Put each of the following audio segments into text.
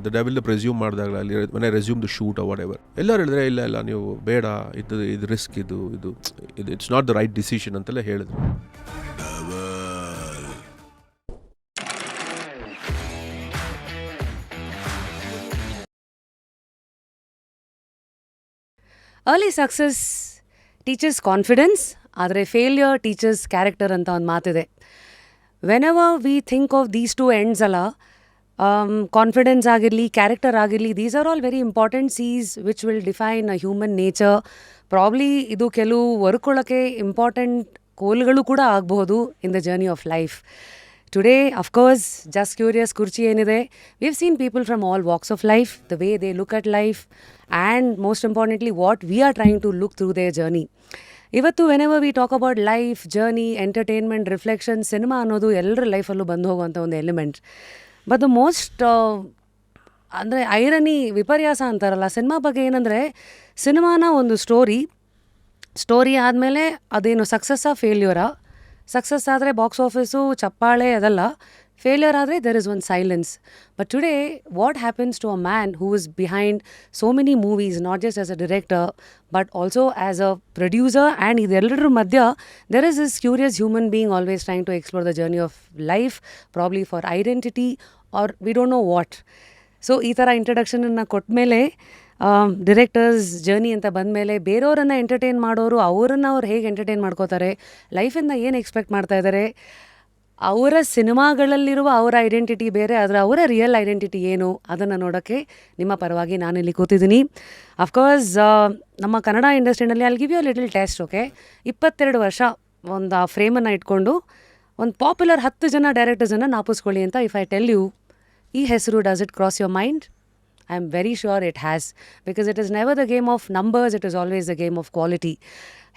The devil presume ಮಾಡಿದಾಗಲಿ ಮನೆ resume the shoot whatever ಎಲ್ಲರೂ ಹೇಳಿದ್ರೆ ಇಲ್ಲ ನೀವು ಬೇಡ ಇದು ರಿಸ್ಕ್ ಇದು it's not the right decision ಅಂತೆಲ್ಲ ಹೇಳಿದ್ರು. ಅರ್ಲಿ ಸಕ್ಸಸ್ ಟೀಚರ್ಸ್ ಕಾನ್ಫಿಡೆನ್ಸ್, ಆದರೆ ಫೇಲ್ಯೂರ್ ಟೀಚರ್ಸ್ ಕ್ಯಾರೆಕ್ಟರ್ ಅಂತ ಒಂದು ಮಾತಿದೆ. Whenever we think of these two ends ಅಲ್ಲ, ಕಾನ್ಫಿಡೆನ್ಸ್ ಆಗಿರಲಿ, ಕ್ಯಾರೆಕ್ಟರ್ ಆಗಿರಲಿ, these are all very important ಸೀಸ್ which will define a human nature. Probably ಇದು ಕೆಲವು ವರ್ಕೊಳ್ಳೋಕ್ಕೆ ಇಂಪಾರ್ಟೆಂಟ್ ಗೋಲ್ಗಳು ಕೂಡ ಆಗಬಹುದು in the journey of life. Today of course just curious ಕುರ್ಚಿ ಏನಿದೆ, we've seen people from all walks of life, the way they look at life and most importantly what we are trying to look through their journey. ಇವತ್ತು whenever we talk about life, journey, entertainment, reflection, cinema ಅನ್ನೋದು ಎಲ್ಲರ ಲೈಫಲ್ಲೂ ಬಂದು ಹೋಗುವಂಥ ಒಂದು element. But the most ಅಂದರೆ irony, ವಿಪರ್ಯಾಸ ಅಂತಾರಲ್ಲ ಸಿನಿಮಾ ಬಗ್ಗೆ ಏನಂದರೆ, ಸಿನಿಮಾನ ಒಂದು ಸ್ಟೋರಿ ಆದಮೇಲೆ ಅದೇನು ಸಕ್ಸಸ್ಸಾ ಫೇಲ್ಯೂರಾ, ಸಕ್ಸಸ್ ಆದರೆ ಬಾಕ್ಸ್ ಆಫೀಸು ಚಪ್ಪಾಳೆ ಅದಲ್ಲ, ಫೇಲ್ಯೂರ್ ಆದರೆ there is one silence. But today what happens to a man who is behind so many movies, not just as a director but also as a producer, and ಇದೆಲ್ಲರ ಮಧ್ಯ there is this curious human being always trying to explore the journey of life, probably for identity or we don't know what. So ಈ ಥರ ಇಂಟ್ರಡಕ್ಷನನ್ನು ಕೊಟ್ಟ ಮೇಲೆ, directors journey ಅಂತ ಬಂದಮೇಲೆ ಬೇರೆಯವರನ್ನು entertain ಮಾಡೋರು ಅವ್ರು ಹೇಗೆ ಎಂಟರ್ಟೈನ್ ಮಾಡ್ಕೋತಾರೆ, ಲೈಫಿಂದ ಏನು ಎಕ್ಸ್ಪೆಕ್ಟ್ ಮಾಡ್ತಾ ಇದ್ದಾರೆ, ಅವರ ಸಿನಿಮಾಗಳಲ್ಲಿರುವ ಅವರ ಐಡೆಂಟಿಟಿ ಬೇರೆ, ಆದರೆ ಅವರ ರಿಯಲ್ ಐಡೆಂಟಿಟಿ ಏನು ಅದನ್ನು ನೋಡೋಕ್ಕೆ ನಿಮ್ಮ ಪರವಾಗಿ ನಾನಿಲ್ಲಿ ಕೂತಿದ್ದೀನಿ. ಅಫ್ಕೋರ್ಸ್ ನಮ್ಮ ಕನ್ನಡ ಇಂಡಸ್ಟ್ರಿನಲ್ಲಿ ಅಲ್ಲಿ give you little test. Okay, 22 ವರ್ಷ ಒಂದು ಫ್ರೇಮನ್ನು ಇಟ್ಕೊಂಡು ಒಂದು ಪಾಪ್ಯುಲರ್ 10 ಜನ ಡೈರೆಕ್ಟರ್ಸನ್ನು ನಾಪಿಸ್ಕೊಳ್ಳಿ ಅಂತ ಇಫ್ ಐ ಟೆಲ್ ಯು, ಈ ಹೆಸರು does it cross your mind? I am very sure it has, because it is never the game of numbers, it is always the game of quality.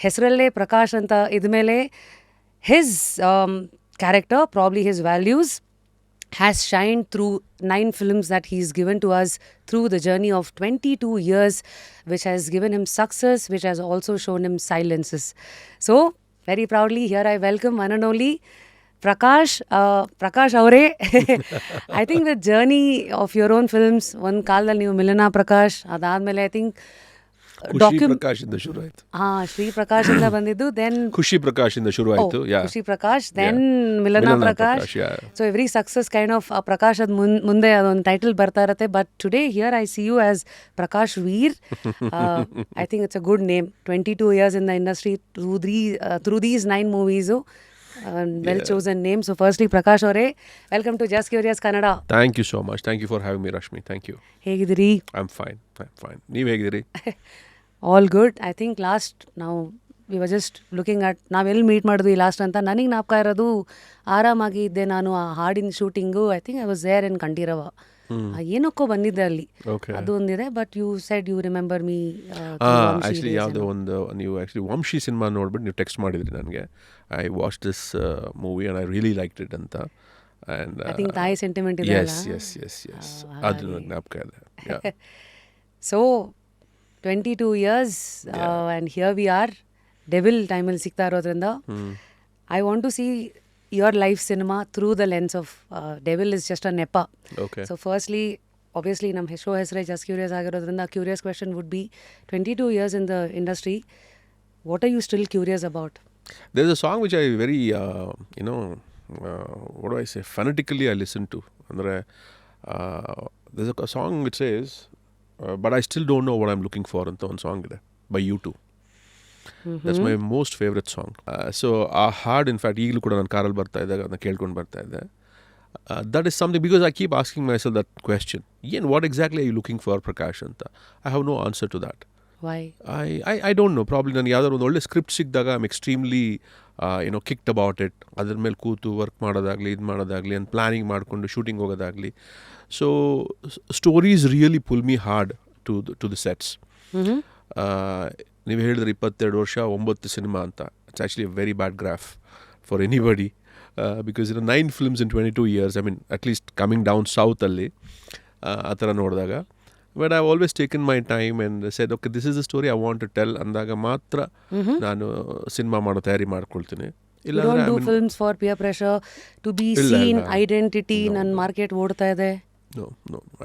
ಹೆಸರಲ್ಲೇ ಪ್ರಕಾಶ್ ಅಂತ ಇದ್ಮೇಲೆ his character, probably his values, has shined through 9 films that he's given to us through the journey of 22 years, which has given him success, which has also shown him silences. So, very proudly, here I welcome one and only Prakash ಅವರೇ. I think the journey of your own films, ಒಂದು ಕಾಲದಲ್ಲಿ ನೀವು ಮಿಲನಾ ಪ್ರಕಾಶ್, ಅದಾದಮೇಲೆ I think ಪ್ರಕಾಶಿಂದ ಶುರು ಆಯಿತು. ಶ್ರೀ ಪ್ರಕಾಶಿಂದ ಬಂದಿದ್ದು, then ಖುಷಿ ಪ್ರಕಾಶಿಂದ ಶುರು ಆಯಿತು, Khushi Prakash, then Milana Prakash. So every success kind of Prakash ಅದ್ ಮುಂದೆ ಅದೊಂದು ಟೈಟಲ್ ಬರ್ತಾ ಇರುತ್ತೆ. But today here I see you as Prakash Veer. I think it's a good name. 22 years in the industry through these 9 movies. Well chosen name. So firstly, Prakash avare, welcome to Just Curious Kannada. Thank you so much. Thank you for having me, Rashmi. Thank you. ಹೇಗಿದ್ದೀರಿ? I'm fine. ನೀವು ಹೇಗಿದ್ದೀರಿ? All good. I think now we were just looking at ನಾವೆಲ್ಲಿ meet ಮಾಡಿದ್ವಿ last ಅಂತ. ನನಗೆ ಜ್ಞಾಪಕ ಇರೋದು ಆರಾಮಾಗಿ ಇದ್ದೆ ನಾನು, ಆ ಹಾಡಿನ shooting. I think I was there in Kanteerava. ಏನಕ್ಕೋ ಬಂದಿದ್ದೆ ಅಲ್ಲಿ, ಅದು ಒಂದಿದೆ. But you said you remember me. Actually ಯಾವುದೋ ಒಂದು ನೀವು ಆ್ಯಕ್ಚುಲಿ ವಂಶಿ ಸಿನಿಮಾ ನೋಡ್ಬಿಟ್ಟು ನೀವು ಟೆಕ್ಸ್ಟ್ ಮಾಡಿದ್ರಿ ನನಗೆ. I watch this movie and I really liked it ಅಂತ. ಆ್ಯಂಡ್ ಐ ಥಿಂಕ್ ತಾಯಿ ಸೆಂಟಿಮೆಂಟ್ ಇದೆ. ಎಸ್ ಅದು ನನಗೆ ಜ್ಞಾಪಕ ಇದೆ. So 22 years and here we are. Devil ಟೈಮಲ್ಲಿ ಸಿಗ್ತಾ ಇರೋದ್ರಿಂದ I want to see your life cinema through the lens of Devil is just a nepa. Okay. So firstly, obviously nam show hesre Just Curious ಆಗಿರೋದ್ರಿಂದ curious question would be, 22 years in the industry, what are you still curious about? There's a song which I very what do I say, fanatically I listen to. Andre there's a song which says but I still don't know what I'm looking for ಅಂತ ಒಂದು song ಇದೆ by U2. That's my most favorite song. So ಆ ಹಾಡ್ in fact ಈಗಲೂ ಕೂಡ ನಾನು ಕಾರಲ್ಲಿ ಬರ್ತಾ ಇದ್ದಾಗ ಅದನ್ನ ಕೇಳ್ಕೊಂಡು ಬರ್ತಾ ಇದ್ದೆ. That is something, because I keep asking myself that question. What exactly are you looking for, Prakash ಅಂತ? I have no answer to that. Why? I don't know. Probably ನನಗೆ ಯಾವ್ದಾದ್ರು ಒಂದು ಒಳ್ಳೆ ಸ್ಕ್ರಿಪ್ಟ್ ಸಿಕ್ಕಿದಾಗ I am extremely kicked about it. ಅದ್ರ ಮೇಲೆ ಕೂತು work ಮಾಡೋದಾಗಲಿ, ಇದು ಮಾಡೋದಾಗಲಿ, and ಪ್ಲಾನಿಂಗ್ ಮಾಡಿಕೊಂಡು ಶೂಟಿಂಗ್ ಹೋಗೋದಾಗಲಿ. So stories really pull me hard to the sets. ನೀವು ಹೇಳಿದ್ರೆ 22 ವರ್ಷ 9 ಸಿನಿಮಾ ಅಂತ. It's actually a very bad graph for anybody, because 9 films in 22 years. I mean at least coming down ಸೌತಲ್ಲಿ ಆ ಥರ ನೋಡಿದಾಗ. But I always taken my time and said okay this is the story I want to tell ಅಂದಾಗ ಮಾತ್ರ ನಾನು cinema ಮಾಡೋ ತಯಾರಿ ಮಾಡ್ಕೊಳ್ತೀನಿ. ಇಲ್ಲ films for peer pressure to be seen, identity, ನನ್ನ ಮಾರ್ಕೆಟ್ ಓಡ್ತಾ ಇದೆ. No.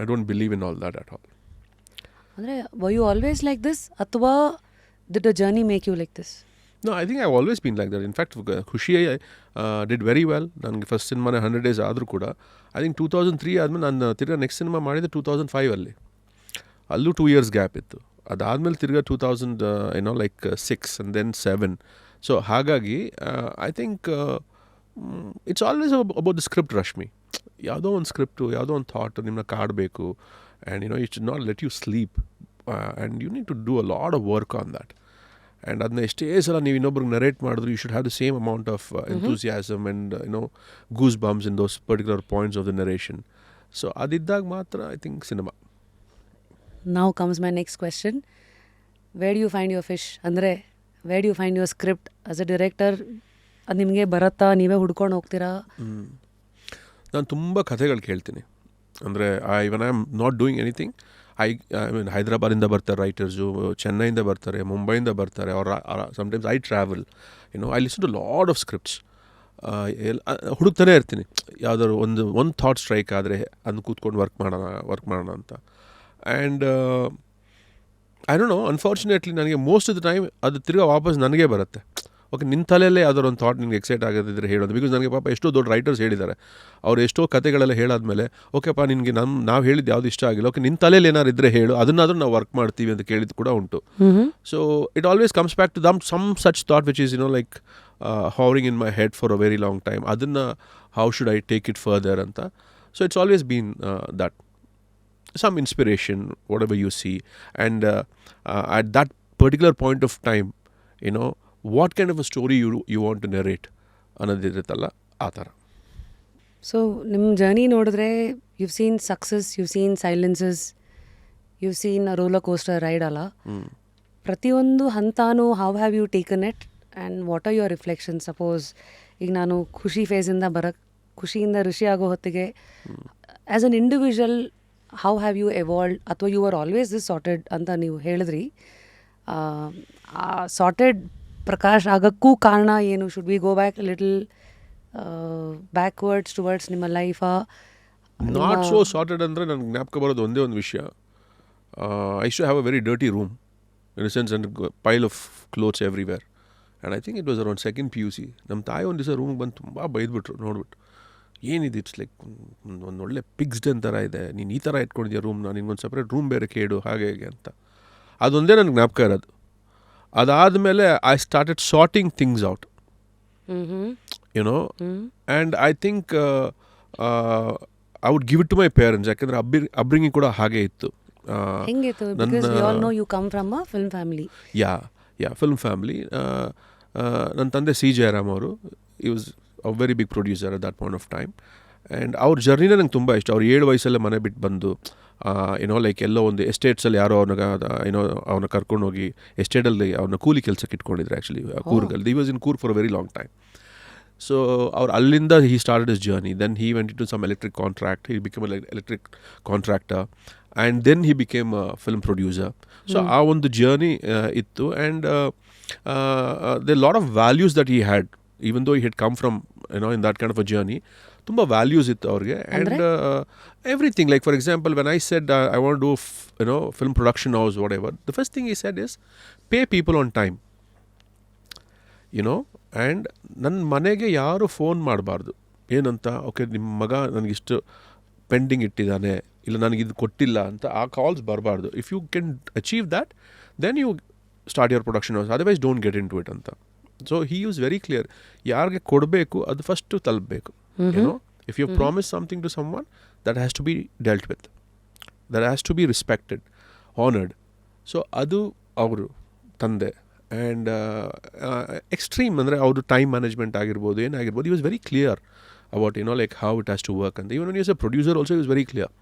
I don't believe in all that at all. ಅಂದರೆ were you always like this ಅಥವಾ did the journey make you like this? No, I think I've always been like that. In fact, Khushi did very well. ನನಗೆ first ಸಿನಿಮಾನೇ 100 days ಆದರೂ ಕೂಡ I think 2003 ಆದಮೇಲೆ ನಾನು ತಿರ್ಗಾ next cinema ಮಾಡಿದೆ 2005 ಅಲ್ಲಿ. ಅಲ್ಲೂ 2 years ಗ್ಯಾಪ್ ಇತ್ತು. ಅದಾದಮೇಲೆ ತಿರ್ಗಾ 2000 ಲೈಕ್ 6 and then 7. ಸೊ ಹಾಗಾಗಿ I think it's always about the script Rashmi. ಯಾವುದೋ ಒಂದು ಸ್ಕ್ರಿಪ್ಟು, ಯಾವುದೋ ಒಂದು ಥಾಟ್ ನಿಮ್ಮನ್ನ ಕಾಡಬೇಕು. And it should not let you sleep. And you need to do a lot of work on that. And ಅದನ್ನ ಎಷ್ಟೇ ಸಲ ನೀವು ಇನ್ನೊಬ್ರಿಗೆ ನರೇಟ್ ಮಾಡಿದ್ರು, you should have the same amount of enthusiasm and goose bumps in those particular points of the narration. So ಅದಿದ್ದಾಗ ಮಾತ್ರ I think cinema. Now comes my next question. Where do you find your fish? ಅಂದರೆ where do you find your script as a director? ಅದು ನಿಮಗೆ ಬರುತ್ತಾ, ನೀವೇ ಹುಡ್ಕೊಂಡು ಹೋಗ್ತೀರಾ? ನಾನು ತುಂಬ ಕಥೆಗಳು ಕೇಳ್ತೀನಿ. ಅಂದರೆ even I am not doing anything, I mean ಹೈದ್ರಾಬಾದಿಂದ ಬರ್ತಾರೆ ರೈಟರ್ಸು, ಚೆನ್ನೈಯಿಂದ ಬರ್ತಾರೆ, ಮುಂಬೈಯಿಂದ ಬರ್ತಾರೆ, ಅವ್ರ sometimes I travel, I listen to lot of scripts. ಹುಡುಕ್ತಾನೆ ಇರ್ತೀನಿ. ಯಾವುದಾದ್ರು ಒಂದು ಥಾಟ್ ಸ್ಟ್ರೈಕ್ ಆದರೆ ಅದನ್ನು ಕೂತ್ಕೊಂಡು ವರ್ಕ್ ಮಾಡೋಣ ಅಂತ. And I don't no, unfortunately ನನಗೆ ಮೋಸ್ಟ್ ಆಫ್ ದ ಟೈಮ್ ಅದು ತಿರ್ಗಾ ವಾಪಸ್ ನನಗೆ ಬರುತ್ತೆ. ಓಕೆ, ನಿನ್ನ ತಲೆಯಲ್ಲೇ ಯಾವ್ದಾದ್ರು ಒಂದು ಥಾಟ್ ನಿಮ್ಗೆ ಎಕ್ಸೈಟ್ ಆಗೋದಿದ್ರೆ ಹೇಳೋದು. ಬಿಕಾಸ್ ನನಗೆ ಪಾಪ ಎಷ್ಟೋ ದೊಡ್ಡ ರೈಟರ್ಸ್ ಹೇಳಿದ್ದಾರೆ, ಅವ್ರು ಎಷ್ಟೋ ಕತೆಗಳೆಲ್ಲ ಹೇಳಾದ್ಮೇಲೆ ಓಕೆಪ್ಪ ನಿನಗೆ ನಾವು ಹೇಳಿದ್ದು ಯಾವುದು ಇಷ್ಟ ಆಗಿಲ್ಲ, ಓಕೆ ನಿನ್ನ ತಲೆಯಲ್ಲಿ ಏನಾರು ಇದ್ದರೆ ಹೇಳು, ಅದನ್ನಾದರೂ ನಾವು ವರ್ಕ್ ಮಾಡ್ತೀವಿ ಅಂತ ಕೇಳಿದ್ದು ಕೂಡ ಉಂಟು. So it always comes back to some such thought which is like hovering in my head for a very long time. ಅದನ್ನು how should I take it further ಅಂತ. So it's always been that some inspiration, whatever you see, and at that particular point of time, what kind of a story you want to narrate ಅನ್ನೋದಿರುತ್ತಲ್ಲ ಆ ಥರ. So ನಿಮ್ಮ journey ನೋಡಿದ್ರೆ you've seen success, you've seen silences, you've seen a roller coaster ride ಅಲ್ಲ. ಪ್ರತಿಯೊಂದು ಹಂತಾನು how have you taken it and what are your reflections? Suppose ಈಗ ನಾನು ಖುಷಿ ಫೇಸಿಂದ ಖುಷಿಯಿಂದ ಋಷಿ ಆಗೋ ಹೊತ್ತಿಗೆ as an individual how have you evolved? ಅಥವಾ you were always this sorted ಅಂತ ನೀವು ಹೇಳಿದ್ರಿ. ಸಾರ್ಟೆಡ್ ಪ್ರಕಾಶ್ ಆಗೋಕ್ಕೂ ಕಾರಣ ಏನು? Should we go back little backwards towards ನಿಮ್ಮ ಲೈಫಾ? ನಾಟ್ ಸೋ ಸಾರ್ಟೆಡ್ ಅಂದರೆ ನನಗೆ ಜ್ಞಾಪಕ ಬರೋದು ಒಂದೇ ಒಂದು ವಿಷಯ. I should have a very dirty room in a sense, and pile of clothes everywhere. And I think it was around second PUC. ನಮ್ಮ ತಾಯಿ ಒಂದು ದಿವಸ ರೂಮ್ಗೆ ಬಂದು ತುಂಬ ಬೈದ್ಬಿಟ್ರು. ನೋಡ್ಬಿಟ್ಟು ಏನಿದೆ, ಇಟ್ಸ್ ಲೈಕ್ ಒಂದು ಒಳ್ಳೆ ಪಿಗ್ಸ್ ಡೆನ್ ಥರ ಇದೆ, ನೀನು ಈ ಥರ ಇಟ್ಕೊಂಡಿದ್ಯಾ ರೂಮ್ನ, ನಿನ್ಗೊಂದು ಸಪ್ರೇಟ್ ರೂಮ್ ಬೇರೆ ಕೇಳು ಹಾಗೆ ಹೇಗೆ ಅಂತ. ಅದೊಂದೇ ನನಗೆ ಜ್ಞಾಪಕ ಇರೋದು. ಅದಾದಮೇಲೆ I started sorting things out, and I think I would give it to my parents. ಯಾಕೆಂದರೆ ಅಬ್ರಿಂಗಿಂಗ್ ಕೂಡ ಹಾಗೆ ಇತ್ತು. Film family. ನನ್ನ ತಂದೆ C. ಜಯರಾಮ್ ಅವರು, ಈ ವಾಸ್ a very big producer at that point of time. And ಅವ್ರ ಜರ್ನಿನೇ ನಂಗೆ ತುಂಬ ಇಷ್ಟ. ಅವ್ರು 7 ವಯಸ್ಸಲ್ಲೇ ಮನೆ ಬಿಟ್ಟು ಬಂದು ಲೈಕ್ ಎಲ್ಲೋ ಒಂದು ಎಸ್ಟೇಟ್ಸಲ್ಲಿ ಯಾರೋ ಅವನ್ನ ಕರ್ಕೊಂಡೋಗಿ ಎಸ್ಟೇಟಲ್ಲಿ ಅವ್ರನ್ನ ಕೂಲಿ ಕೆಲಸಕ್ಕೆ ಇಟ್ಕೊಂಡಿದ್ರು. ಆ್ಯಕ್ಚುಲಿ ಕೂರ್ಗಲ್ಲಿ the was in Coorg for a very long time. So ಅವ್ರು ಅಲ್ಲಿಂದ he started his journey. Then he went to some electric contract, he become electric contractor, and then he became film producer. So ಆ ಒಂದು journey ಇತ್ತು. And the lot of values that he had, even though he had come from in that kind of a journey. Tumba values ittu avrige, and everything, like for example when I said I want to do film production house whatever, the first thing he said is pay people on time, and ನನ್ನ ಮನೆಗೆ ಯಾರು phone ಮಾಡಬಾರ್ದು ಏನಂತ, okay ನಿಮ್ಮ ಮಗ ನನಗಿಷ್ಟು pending ಇಟ್ಟಿದ್ದಾನೆ, ಇಲ್ಲ ನನಗಿದು ಕೊಟ್ಟಿಲ್ಲ ಅಂತ ಆ ಕಾಲ್ಸ್ ಬರಬಾರ್ದು. If you can achieve that then you start your production house, otherwise don't get in to it ಅಂತ. So he use very clear, ಯಾರಿಗೆ ಕೊಡಬೇಕು ಅದು ಫಸ್ಟು ತಲುಪಬೇಕು. If you promise something to some one, that has to be dealt with, that has to be respected, honoured. So ಅದು ಅವರು ತಂದೆ. And extreme ಅಂದರೆ ಅವರು ಟೈಮ್ ಮ್ಯಾನೇಜ್ಮೆಂಟ್ ಆಗಿರ್ಬೋದು, ಏನಾಗಿರ್ಬೋದು, ಈ was very clear about like how it has to work ಅಂತ. Even is a producer also was very clear.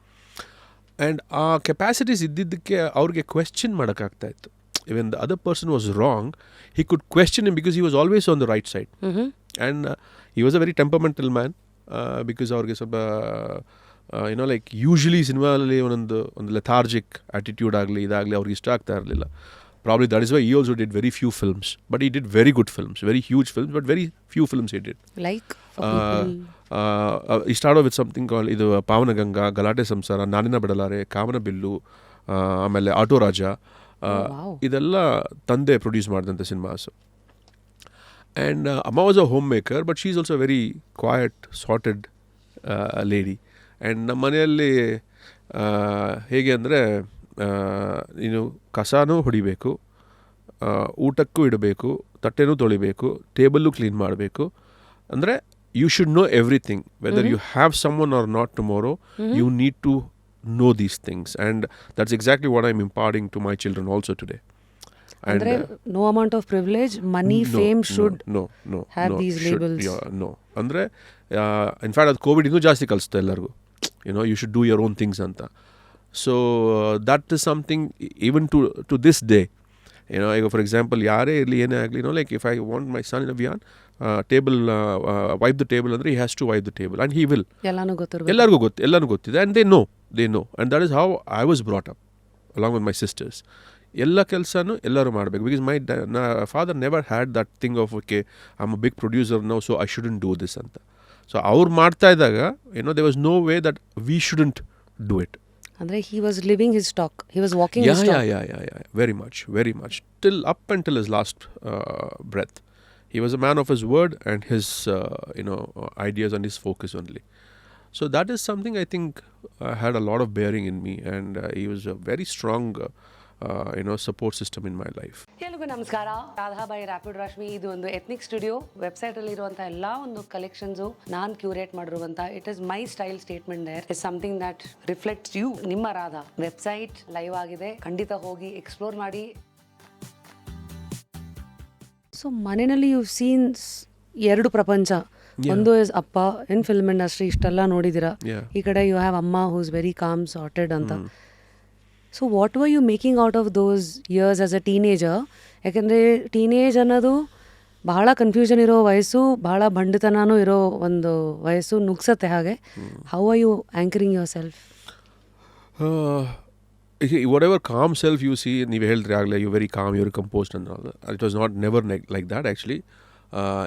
And ಆ ಕೆಪಾಸಿಟೀಸ್ ಇದ್ದಿದ್ದಕ್ಕೆ ಅವ್ರಿಗೆ ಕ್ವೆಶ್ಚನ್ ಮಾಡೋಕ್ಕಾಗ್ತಾ ಇತ್ತು. When the other person was wrong, he could question him because he was always on the right side. And he was a very temperamental man, because ಅವ್ರಿಗೆ ಸ್ವಲ್ಪ like usually ಸಿನಿಮಾದಲ್ಲಿ ಒಂದು lethargic attitude ಆಗಲಿ ಇದಾಗಲಿ ಅವ್ರಿಗೆ ಇಷ್ಟ ಆಗ್ತಾ ಇರಲಿಲ್ಲ. Probably that is why he also did very few films, but he did very good films, very huge films, but very few films he did. Like He started with something called ಇದು ಪಾವನಗಂಗಾ, ಗಲಾಟೆ ಸಂಸಾರ, ನಾನಿನ ಬಿಡಲಾರೆ, ಕಾಮನ bill, ಆಮೇಲೆ auto ರಾಜ, ಇದೆಲ್ಲ ತಂದೆ produce ಮಾಡಿದಂಥ cinemas. And ಅಮ್ಮ was a home maker, but she is also very quiet sorted lady. And ನಮ್ಮ ಮನೆಯಲ್ಲಿ ಹೇಗೆ ಅಂದರೆ ನೀನು ಕಸಾನೂ ಹೊಡಿಬೇಕು, ಊಟಕ್ಕೂ ಇಡಬೇಕು, ತಟ್ಟೆನೂ ತೊಳಿಬೇಕು, ಟೇಬಲ್ಲು ಕ್ಲೀನ್ ಮಾಡಬೇಕು. ಅಂದರೆ you should know everything, whether you have someone or not tomorrow, you need to know these things, and that's exactly what I'm imparting to my children also today. And no amount of privilege, money, fame should have these labels. No, andre in fact ad covid innu jaasti kalsta ellargu, you should do your own things anta. So that is something even to this day, like for example yare irli ene agli, like if I want my son in a Vian table wipe the table andre he has to wipe the table, and he will. ಎಲ್ಲರಿಗೂ ಗೊತ್ತಿದೆ, and they know, and that is how I was brought up along with my sisters. ಎಲ್ಲ ಕೆಲಸನೂ ಎಲ್ಲರೂ ಮಾಡಬೇಕು, because my father never had that thing of okay, I'm a big producer now so I shouldn't do this ಅಂತ. So ಅವ್ರು ಮಾಡ್ತಾ ಇದ್ದಾಗ there was no way that we shouldn't do it. ಅಂದ್ರೆ he was living his talk, he was walking his talk. Yeah, very much till up until his last breath. He was a man of his word and his ideas and his focus only. So that is something I think had a lot of bearing in me, and he was a very strong support system in my life. ಎಲ್ಲರಿಗೂ ನಮಸ್ಕಾರ. Radha by rapid Rashmi. ಇದು ಒಂದು ethnic studio. Website ಅಲ್ಲಿ ಇರುವಂತ ಎಲ್ಲಾ ಒಂದು collections ನಾನು curate ಮಾಡಿರುವಂತ, it is my style statement. There is something that reflects you, ನಿಮ್ಮ ರಾಧಾ. ವೆಬ್ಸೈಟ್ ಲೈವ್ ಆಗಿದೆ, ಖಂಡಿತ ಹೋಗಿ ಎಕ್ಸ್ಪ್ಲೋರ್ ಮಾಡಿ. ಸೊ ಮನೆಯಲ್ಲಿ ಯು ಸೀನ್ ಎರಡು ಪ್ರಪಂಚ. ಒಂದು ಇಸ್ ಅಪ್ಪ ಇನ್ ಫಿಲ್ಮ್ ಇಂಡಸ್ಟ್ರಿ, ಇಷ್ಟೆಲ್ಲ ನೋಡಿದಿರಾ. ಈ ಕಡೆ ಯು ಹ್ಯಾವ್ ಅಮ್ಮ who is very calm sorted ಅಂತ. So what were you making out of those years as a teenager? ಯಾಕೆಂದರೆ ಟೀನೇಜ್ ಅನ್ನೋದು ಬಹಳ ಕನ್ಫ್ಯೂಷನ್ ಇರೋ ವಯಸ್ಸು, ಬಹಳ ಭಂಡತನೂ ಇರೋ ಒಂದು ವಯಸ್ಸು, ನುಗ್ಸತ್ತೆ. ಹಾಗೆ how are you anchoring yourself? Whatever calm self you see, ನೀವು ಹೇಳಿದ್ರಿ ಆಗಲೇ, you very calm, your composed and all. It was not never like that actually.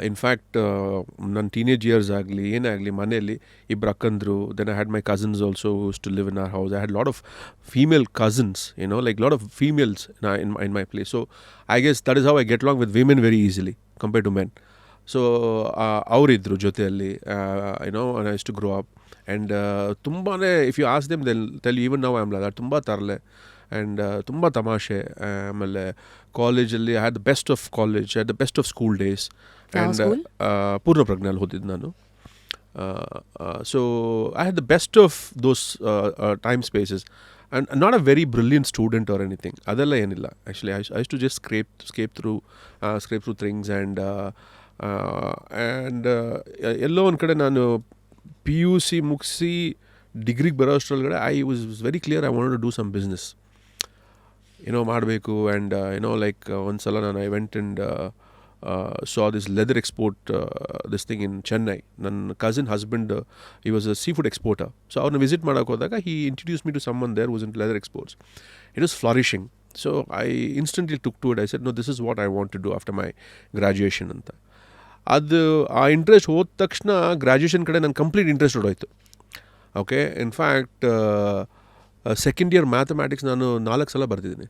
In fact ನನ್ನ ಟೀನೇಜ್ ಇಯರ್ಸ್ ಆಗಲಿ ಏನೇ ಆಗಲಿ, ಮನೆಯಲ್ಲಿ ಇಬ್ಬರು ಅಕ್ಕಂದರು, then I had my cousins also use to live in our house. I had lot of female cousins, like lot of females in my place. So I guess that is how I get along with women very easily compared to men. So ಅವರಿದ್ದರು ಜೊತೆಯಲ್ಲಿ, and I used to grow up. And ತುಂಬಾ, if you ask them they'll tell you even now I'm like that. ತುಂಬ ತರಲೆ and ತುಂಬ ತಮಾಷೆ. ಆಮೇಲೆ ಕಾಲೇಜಲ್ಲಿ I had the best of college, I had the best of school days. And ಪೂರ್ಣ ಪ್ರಜ್ಞೆಯಲ್ಲಿ ಓದಿದ್ದು ನಾನು. So I had the best of those time spaces. And not a very brilliant student or anything, ಅದೆಲ್ಲ ಏನಿಲ್ಲ. Actually I to just scape through things. And ಎಲ್ಲೋ ಒಂದು ಕಡೆ ನಾನು PUC ಮುಗಿಸಿ ಡಿಗ್ರಿಗೆ ಬರೋ ಅಷ್ಟರೊಳಗಡೆ I was very clear, I wanted to do some business ಮಾಡಬೇಕು. ಆ್ಯಂಡ್ ಲೈಕ್ ಒಂದು ಸಲ ನಾನು I went and saw this leather export this thing in Chennai. ನನ್ನ cousin husband, he was a seafood exporter. So ಅವ್ರನ್ನ visit ಮಾಡೋಕೆ ಹೋದಾಗ he introduced me to someone there who was into leather exports. It was flourishing. So I instantly took to it. I said, no, this is what I want to do after my graduation ಅಂತ. ಅದು ಆ interest ಹೋದ ತಕ್ಷಣ graduation ಕಡೆ ನನ್ನ complete interest ಹೊಡೋಯ್ತು. Okay, in fact second year mathematics ನಾನು 4 ಸಲ ಬರ್ತಿದ್ದೀನಿ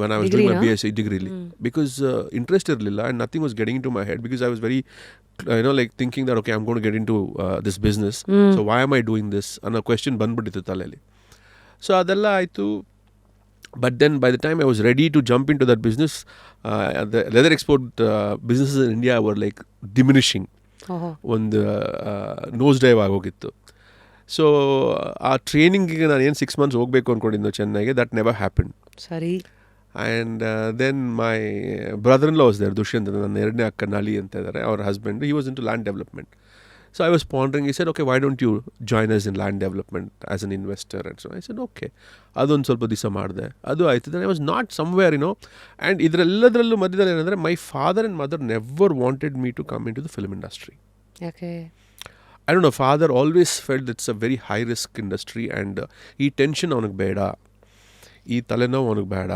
when I was doing my BSc degree, because interest irilla and nothing was getting into my head, because I was very like thinking that okay, I'm going to get into this business, so why am I doing this and a question banbidittu taleli. So adella aitu. But then by the time I was ready to jump into that business, the leather export businesses in India were like diminishing. ಒಂದು nose dive ಆಗೋಗಿತ್ತು. So ಆ ಟ್ರೈನಿಂಗಿಗೆ ನಾನು ಏನು 6 months ಹೋಗಬೇಕು ಅಂದ್ಕೊಂಡಿದ್ದು ಚೆನ್ನೈಗೆ, that never happen. ಸರಿ. And then my brother in law was there, Dushyant, ನನ್ನ ಎರಡನೇ ಅಕ್ಕ ನಳಿ ಅಂತ ಇದ್ದಾರೆ, ಅವ್ರ husband, he was into land development. So I was pondering, he said, okay, why don't you join us in land development as an investor? And so I said, okay. ಅದೊಂದು ಸ್ವಲ್ಪ ದಿವಸ ಮಾಡಿದೆ, ಅದು ಆಯಿತು. Then I was not somewhere, and ಇದರೆಲ್ಲದರಲ್ಲೂ ಮಧ್ಯದಲ್ಲಿ ಏನಂದರೆ, my father and mother never wanted me to come into the film industry. Okay. I don't know, father always felt it's a very high risk industry, and ಈ tension ಅವನಿಗೆ ಬೇಡ, ಈ ತಲೆನೋವು ಅವನಿಗೆ ಬೇಡ,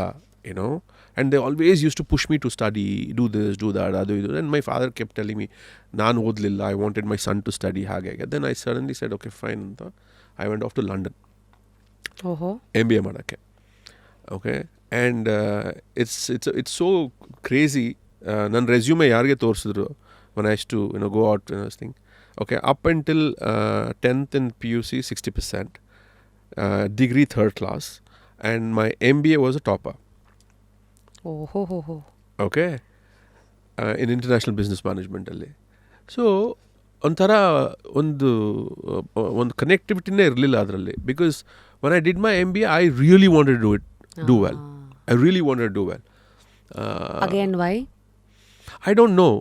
And they always used to push me to study, do this, do that, adu idu. And my father kept telling me, "Naan odlilla. I wanted my son to study." Hage. Then I suddenly said, "Okay, fine." Anta. I went off to London. MBA ಮಾಡಕ್ಕೆ. Okay, and it's so crazy. ನನ್ನ resume ಯಾರಿಗೆ ತೋರಿಸಿದ್ರು when I used to go out this thing. Okay, up until 10th in PUC 60%, degree third class, and my MBA was a topper. Okay, in international business management ಅಲ್ಲಿ. So ಒಂಥರ ಒಂದು ಕನೆಕ್ಟಿವಿಟಿನೇ ಇರಲಿಲ್ಲ ಅದರಲ್ಲಿ. Because when I did my MBA, I really wanted to do well. I really wanted to do well. Again, why? I don't know.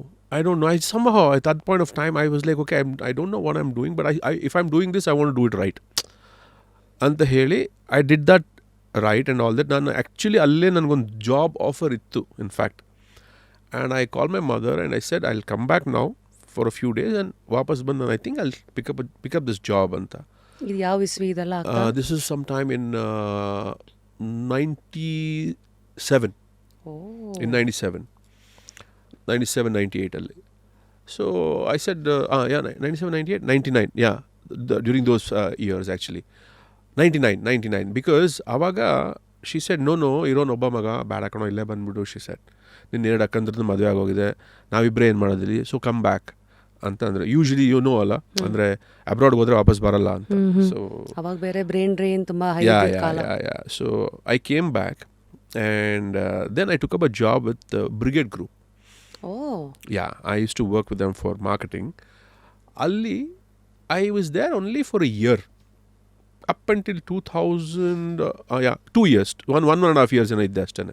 I somehow at that point of time I was like, okay, I don't know what I'm doing, but if I'm doing this, I want to do it right. ಅಂತ ಹೇಳಿ I did that right and all that. ನಾನು actually ಅಲ್ಲೇ ನನಗೊಂದು job offer ಇತ್ತು, in fact. And I called my mother and I said, I'll come back now for a few days and ವಾಪಸ್ ಬಂದು I think I'll pick up this job ಅಂತ. ಇದು ಯಾವ ಇಸ್ವಿ ಇದೆಲ್ಲ? This is sometime in 97. In 97, 98 ಅಲ್ಲಿ. So I said, 97, 98, 99, yeah, during those years actually. 99, because awaga she said, no, ಇರೋನ್ ಒಬ್ಬ ಮಗ ಬೇಡ ಕಣೋ, ಇಲ್ಲೇ ಬಂದ್ಬಿಡು. she said, ನಿನ್ನ 2 ಅಕ್ಕಂದ್ರದ್ದು ಮದುವೆ ಆಗೋಗಿದೆ, ನಾವಿಬ್ಬರೇ ಏನು ಮಾಡೋದಿಲ್ಲಿ, ಸೊ ಕಮ್ ಬ್ಯಾಕ್ ಅಂತ ಅಂದ್ರೆ. ಯೂಶಲಿ ಅಲ್ಲ ಅಂದ್ರೆ ಅಬ್ರಾಡ್ ಹೋದ್ರೆ ವಾಪಸ್ ಬರಲ್ಲ ಅಂತ. ಸೊ ಅವಾಗ ಬೇರೆ ಬ್ರೈನ್ ಡ್ರೈನ್ ತುಂಬಾ ಹೈ ಕಾಲ. So I came back and then I took up a job with the Brigade Group. Yeah, I used to work with them for marketing. Alli I was there only for a year, up until 2000, 2 years, one and a half years ಏನೋ ಅಷ್ಟೇ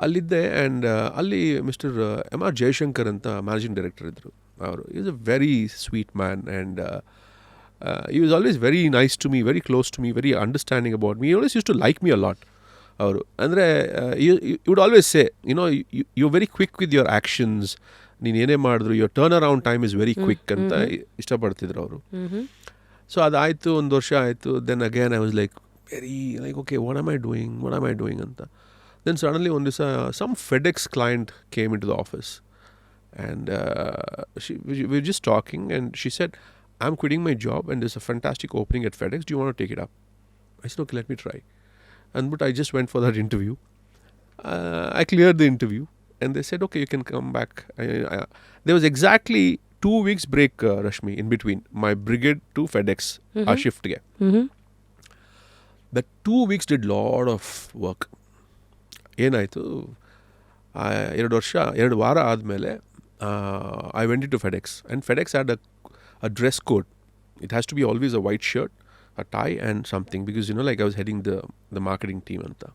ಅಲ್ಲಿದ್ದೆ. And ಅಲ್ಲಿ mister M.R. Jaishankar ಅಂತ managing director ಇದ್ದರು. ಅವರು is a very sweet man, and he was always very nice to me, very close to me, very understanding about me. He always used to like me a lot. ಅವರು ಅಂದರೆ you would always say, you're very quick with your actions. ನೀನು ಏನೇ ಮಾಡಿದ್ರು your turn around time is very quick ಅಂತ ಇಷ್ಟಪಡ್ತಿದ್ರು ಅವರು. So ಅದಾಯಿತು, 1 ವರ್ಷ ಆಯಿತು. Then again I was like very okay, what am I doing ಅಂತ. Then suddenly one day some FedEx client came into the office, and we were just talking, and she said, I'm quitting my job and there's a fantastic opening at FedEx. Do you want to take it up? I said, okay, let me try. But I just went for that interview. I cleared the interview and they said, okay, you can come back. There was exactly 2 weeks break, Rashmi, in between my brigade to FedEx, our shift. That 2 weeks did lot of work. ಏನಾಯಿತು, 2 ವಾರ ಆದಮೇಲೆ I went into FedEx, and FedEx had a dress code. It has to be always a white shirt, a tie and something, because I was heading the marketing team anta.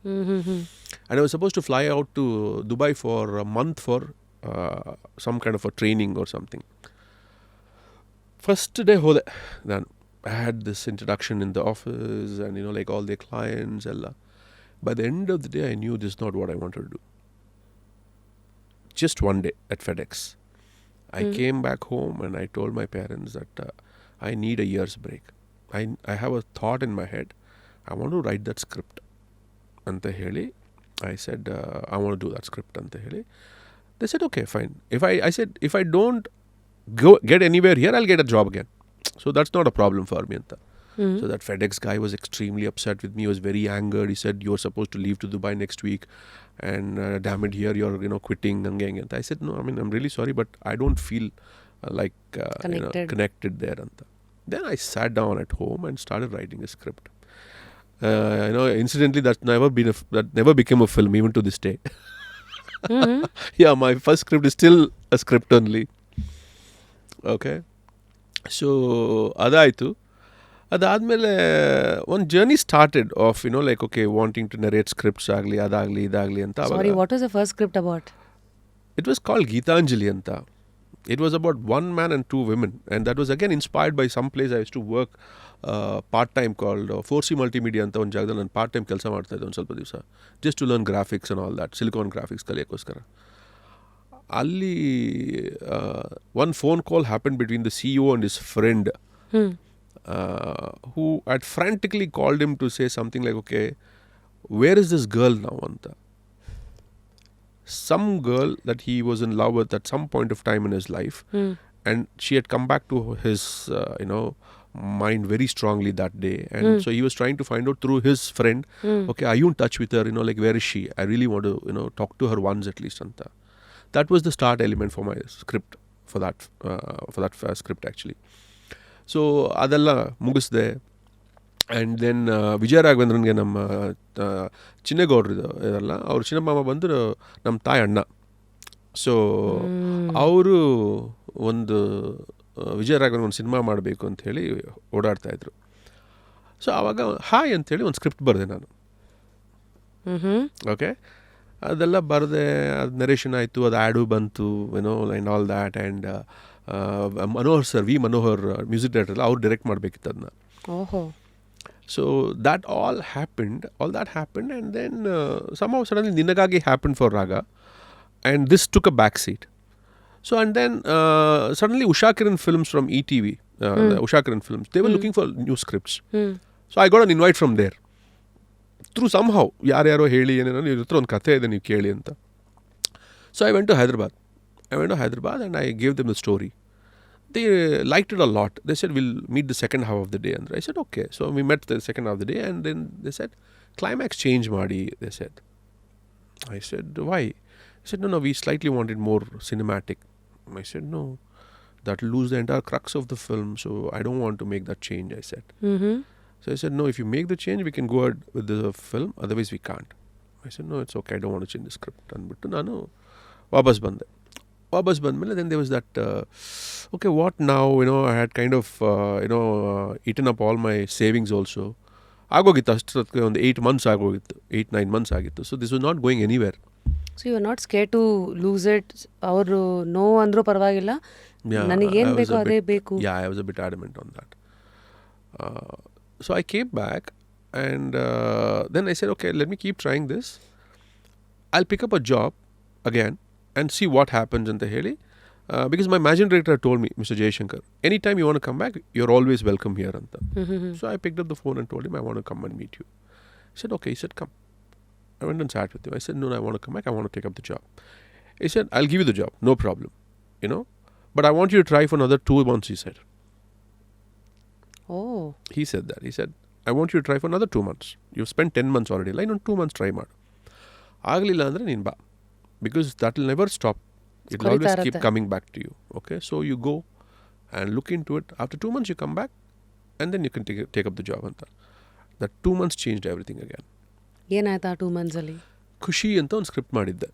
And I was supposed to fly out to Dubai for a month for some kind of a training or something. First day hode, then I had this introduction in the office and all the clients ella. By the end of the day I knew this is not what I wanted to do. Just one day at FedEx I came back home and I told my parents that I need a year's break. I have a thought in my head. I want to write that script. Anta heli, I said, I want to do that script. Anta heli. They said, okay, fine. I said, if I don't get anywhere here, I'll get a job again. So that's not a problem for me. Anta. So that FedEx guy was extremely upset with me. He was very angered. He said, you're supposed to leave to Dubai next week. And damn it, here you're quitting. And I said, no, I'm really sorry, but I don't feel connected there. Anta. Then I sat down at home and started writing a script. Incidentally, that never became a film, even to this day. Yeah, my first script is still a script only. Okay. So, adaitu. ಅದಾದಮೇಲೆ ಒಂದು journey started of okay, wanting to narrate scripts ಆಗಲಿ ಅದಾಗಲಿ ಇದಾಗಲಿ ಅಂತ. Sorry, what was the first script about? It was called Geetanjali ಅಂತ. It was about 1 man and 2 women, and that was again inspired by some place I used to work part-time called 4C Multimedia ಅಂತ ಒಂದು ಜಾಗದಲ್ಲಿ ನಾನು part-time ಕೆಲಸ ಮಾಡ್ತಾ ಇದ್ದೆ ಒಂದು ಸ್ವಲ್ಪ ದಿವಸ, just to learn graphics and all that, silicon graphics ಕಲಿಯೋಕ್ಕೋಸ್ಕರ. ಅಲ್ಲಿ one phone call happened between the CEO and his friend, who had frantically called him to say something like, okay, where is this girl now anta. some girl that he was in love with at some point of time in his life, and she had come back to his mind very strongly that day, and so he was trying to find out through his friend, okay, are you in touch with her, like where is she, I really want to talk to her once at least anta. That was the start element for my script, for that script actually. So adella mugisde, and then ವಿಜಯ ರಾಘವೇಂದ್ರನ್ಗೆ ನಮ್ಮ ಚಿನ್ನೇಗೌಡರು ಇದಲ್ಲ, ಅವ್ರ ಚಿನ್ನಮ್ಮ ಬಂದು ನಮ್ಮ ತಾಯಿ ಅಣ್ಣ. So ಅವರು ಒಂದು ವಿಜಯ ರಾಘವೇಂದ್ರ ಒಂದು ಸಿನಿಮಾ ಮಾಡಬೇಕು ಅಂಥೇಳಿ ಓಡಾಡ್ತಾಯಿದ್ರು. ಸೊ ಆವಾಗ ಹಾಯ್ ಅಂಥೇಳಿ ಒಂದು ಸ್ಕ್ರಿಪ್ಟ್ ಬರೆದೆ ನಾನು. ಓಕೆ, ಅದೆಲ್ಲ ಬರೆದೆ, ಅದು ನರೇಷನ್ ಆಯಿತು, ಅದು ಆ್ಯಡು ಬಂತು, and all that. And Manohar sir, V Manohar music director, ಅವ್ರು ಡೈರೆಕ್ಟ್ ಮಾಡಬೇಕಿತ್ತು ಅದನ್ನ. So that all happened, and then somehow suddenly Ninagagi happened for Raga, and this took a back seat. So and then suddenly Usha Kiran Films from ETV, the Usha Kiran Films, they were looking for new scripts. So I got an invite from there. Through somehow, yaro heli eneno nivu hatra ಒಂದು ಕಥೆ ಇದೆ ನೀವು ಕೇಳಿ ಅಂತ. So I went to Hyderabad, and I gave them the story. They liked it a lot. They said, we'll meet the second half of the day. And I said, okay. So we met the second half of the day, and then they said, climax change Madi, they said. I said, why? They said, no, we slightly wanted more cinematic. I said, no, that will lose the entire crux of the film, so I don't want to make that change, I said. So I said, no, if you make the change, we can go ahead with the film, otherwise we can't. I said, no, it's okay, I don't want to change the script. And ನಾನು ವಾಪಸ್ ಬಂದಮೇಲೆ then there was that, okay, what now, I had kind of, eaten up all my savings also. ಆಗೋಗಿತ್ತು ಅಷ್ಟೊತ್ತಿಗೆ ಒಂದು 8 months ಆಗೋಗಿತ್ತು, 8-9 months ಆಗಿತ್ತು. So this was not going anywhere. So you were not scared to lose it? ಅವರು no ಅಂದ್ರೂ ಪರವಾಗಿಲ್ಲ, ನನಗೇನು ಬೇಕೋ ಅದೇ ಬೇಕು? Yeah, I was a bit adamant on that. So I came back, and then I said, okay, let me keep trying this. I'll pick up a job again and see what happens in the heli, because my managing director told me, Mr. Jayashankar, anytime you want to come back, you're always welcome here anta. So I picked up the phone and told him I want to come and meet you. He said, okay. He said, come. I went and sat with him. I said, no, I want to come back, I want to take up the job. He said, I'll give you the job, no problem, but I want you to try for another 2 months, he said. Oh. He said that. He said, I want you to try for another 2 months. You've spent 10 months already. Like, 2 months try maadu. Agaliಲ್ಲ ಅಂದ್ರೆ ನೀನು ಬಾ, because that will never stop. It will always keep coming back to you. Okay, so you go and look into it. After 2 months you come back, and then you can take up the job anta. That 2 months changed everything again. ಏನಾಯ್ತು ಆ 2 months ಅಲ್ಲಿ? ಖುಷಿ ಅಂತ ಒಂದು script ಮಾಡಿದ್ದೆ.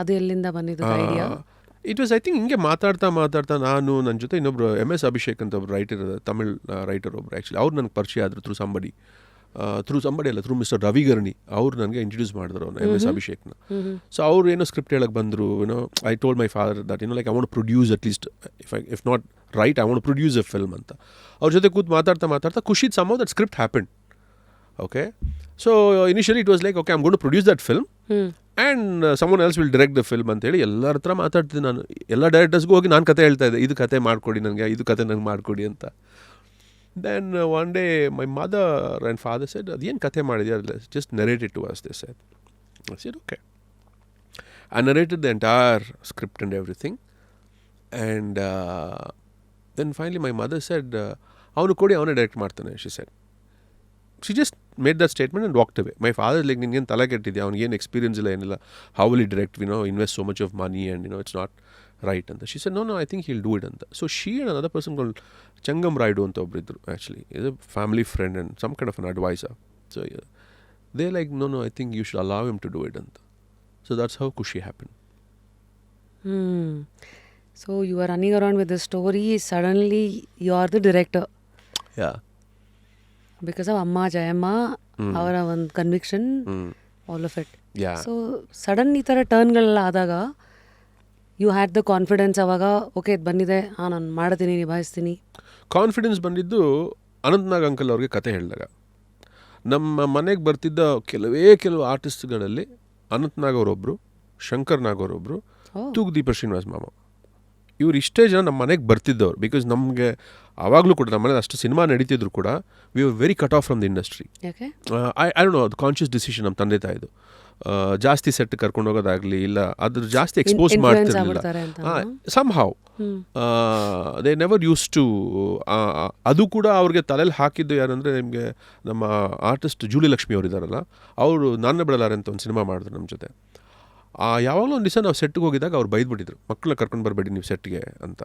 ಅದು ಎಲ್ಲಿಂದ ಬಂದಿದ್ದು idea? It was, I think, ಹಿಂಗೆ ಮಾತಾಡ್ತಾ ನಾನು ನನ್ನ ಜೊತೆ ಇನ್ನೊಬ್ರು MS ಅಭಿಷೇಕ್ ಅಂತ ಒಬ್ರು ರೈಟರ್, ತಮಿಳ್ ರೈಟರ್ ಒಬ್ರು, ಆ್ಯಕ್ಚುಲಿ ಅವ್ರು ನನಗೆ ಪರಿಚಯ ಆದರು ಥ್ರೂ ಸಂಬಡಿ ಅಲ್ಲ, ಥ್ರೂ ಮಿಸ್ಟರ್ ರವಿಗರ್ಣಿ, ಅವ್ರು ನನಗೆ ಇಂಟ್ರೊಡ್ಯೂಸ್ ಮಾಡಿದ್ರು ಅವ್ನು MS ಅಭಿಷೇಕ್ನ. ಸೊ ಅವ್ರು ಏನೋ ಸ್ಕ್ರಿಪ್ಟ್ ಹೇಳಕ್ಕೆ ಬಂದರು. I told my father that like I want to produce at least, if not right, I want to produce a film ಅಂತ. ಅವ್ರ ಜೊತೆ ಕೂತು ಮಾತಾಡ್ತಾ ಖುಷಿದ್ some that script happen. Okay, so initially it was like, okay, I'm going to produce that film, and someone else will direct the film ಅಂತ ಹೇಳಿ ಎಲ್ಲರ ಹತ್ರ ಮಾತಾಡ್ತಿದ್ದೆ ನಾನು. ಎಲ್ಲ ಡೈರೆಕ್ಟರ್ಸ್ಗೂ ಹೋಗಿ ನಾನು ಕತೆ ಹೇಳ್ತಾ ಇದ್ದೆ, ಇದು ಕತೆ ಮಾಡಿಕೊಡಿ ನನಗೆ, ಇದು ಕತೆ ನಂಗೆ ಮಾಡಿಕೊಡಿ ಅಂತ. Then one day my mother and father said, ಅದೇನು ಕತೆ ಮಾಡಿದ್ಯಾ, just narrate it to us, they said. I said, okay. I narrated the entire script and everything, and then finally my mother said, ಅವನು ಕೊಡಿ, ಅವನೇ direct ಮಾಡ್ತಾನೆ, she said. She just made that statement and walked away. My father is like, ನಿನ್ಗೇನು ತಲೆ ಕೆಟ್ಟಿದ್ಯಾ, ಅವ್ನಿಗೇನು experience ಇಲ್ಲ, ಏನಿಲ್ಲ, how will he direct, invest so much of money, and it's not right ಅಂತ. She said, no, I think he'll do it ಅಂತ. So she and another person called Changam Raidu ಅಂತ ಒಬ್ಬರಿದ್ರು, actually is a family friend and some kind of an advisor. So they're like, no, I think you should allow him to do it ಅಂತ. So that's how Kushi happened. So you are running around with the story, suddenly you are the director. Yeah. Because of Amma Jayamma, ಅವರ ಒಂದು conviction, all of it. So sudden ಈ ಥರ ಟರ್ನ್ಗಳೆಲ್ಲ ಆದಾಗ you had the confidence ಅವಾಗ, okay ಇದು ಬಂದಿದೆ, ನಾನು ಮಾಡ್ತೀನಿ, ನಿಭಾಯಿಸ್ತೀನಿ. ಕಾನ್ಫಿಡೆನ್ಸ್ ಬಂದಿದ್ದು ಅನಂತ್ನಾಗ್ ಅಂಕಲ್ ಅವ್ರಿಗೆ ಕತೆ ಹೇಳಿದಾಗ. ನಮ್ಮ ಮನೆಗೆ ಬರ್ತಿದ್ದ ಕೆಲವು ಆರ್ಟಿಸ್ಟ್ಗಳಲ್ಲಿ ಅನಂತ್ನಾಗ್ ಅವರೊಬ್ಬರು, ಶಂಕರ್ ನಾಗ್ ಅವರೊಬ್ಬರು, ತೂಗುದೀಪ ಶ್ರೀನಿವಾಸ್ ಮಾಮ, ಇವ್ರು ಇಷ್ಟೇ ಜನ ನಮ್ಮ ಮನೆಗೆ ಬರ್ತಿದ್ದವ್ರು. ಬಿಕಾಸ್ ನಮಗೆ ಆವಾಗಲೂ ಕೂಡ ನಮ್ಮ ಮನೇಲಿ ಅಷ್ಟು ಸಿನಿಮಾ ನಡೀತಿದ್ರು ಕೂಡ we are very cut off from the industry. I don't no, ಅದು ಕಾನ್ಷಿಯಸ್ ಡಿಸಿಷನ್ ನಮ್ಮ ತಂದೆ ತಾಯಿದು. ಜಾಸ್ತಿ ಸೆಟ್ ಕರ್ಕೊಂಡು ಹೋಗೋದಾಗಲಿ ಇಲ್ಲ ಅದ್ರ ಜಾಸ್ತಿ ಎಕ್ಸ್ಪೋಸ್ Influence ಮಾಡ್ತಿರ್ಲಿಲ್ಲ. ಆಗ್ಬಿಡ್ತಾರೆ ಅಂತ. Somehow they never use to. ಅದು ಕೂಡ ಅವ್ರಿಗೆ ತಲೆಯಲ್ಲಿ ಹಾಕಿದ್ದು ಯಾರಂದರೆ ನಿಮಗೆ ನಮ್ಮ ಆರ್ಟಿಸ್ಟ್ ಜೂಲಿ ಲಕ್ಷ್ಮಿ ಅವರು ಇದ್ದಾರಲ್ಲ, ಅವರು ನನ್ನ ಬಿಡಲಾರೆ ಅಂತ ಒಂದು ಸಿನಿಮಾ ಮಾಡಿದ್ರು ನಮ್ಮ ಜೊತೆ. ಯಾವಾಗಲೂ ಒಂದು ದಿವಸ ನಾವು ಸೆಟ್ಗೆ ಹೋಗಿದಾಗ ಅವ್ರು ಬೈದ್ಬಿಟ್ಟಿದ್ರು, ಮಕ್ಕಳನ್ನ ಕರ್ಕೊಂಡು ಬರಬೇಡಿ ನೀವು ಸೆಟ್ಗೆ ಅಂತ.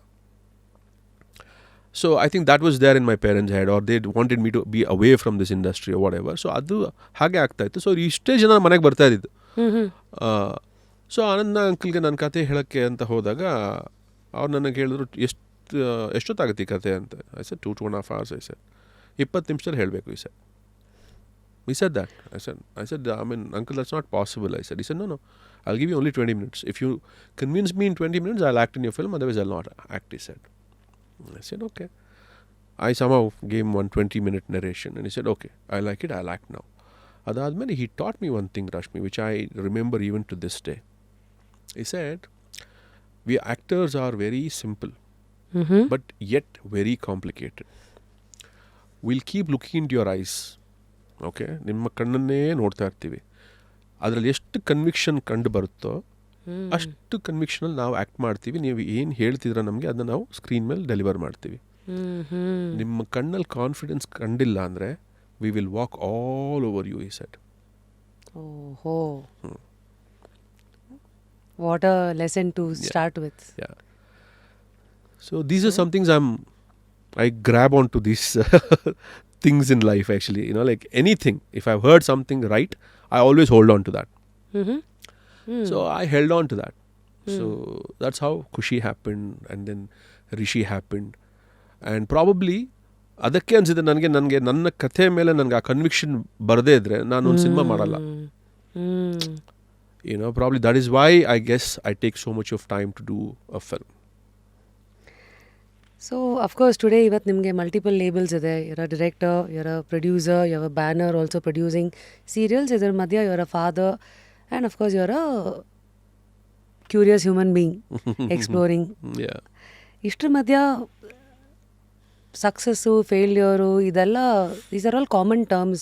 So I think that was there in my parents' head, or they wanted me to be away from this industry or whatever. So ಅದು ಹಾಗೆ ಆಗ್ತಾಯಿತ್ತು. ಸೊ ಇಷ್ಟೇ ಜನ ಮನೆಗೆ ಬರ್ತಾ ಇದ್ದಿದ್ದು. ಸೊ ಆನಂದ ಅಂಕಲ್ಗೆ ನನ್ನ ಕತೆ ಹೇಳೋಕ್ಕೆ ಅಂತ ಹೋದಾಗ ಅವ್ರು ನನಗೆ ಹೇಳಿದ್ರು, ಎಷ್ಟೊತ್ತಾಗುತ್ತೆ ಈ ಕತೆ ಅಂತ. I said 2.5 hours. I said 20 ನಿಮಿಷದಲ್ಲಿ ಹೇಳಬೇಕು. He said that. I said, I mean, uncle, that's not possible. I said, he said, no, I'll give you only 20 minutes. If you convince me in 20 minutes, I'll act in your film. Otherwise, I'll not act, he said. I said, okay. I somehow gave him one 20-minute narration. And he said, okay, I like it, I'll act now. Adadmele, he taught me one thing, Rashmi, which I remember even to this day. He said, we actors are very simple, but yet very complicated. We'll keep looking into your eyes. Okay, ನಿಮ್ಮ ಕಣ್ಣನ್ನೇ ನೋಡ್ತಾ ಇರ್ತೀವಿ. ಅದರಲ್ಲಿ ಎಷ್ಟು conviction ಕಂಡು ಬರುತ್ತೋ ಅಷ್ಟು ಕನ್ವಿಕ್ಷನಲ್ಲಿ ನಾವು act ಮಾಡ್ತೀವಿ. ನೀವು ಏನು ಹೇಳ್ತಿದ್ರ ನಮಗೆ ಅದನ್ನ ನಾವು ಸ್ಕ್ರೀನ್ ಮೇಲೆ ಡೆಲಿವರ್ ಮಾಡ್ತೀವಿ. ನಿಮ್ಮ ಕಣ್ಣಲ್ಲಿ ಕಾನ್ಫಿಡೆನ್ಸ್ ಕಂಡಿಲ್ಲ ಅಂದರೆ we will walk all over you, ಈ ಸೆಟ್. ಓಹೋ, what a lesson to start with. So these are some things I grab onto these things in life, actually. Like anything, if I've heard something right, I always hold on to that. So I held on to that. So that's how Khushi happened, and then Rishi happened. And probably ಅದಕ್ಕೆ ಅನ್ಸಿದೆ ನನಗೆ ನನ್ನ ಕಥೆ ಮೇಲೆ ನನಗೆ ಆ conviction ಬರದೇ ಇದ್ರೆ ನಾನು ಒಂದು ಸಿನಿಮಾ ಮಾಡಲ್ಲ. Probably that is why I guess I take so much of time to do a film. So of course today ಇವತ್ತು ನಿಮಗೆ ಮಲ್ಟಿಪಲ್ ಲೇಬಲ್ಸ್ ಇದೆ. you're a director, you're a producer, you have a banner also producing serials. ಇದರ ಮಧ್ಯ you're a father, and of course you're a curious human being exploring. ಇಷ್ಟರ ಮಧ್ಯ success, failure, ಇದೆಲ್ಲ these are all common terms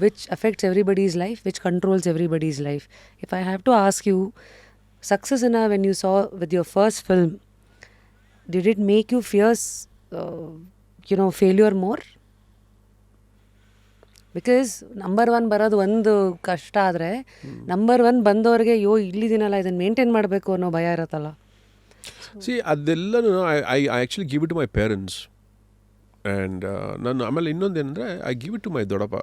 which affects everybody's life, which controls everybody's life. If I have to ask you, success when you saw with your first film, did it make you fears failure more? Because number 1 ಬರೋದು ಒಂದು ಕಷ್ಟ ಆದರೆ number 1 ಬಂದವ್ರಿಗೆ ಇಲ್ಲಿದ್ದೀನಲ್ಲ ಇದನ್ನು maintain ಮಾಡಬೇಕು ಅನ್ನೋ ಭಯ ಇರುತ್ತಲ್ಲ. ಅದೆಲ್ಲನೂ I actually give it to my parents. And ನಾನು ಆಮೇಲೆ ಇನ್ನೊಂದೇನೆಂದರೆ I give it to my ದೊಡ್ಡಪ್ಪ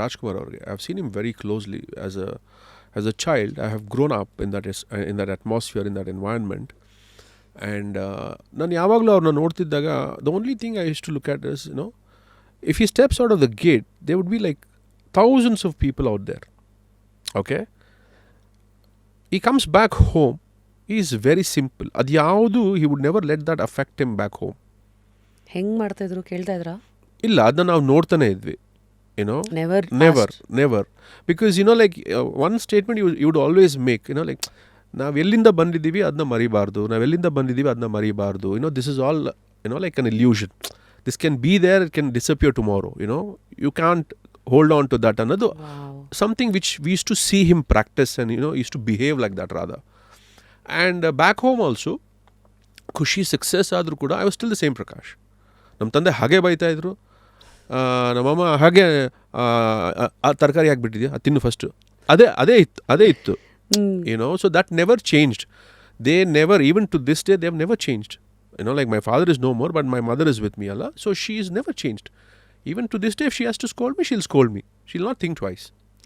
ರಾಜ್ಕುಮಾರ್ ಅವ್ರಿಗೆ. I have seen him very closely as a child. I have grown up in that atmosphere, in that environment. And ನಾನು ಯಾವಾಗಲೂ ಅವ್ರನ್ನ ನೋಡ್ತಿದ್ದಾಗ the only thing I use to look at is, if he steps out of the gate, there would be like thousands of people out there. Okay? He comes back home, he is very simple. Adyaudu, he would never let that affect him back home. ಹೆಂಗೆ ಮಾಡ್ತಾ ಇದ್ರು ಕೇಳ್ತಾ ಇದ್ರಾ? ಇಲ್ಲ, ಅದನ್ನ ನಾವು ನೋಡ್ತಾನೆ ಇದ್ವಿ. Never. Because like one statement you would always make, like ನಾವು ಎಲ್ಲಿಂದ ಬಂದಿದ್ದೀವಿ ಅದನ್ನ ಮರಿಬಾರ್ದು, ನಾವೆಲ್ಲಿಂದ ಬಂದಿದ್ದೀವಿ ಅದನ್ನ ಮರಿಬಾರ್ದು. This is all like an illusion. This can be there, it can disappear tomorrow. You can't hold on to that. Another something which we used to see him practice, and used to behave like that rather. And back home also, Khushi success ಆದರೂ ಕೂಡ I was still the same Prakash. ನಮ್ಮ ತಂದೆ ಹಾಗೆ ಬೈತಾ ಇದ್ರು, ನಮ್ಮಮ್ಮ ಹಾಗೆ ತರಕಾರಿ ಹಾಕ್ಬಿಟ್ಟಿದ್ಯಾ ಅದು ತಿನ್ನು ಫಸ್ಟು, ಅದೇ ಇತ್ತು. So that never changed. They never, even to this day, they have never changed. Like my father is no more, but my mother is with me, Allah. So she is never changed. Even to this day, if she has to scold me, she'll scold me. She'll not think twice.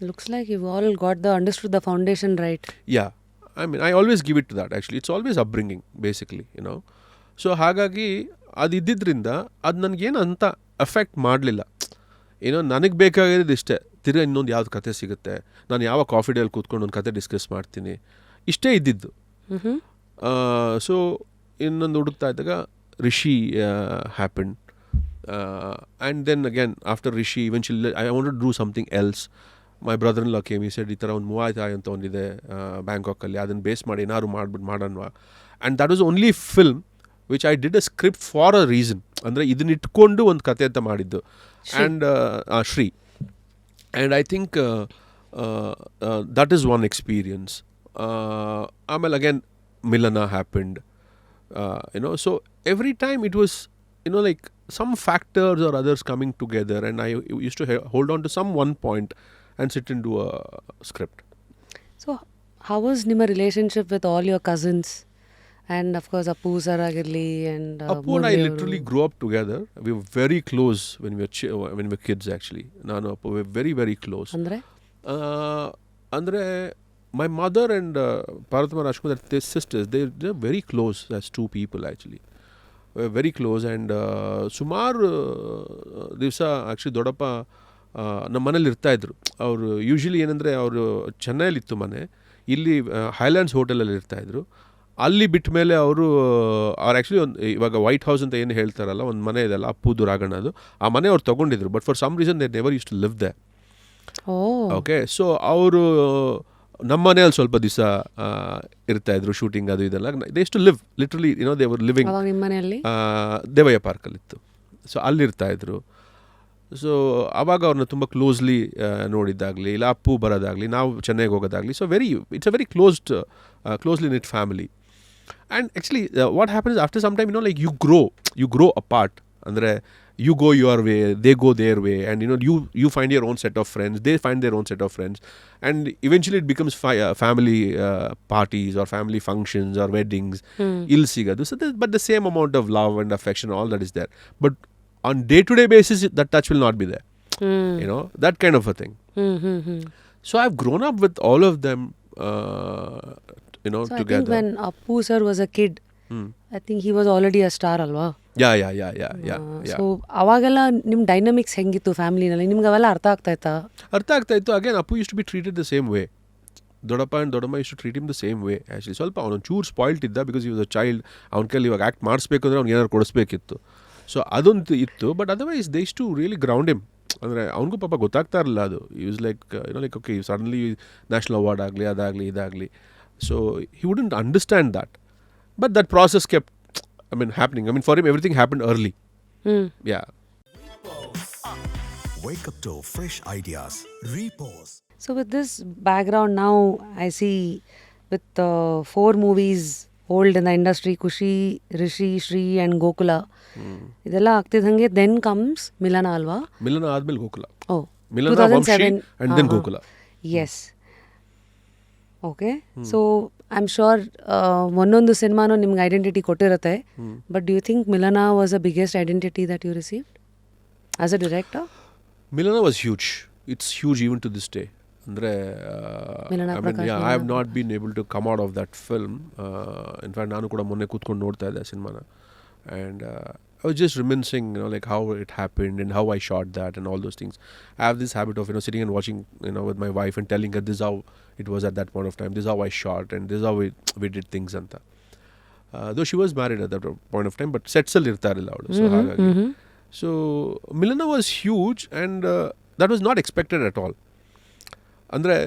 Looks like you've all understood the foundation right. Yeah. I mean, I always give it to that, actually. It's always upbringing, basically, So ಹಾಗಾಗಿ ಅದು ಇದ್ದಿದ್ದರಿಂದ ಅದು ನನಗೇನು ಅಂತ affect ಮಾಡಲಿಲ್ಲ. ನನಗೆ ಬೇಕಾಗಿರೋದು ಇಷ್ಟೇ, ತಿರ್ಗಿ ಇನ್ನೊಂದು ಯಾವ್ದು ಕತೆ ಸಿಗುತ್ತೆ, ನಾನು ಯಾವ ಕಾಫಿ ಡೇಲಿ ಕೂತ್ಕೊಂಡು ಒಂದು ಕತೆ ಡಿಸ್ಕಸ್ ಮಾಡ್ತೀನಿ, ಇಷ್ಟೇ ಇದ್ದಿದ್ದು. ಸೊ ಇನ್ನೊಂದು ಹುಡುಕ್ತಾ ಇದ್ದಾಗ Rishi happened. And then again, after Rishi, eventually I wanted to do something else. My brother-in-law came, he said, ಈ ಥರ ಒಂದು Muay Thai ಅಂತ ಒಂದಿದೆ ಬ್ಯಾಂಕಾಕಲ್ಲಿ, ಅದನ್ನು ಬೇಸ್ ಮಾಡಿ ಏನಾದ್ರು ಮಾಡೋಣವಾ. And that was the only film which I did a script for a reason. ಅಂದರೆ ಇದನ್ನ ಇಟ್ಕೊಂಡು ಒಂದು ಕತೆ ಅಂತ ಮಾಡಿದ್ದು. And Shri. And I think that is one experience. Amal again, Milana happened. So every time it was, like some factors or others coming together, and I used to hold on to some one point and sit and do a script. So how was ನಿಮ್ಮ relationship with all your cousins and of course Appu sir ಆಗಿರಲಿ and Appu and I literally grew up together. We were very close when we were kids actually. Nanu Appu were very very close. ಅಂದರೆ Andre my mother and Paratma Rashmi, their sisters, they're very close as two people actually. We're very close, and ಸುಮಾರ್ ದಿವಸ actually ದೊಡ್ಡಪ್ಪ ನಮ್ಮ ಮನೇಲಿ ಇರ್ತಾ ಇದ್ರು. ಅವರು usually ಏನಂದರೆ ಅವರು ಚೆನ್ನೈಲಿತ್ತು ಮನೆ, ಇಲ್ಲಿ ಹೈಲ್ಯಾಂಡ್ಸ್ ಹೋಟೆಲಲ್ಲಿ ಇರ್ತಾಯಿದ್ರು. ಅಲ್ಲಿ ಬಿಟ್ಟ ಮೇಲೆ ಅವರು ಆ್ಯಕ್ಚುಲಿ ಒಂದು ಇವಾಗ ವೈಟ್ ಹೌಸ್ ಅಂತ ಏನು ಹೇಳ್ತಾರಲ್ಲ, ಒಂದು ಮನೆ ಇದೆಲ್ಲ ಅಪ್ಪುದು ರಾಗಣ್ಣದು, ಆ ಮನೆ ಅವ್ರು ತೊಗೊಂಡಿದ್ರು. But for some reason they never use to live they. Okay, so ಅವರು ನಮ್ಮ ಮನೆಯಲ್ಲಿ ಸ್ವಲ್ಪ ದಿವಸ ಇರ್ತಾಯಿದ್ರು, ಶೂಟಿಂಗ್ ಅದು ಇದೆಲ್ಲ. They to live literally, they were living ನಿಮ್ಮ ಮನೆಯಲ್ಲಿ ದೇವಯ್ಯ ಪಾರ್ಕಲ್ಲಿತ್ತು. ಸೊ ಅಲ್ಲಿರ್ತಾಯಿದ್ರು. ಸೊ ಆವಾಗ ಅವ್ರನ್ನ ತುಂಬ ಕ್ಲೋಸ್ಲಿ ನೋಡಿದ್ದಾಗಲಿ, ಇಲ್ಲ ಅಪ್ಪು ಬರೋದಾಗಲಿ, ನಾವು ಚೆನ್ನೈಗೆ ಹೋಗೋದಾಗಲಿ. So it's a very closely knit family. And actually what happens after some time, like you grow apart. ಅಂದರೆ you go your way, they go their way, and you find your own set of friends, they find their own set of friends, and eventually it becomes family parties or family functions or weddings. Ill sigadu. So but the same amount of love and affection, all that is there, but on day-to-day basis that touch will not be there. That kind of a thing. So I've grown up with all of them, so together. I think when Appu sir was a kid, I think he was already a star alwa. Yeah. So ಅವಾಗೆಲ್ಲ ನಿಮ್ಮ dynamics ಹೆಂಗಿತ್ತು ಫ್ಯಾಮಿಲಿನಲ್ಲಿ? ನಿಮ್ಗೆ ಅವೆಲ್ಲ ಅರ್ಥ ಆಗ್ತಾ ಇತ್ತು? Again Appu use to be treated the same way. ದೊಡ್ಡಪ್ಪ and ದೊಡ್ಡಮ್ಮ use to treat him the same way. Actually ಸ್ವಲ್ಪ ಅವನು ಚೂರು ಸ್ಪಾಯ್ಲ್ಡ್ ಇದ್ದ, ಬಿಕಾಸ್ ಈ ವಾಸ್ ಅ ಚೈಲ್ಡ್. ಅವ್ನ ಕೈಲಿ ಇವಾಗ ಆ್ಯಕ್ಟ್ ಮಾಡಿಸ್ಬೇಕು ಅಂದರೆ ಅವ್ನಿಗೆ ಏನಾದ್ರು ಕೊಡಿಸ್ಬೇಕಿತ್ತು. ಸೊ ಅದೊಂದು ಇತ್ತು. But otherwise they to really ground him. ಅಂದರೆ ಅವ್ನಿಗೂ ಪಾಪ ಗೊತ್ತಾಗ್ತಾ ಇರಲಿಲ್ಲ ಅದು. Use like okay, suddenly national award ಆಗಲಿ, ಅದಾಗಲಿ ಇದಾಗಲಿ. So he wouldn't understand that. But that process kept, happening. For him, everything happened early. Yeah. Wake up to fresh ideas. Repose. So with this background now, I see with 4 movies old in the industry, Kushi, Rishi, Shri and Gokula. ಇದೆಲ್ಲ ಆಗ್ತಿದ್ದಂಗೆ then comes Milana ಅಲ್ವಾ? Milana ಆದ್ಮೇಲೆ Gokula. Oh. Milana, Vamshi and then Gokula. Yes. Okay, so I am sure ಒಂದೊಂದು ಸಿನಿಮಾನು ನಿಮ್ಗೆ identity ಕೊಟ್ಟಿರುತ್ತೆ. But do you think Milana was a biggest identity that you received as a director? Milana was huge. It's huge even to this day. ಅಂದರೆ I have not been able to come out of that film. In fact ನಾನು ಕೂಡ ಮೊನ್ನೆ ಕೂತ್ಕೊಂಡು ನೋಡ್ತಾ ಇದ್ದೆ ಸಿನಿಮಾನ. And I was just reminiscing, like how it happened and how I shot that and all those things. I have this habit of, sitting and watching, with my wife and telling her this is how it was at that point of time, this is how I shot, and this is how we did things anta. Though she was married at that point of time, but sets al irtarilla avadu. So hagagi. So Milana was huge, and that was not expected at all. Andre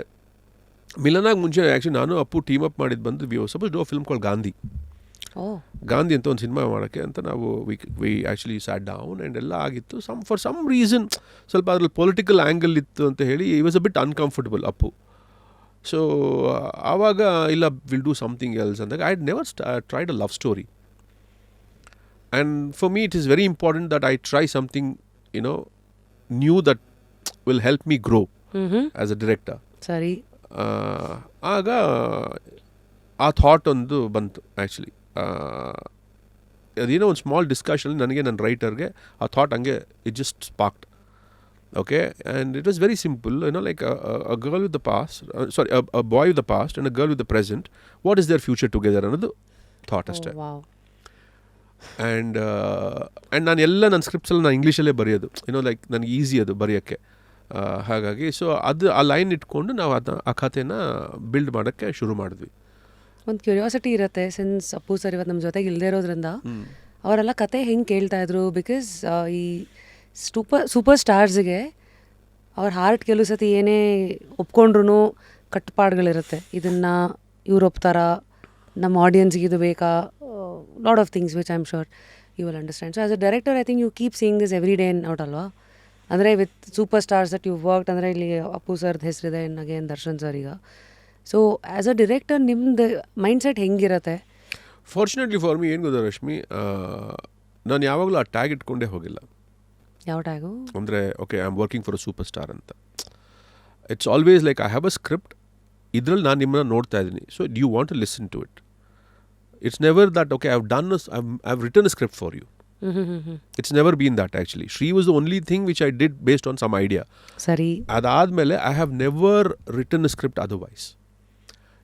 Milana munche actually nanu Appu team up madid bandu, we were supposed to do a film called Gandhi. Gandhi ಅಂತ ಒಂದು cinema ಮಾಡೋಕ್ಕೆ ಅಂತ ನಾವು V actually sat down and ಎಲ್ಲ ಆಗಿತ್ತು. For some reason ಸ್ವಲ್ಪ ಅದ್ರಲ್ಲಿ political angle ಇತ್ತು ಅಂತ ಹೇಳಿ ಈ was a bit uncomfortable Appu. So ಆವಾಗ ಇಲ್ಲ, ವಿಲ್ ಡೂ ಸಮಥಿಂಗ್ ಎಲ್ಸ್ ಅಂದಾಗ I never tried a love story. And for me it is very important that I try something knew that will help me grow as a director. ಸರಿ, ಆಗ ಆ thought ಒಂದು ಬಂತು actually. ಅದೇನೋ ಒಂದು small discussion ನನಗೆ ನನ್ನ ರೈಟರ್ಗೆ ಆ ಥಾಟ್ ಹಂಗೆ it just sparked. Okay, and it was very simple, like a girl with the past, sorry a boy with the past and a girl with the present, what is their future together ಅನ್ನೋದು thought ಅಷ್ಟೇ. And ನಾನು ಎಲ್ಲ ನನ್ನ ಸ್ಕ್ರಿಪ್ಟ್ಸಲ್ಲಿ ನಾನು ಇಂಗ್ಲೀಷಲ್ಲೇ ಬರೆಯೋದು, like ನನಗೆ easy ಅದು ಬರೆಯೋಕ್ಕೆ. ಹಾಗಾಗಿ ಸೊ ಅದು ಆ ಲೈನ್ ಇಟ್ಕೊಂಡು ನಾವು ಆ ಕಥೆನ ಬಿಲ್ಡ್ ಮಾಡೋಕ್ಕೆ ಶುರು ಮಾಡಿದ್ವಿ. ಒಂದು ಕ್ಯೂರಿಯಾಸಿಟಿ ಇರುತ್ತೆ, ಸಿನ್ಸ್ ಅಪ್ಪು ಸರ್ ಇವತ್ತು ನಮ್ಮ ಜೊತೆಗೆ ಇಲ್ಲದೆ ಇರೋದ್ರಿಂದ ಅವರೆಲ್ಲ ಕತೆ ಹೆಂಗೆ ಕೇಳ್ತಾಯಿದ್ರು. ಬಿಕಾಸ್ ಈ ಸೂಪರ್ ಸ್ಟಾರ್ಸ್ಗೆ ಅವ್ರ ಹಾರ್ಟ್ ಕೆಲವು ಸತಿ ಏನೇ ಒಪ್ಕೊಂಡ್ರೂ ಕಟ್ಟುಪಾಡುಗಳಿರುತ್ತೆ. ಇದನ್ನು ಇವ್ರು ಒಪ್ತಾರಾ, ನಮ್ಮ ಆಡಿಯನ್ಸ್ಗೆ ಇದು ಬೇಕಾ, lot of things which I am sure you will understand. So as a director I think you keep seeing this every day in out ಅಲ್ವಾ? ಅಂದರೆ with super stars that you worked, ಅಂದರೆ ಇಲ್ಲಿ ಅಪ್ಪು ಸರ್ದು ಹೆಸರಿದೆ, ಅಗೇನ್ ದರ್ಶನ್ ಸರ್ ಈಗ. So as a director ನಿಮ್ದು mind set ಹೆಂಗಿರತ್ತೆ? Fortunately for me ಏನು ಗೊತ್ತಾ ರಶ್ಮಿ, ನಾನು ಯಾವಾಗಲೂ ಆ ಟ್ಯಾಗ್ ಇಟ್ಕೊಂಡೇ ಹೋಗಿಲ್ಲ. ಯಾವ ಟ್ಯಾಗು? ಅಂದರೆ okay I am working for a super star ಅಂತ. It's always like I have a script, ಇದರಲ್ಲಿ ನಾನು ನಿಮ್ಮನ್ನ ನೋಡ್ತಾ ಇದ್ದೀನಿ, so do you want to listen to it. It's never that okay I have written a script for you. It's never been that actually. Shri was the only thing which I did based on some idea. ಸರಿ. ಅದಾದಮೇಲೆ I have never written a script otherwise.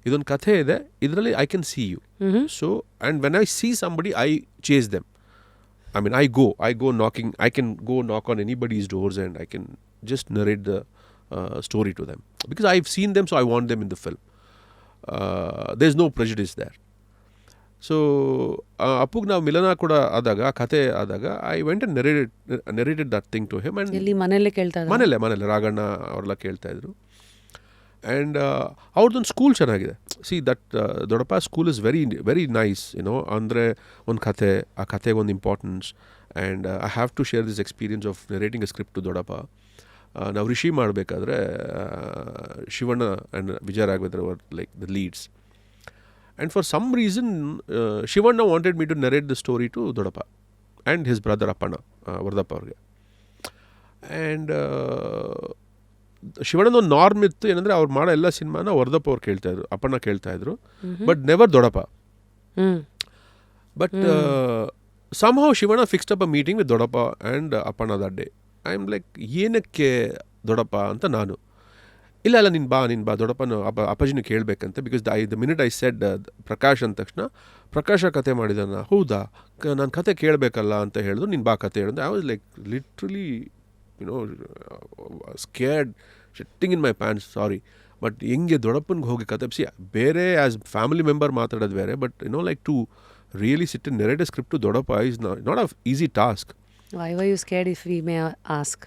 ಇದೊಂದು ಕಥೆ ಇದೆ, ಇದರಲ್ಲಿ I can see you. So and when I see somebody I chase them. I mean, I go knocking, I can go knock on anybody's doors and I can just narrate the story to them. Because I've seen them, so I want them in the film. There's no prejudice there. So ಅಪ್ಪುಗೆ ನಾವು ಮಿಲನ ಕೂಡ ಆದಾಗ, ಕಥೆ ಆದಾಗ, I went and narrated that thing to him. ಎಲ್ಲಿ ಮನೇಲೆ ಕೇಳ್ತಾ ಇದ್ದ? ಮನೇಲೆ ರಾಘಣ್ಣ ಅವರೆಲ್ಲ ಕೇಳ್ತಾಯಿದ್ರು. ಆ್ಯಂಡ್ ಅವ್ರದ್ದೊಂದು ಸ್ಕೂಲ್ ಚೆನ್ನಾಗಿದೆ. ಸಿ ದಟ್ ದೊಡ್ಡಪ್ಪ school is very very nice, you know. ಅಂದರೆ ಒಂದು ಕಥೆ, ಆ ಕಥೆಗೆ ಒಂದು importance. And I have to share this experience of narrating a script to ದೊಡ್ಡಪ್ಪ. ನಾವು ರಿಷಿ ಮಾಡಬೇಕಾದ್ರೆ Shivanna and Vijay Raghavendra were like the leads. And for some reason, Shivanna wanted me to narrate the story to Dodappa and his brother Appana, Vardappa ಅವ್ರಿಗೆ. And ಶಿವಣ್ಣನ ಒಂದು norm ಇತ್ತು, ಏನಂದರೆ ಅವ್ರು ಮಾಡೋ ಎಲ್ಲ ಸಿನಿಮಾನ ವರದಪ್ಪ ಅವ್ರು ಕೇಳ್ತಾಯಿದ್ರು, ಅಪ್ಪಣ್ಣ ಕೇಳ್ತಾಯಿದ್ರು, ಬಟ್ ನೆವರ್ ದೊಡ್ಡಪ್ಪ. But somehow Shivanna fixed up a meeting with Dodappa and Appana that day. I am like, ಏನಕ್ಕೆ ದೊಡ್ಡಪ್ಪ ಅಂತ ನಾನು. ಇಲ್ಲ ನೀನು ಬಾ ದೊಡ್ಡಪ್ಪನ ಅಪ್ಪಾಜಿನ ಕೇಳಬೇಕಂತ. Because the minute I said Prakash ಅಂದ ತಕ್ಷಣ, ಪ್ರಕಾಶ ಕತೆ ಮಾಡಿದಾನ, ಹೌದಾ, ನಾನು ಕತೆ ಕೇಳಬೇಕಲ್ಲ ಅಂತ ಹೇಳಿದ್ರು. ನೀನು ಬಾ ಕತೆ ಹೇಳಿದ್ರೆ I was like literally you know scared, shitting in my pants, sorry. But ಹೆಂಗೆ ದೊಡ್ಡಪ್ಪನಿಗೆ ಹೋಗಿ ಕತೆ ಬೇರೆ ಆ್ಯಸ್ ಫ್ಯಾಮಿಲಿ ಮೆಂಬರ್ ಮಾತಾಡೋದು ಬೇರೆ, but you know like to really sit in narrate script to ದೊಡ್ಡಪ್ಪ is not a easy task. Why were you scared, if we may ask?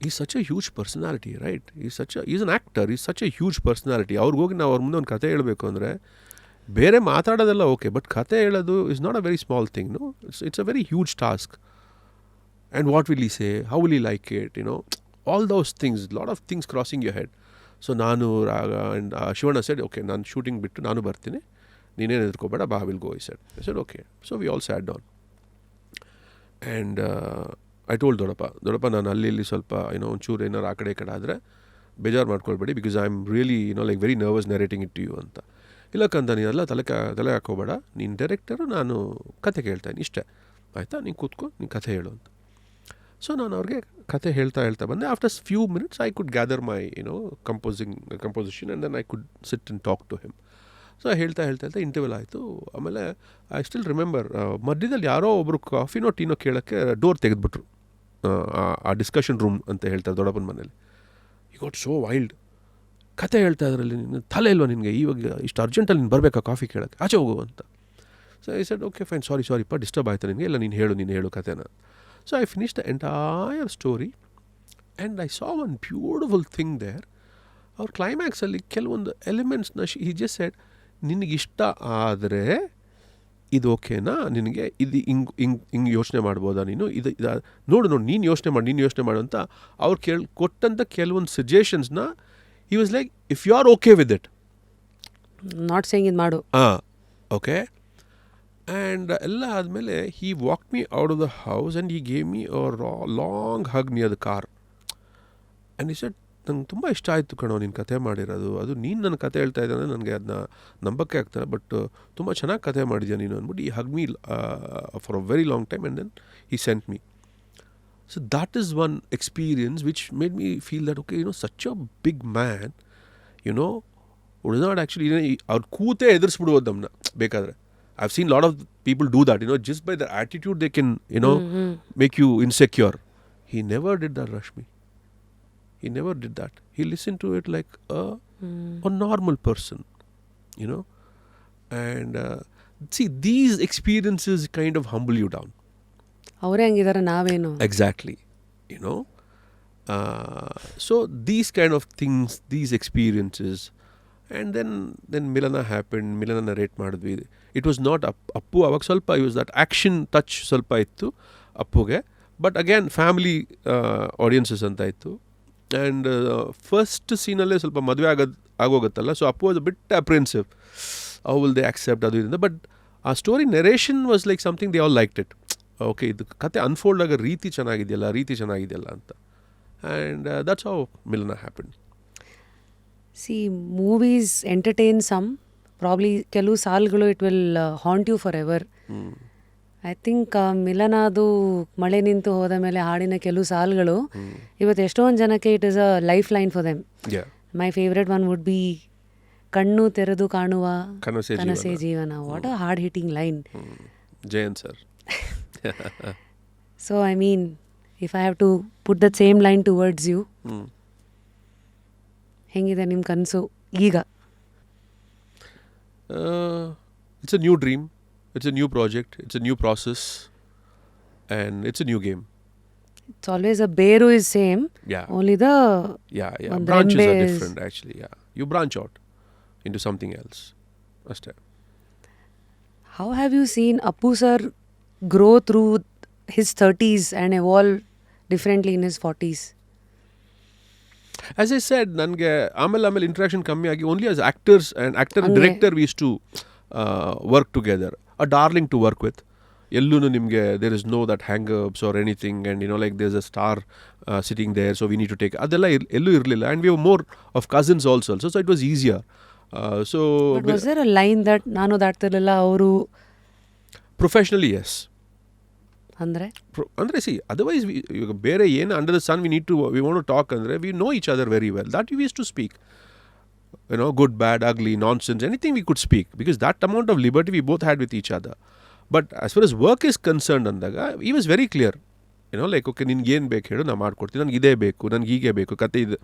He's such a huge personality, right? He's an actor. He's such a huge personality. ಅವ್ರಿಗೆ ಹೋಗಿ ನಾವು ಅವ್ರ ಮುಂದೆ ಒಂದು ಕತೆ ಹೇಳಬೇಕು ಅಂದರೆ ಬೇರೆ ಮಾತಾಡೋದೆಲ್ಲ ಓಕೆ, ಬಟ್ ಕತೆ ಹೇಳೋದು is not a very small thing, no. It's a very huge task. And what will he say? How will he like it? You know, all those things, lot of things crossing your head. So ನಾನು and Shivanna shed, okay ನಾನು shooting ಬಿಟ್ಟು ನಾನು ಬರ್ತೀನಿ, ನೀನೇನು ಎದುರ್ಕೋಬೇಡ, ಬಾ, will go. I said okay. So we all sat down. And I told ದೊಡ್ಡಪ್ಪ ನಾನು ಅಲ್ಲಿ ಸ್ವಲ್ಪ ಒಂಚೂರು ಏನಾರು ಆ ಕಡೆ ಈ ಕಡೆ ಆದರೆ ಬೇಜಾರು ಮಾಡ್ಕೊಳ್ಬೇಡಿ, because I am really like very nervous narrating it to you ಅಂತ. ಇಲ್ಲಕ್ಕಂತ ನೀನೆಲ್ಲ ತಲೆ ಹಾಕೋಬೇಡ, ನೀನು ಡೈರೆಕ್ಟರು, ನಾನು ಕತೆ ಕೇಳ್ತಾಯಿನಿ ಇಷ್ಟೇ, ಆಯಿತಾ, ನೀನು ಕೂತ್ಕೊ, ನೀನು ಕತೆ ಹೇಳು ಅಂತ. ಸೊ ನಾನು ಅವ್ರಿಗೆ ಕತೆ ಹೇಳ್ತಾ ಬಂದೆ. After few minutes I could gather my composition and then I could sit and talk to him. So ಹೇಳ್ತಾ ಇಂಟರ್ವ್ಯೂಲ್ ಆಯಿತು. ಆಮೇಲೆ ಐ ಸ್ಟಿಲ್ ರಿಮೆಂಬರ್, ಮಧ್ಯದಲ್ಲಿ ಯಾರೋ ಒಬ್ಬರು ಕಾಫಿನೋ ಟೀನೋ ಕೇಳೋಕ್ಕೆ ಡೋರ್ ತೆಗೆದ್ಬಿಟ್ರು. ಆ ಡಿಸ್ಕಷನ್ ರೂಮ್ ಅಂತ ಹೇಳ್ತಾರೆ ದೊಡ್ಡಪ್ಪನ ಮನೇಲಿ. ಯು ಗಾಟ್ ಸೋ ವೈಲ್ಡ್, ಕತೆ ಹೇಳ್ತಾ ಇದ್ರಲ್ಲಿ ನಿನ್ನ ತಲೆ ಇಲ್ವಾ ನಿನಗೆ, ಇವಾಗ ಇಷ್ಟು ಅರ್ಜೆಂಟಲ್ಲಿ ನೀನು ಬರಬೇಕಾ ಕಾಫಿ ಕೇಳೋಕ್ಕೆ, ಆಚೆ ಹೋಗು ಅಂತ. So I said okay fine, ಸಾರಿಪ್ಪ ಡಿಸ್ಟರ್ಬ್ ಆಯ್ತಾ ನಿನಗೆ, ಇಲ್ಲ ನೀನು ಹೇಳು ಕತೆನ. So I finish the entire story and I saw one beautiful thing there. ಅವ್ರ ಕ್ಲೈಮ್ಯಾಕ್ಸಲ್ಲಿ ಕೆಲವೊಂದು ಎಲಿಮೆಂಟ್ಸ್ನ ಹಿ ಜಸ್ಟ್ ಸೆಡ್, ನಿನಗಿಷ್ಟ ಆದರೆ ಇದು ಓಕೆನಾ, ನಿನಗೆ ಇದು ಹಿಂಗೆ ಯೋಚನೆ ಮಾಡ್ಬೋದಾ, ನೀನು ಇದು ನೋಡು ನೀನು ಯೋಚನೆ ಮಾಡು ಅಂತ ಅವ್ರು ಕೊಟ್ಟಂಥ ಕೆಲವೊಂದು ಸಜೆಷನ್ಸ್ನ he was like, if you are okay with it, not saying ಇದು ಮಾಡು, ಓಕೆ. ಆ್ಯಂಡ್ ಎಲ್ಲ ಆದಮೇಲೆ he walk me out of the house and he gave me a long hug near the car. And he said, ನಂಗೆ ತುಂಬ ಇಷ್ಟ ಆಯಿತು ಕಣೋ ನೀನು ಕತೆ ಮಾಡಿರೋದು, ಅದು ನೀನು ನನ್ನ ಕತೆ ಹೇಳ್ತಾ ಇದ್ದಾನೆ, ನನಗೆ ಅದನ್ನ ನಂಬಕ್ಕೆ ಆಗ್ತಾರೆ, ಬಟ್ ತುಂಬ ಚೆನ್ನಾಗಿ ಕತೆ ಮಾಡಿದ್ಯಾ ನೀನು ಅಂದ್ಬಿಟ್ಟು he hug me for a very long time and then he sent me. So that is one experience which made me feel that okay, such a big man, would not actually ಅವ್ರು ಕೂತೇ ಎದುರಿಸ್ಬಿಡ್ಬೋದು ನಮ್ಮನ್ನ ಬೇಕಾದರೆ. I've seen a lot of people do that, just by their attitude they can, make you insecure. He never did that, Rashmi. He never did that. He listened to it like a normal person, And see, these experiences kind of humble you down. ಅವರೇ ಹಂಗಿದ್ದಾರೆ, ನಾವೇನು. Exactly, So these kind of things, these experiences. And then Milana happened. Milana narrate ಮಾಡಿದ್ವಿ. It was not Appu ಅವಾಗ ಸ್ವಲ್ಪ it was that action touch ಸ್ವಲ್ಪ ಇತ್ತು ಅಪ್ಪುಗೆ, but again family audiences ಅಂತ ಇತ್ತು. ಆ್ಯಂಡ್ ಫಸ್ಟ್ ಸೀನಲ್ಲೇ ಸ್ವಲ್ಪ ಮದುವೆ ಆಗೋಗುತ್ತಲ್ಲ, so Appu was a bit apprehensive, how will they accept ಅದು ಇದರಿಂದ. ಬಟ್ ಆ story narration was like something they all liked it. Okay, ಇದು ಕತೆ ಅನ್ಫೋಲ್ಡ್ ಆಗೋ ರೀತಿ ಚೆನ್ನಾಗಿದೆಯಲ್ಲ ಅಂತ. And that's how Milana happen. See movies entertain some, probably ಕೆಲವು ಸಾಲುಗಳು it will haunt you forever. I think ಮಿಲನಾದು ಮಳೆ ನಿಂತು ಹೋದ ಮೇಲೆ ಹಾಡಿನ ಕೆಲವು ಸಾಲುಗಳು ಇವತ್ತು ಎಷ್ಟೊಂದು ಜನಕ್ಕೆ it is a life line for them. My favourite one would be ಕಣ್ಣು ತೆರೆದು ಕಾಣುವ ಕನಸೇ ಜೀವನ. What a hard hitting line. Jayant sir. So I mean if I have to put that same line towards you, ಹೆಂಗಿದೆ ನಿಮ್ಮ ಕನಸು ಈಗ? It's a new dream, it's a new project, it's a new process, and it's a new game. It's always a bearu is same, only the branches are different actually. You branch out into something else. How have you seen Appu sir grow through his 30s and evolve differently in his 40s? As I said, nange amel interaction kammi agi, only as actors and actor and director we used to work together. A darling to work with. Ellunu nimge there is no that hang-ups or anything, and like there's a star sitting there, so we need to take adella ellu irlilla, and we were more of cousins also, so it was easier. But was there a line that nanu ದಾಟ್ತಿರಲಿಲ್ಲ ಅವರು? Professionally, yes. andre see, otherwise we ಬೇರೆ ಏನು under the sun we want to talk andre, we know each other very well, that we used to speak. Good, bad, ugly, nonsense, anything we could speak, because that amount of liberty we both had with each other. But as far as work is concerned andaga, he was very clear. Like, okay, ನಿನ್ಗೆ ಏನು ಬೇಕು ಹೇಳು, ನಾನು ಮಾಡ್ಕೊಡ್ತೀನಿ, ನನಗೆ ಇದೇ ಬೇಕು, ನನಗೆ ಹೀಗೆ ಬೇಕು, ಕತೆ ಇದು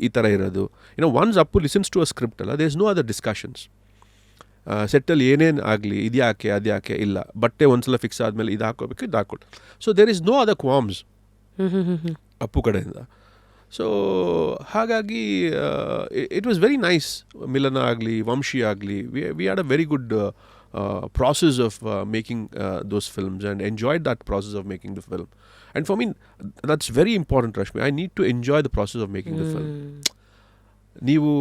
ಈ ಥರ ಇರೋದು. once Appu listens to a script ಅಲ್ಲ, there is no other discussions. ಸೆಟ್ಟಲ್ಲಿ ಏನೇನು ಆಗಲಿ, ಇದು ಯಾಕೆ ಅದು ಯಾಕೆ ಇಲ್ಲ, ಬಟ್ಟೆ ಒಂದ್ಸಲ ಫಿಕ್ಸ್ ಆದಮೇಲೆ ಇದು ಹಾಕೋಬೇಕು, ಇದು ಹಾಕೊಟ್ಟು. So there is no other qualms Appu ಕಡೆಯಿಂದ. ಸೊ ಹಾಗಾಗಿ ಇಟ್ ವಾಸ್ ವೆರಿ ನೈಸ್. ಮಿಲನ ಆಗಲಿ, ವಂಶಿ ಆಗಲಿ, we had a very good process of making those films, and enjoyed that process of making the film. And for me, that's very important, Rashmi. I need to enjoy the process of making the film. ನೀವು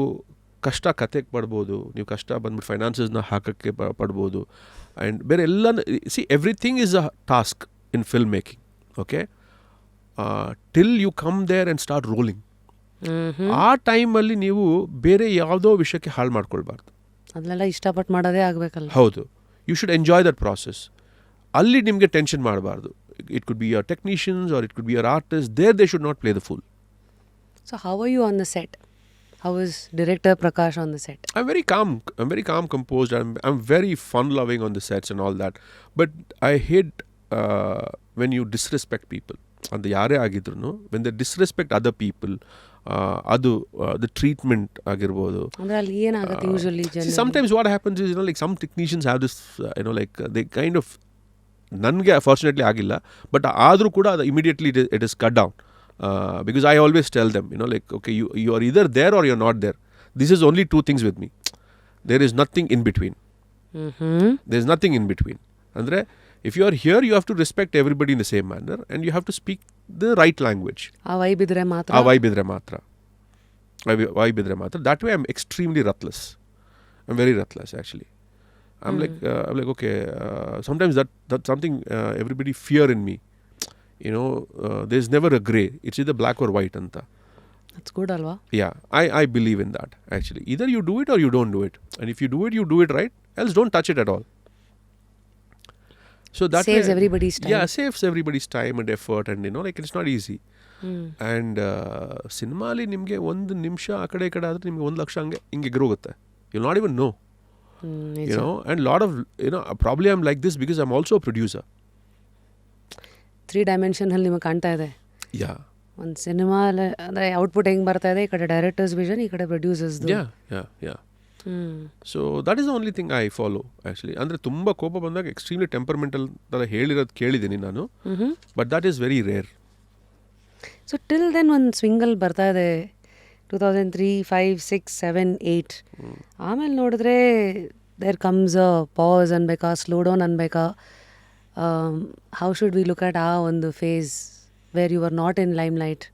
ಕಷ್ಟ ಕತೆಗೆ ಪಡ್ಬೋದು, ನೀವು ಕಷ್ಟ ಬಂದ್ಬಿಟ್ಟು ಫೈನಾನ್ಸಸ್ನ ಹಾಕೋಕ್ಕೆ ಪಡ್ಬೋದು, and ಬೇರೆ ಎಲ್ಲ. See, everything is a task in film making. Okay, till you come there and start rolling. ಆ ಟೈಮಲ್ಲಿ ನೀವು ಬೇರೆ ಯಾವುದೋ ವಿಷಯಕ್ಕೆ ಹಾಳು ಮಾಡ್ಕೊಳ್ಬಾರ್ದು. ಅದನ್ನೆಲ್ಲ ಇಷ್ಟಪಟ್ಟು ಮಾಡೋದೇ ಆಗಬೇಕಲ್ಲ. ಹೌದು, you should enjoy that process. ಅಲ್ಲಿ ನಿಮಗೆ ಟೆನ್ಷನ್ ಮಾಡಬಾರ್ದು. It could be your technicians or it could be your artist. There they should not play the fool. So how are you on the set? How is director Prakash on the set? I'm very calm, composed. I'm very fun-loving on the sets and all that. But I hate when you disrespect people. And the yare agidru, when they disrespect other people, the treatment agirbodu. Andre alli ಏನು ಆಗುತ್ತೆ usually generally? Sometimes what happens is, like some technicians have this, like they kind of, ನನಗೆ fortunately ಆಗಿಲ್ಲ, but ಆದರೂ ಕೂಡ immediately it is cut down. Because I always tell them, like, okay, you are either there or you're not there. This is only two things with me. There is nothing in between. There is nothing in between. Andre, if you are here, you have to respect everybody in the same manner, and you have to speak the right language. ಆ vibe ಇದ್ರೆ ಮಾತ್ರ. ಆ vibe ಇದ್ರೆ ಮಾತ್ರ. That way I'm extremely ruthless. I'm very ruthless actually. I'm like okay, sometimes that's something everybody fear in me. There's never a grey. It's either black or white anta. That's good, alva. Yeah, I believe in that actually. Either you do it or you don't do it. And if you do it right. Else don't touch it at all. So that saves everybody's time. Yeah, saves everybody's time and effort, and like it's not easy. And cinema ಅಲ್ಲಿ ನಿಮಗೆ ಒಂದು ನಿಮಿಷ ಆ ಕಡೆ ಈ ಕಡೆ ಆದರೆ ನಿಮಗೆ 1 ಲಕ್ಷ ಹಿಂಗೆ ಎಗರೋಗುತ್ತೆ. You'll not even know. And lot of probably I'm like this because I'm also a producer. 3 dimension ಅಲ್ಲಿ ನಿಮಗೆ ಕಾಣ್ತಾ ಇದೆ. Yeah. ಒಂದು ಸಿನಿಮಾ ಅಂದರೆ ಔಟ್ಪುಟ್ ಹೆಂಗೆ ಬರ್ತಾ ಇದೆ, ಈ ಕಡೆ ಡೈರೆಕ್ಟರ್ಸ್ ವಿಷನ್, ಈ ಕಡೆ producers. Yeah. So that is the only thing I follow actually. ಅಂದರೆ ತುಂಬ ಕೋಪ ಬಂದಾಗ ಎಕ್ಸ್ಟ್ರೀಮ್ಲಿ ಟೆಂಪರ್ಮೆಂಟಲ್ ಥರ ಹೇಳಿರೋದು ಕೇಳಿದ್ದೀನಿ ನಾನು, but that is very rare. So till then ಒಂದು ಸ್ವಿಂಗಲ್ ಬರ್ತಾ ಇದೆ 2003, 5, 6, 7, 8. ಆಮೇಲೆ ನೋಡಿದ್ರೆ ದೇರ್ ಕಮ್ಸ್ ಅ ಪಾಸ್ ಅನ್ಬೇಕಾ, ಸ್ಲೋ ಡೌನ್ ಅನ್ಬೇಕಾ? How should we look at ಆ ಒಂದು phase where you are not in limelight?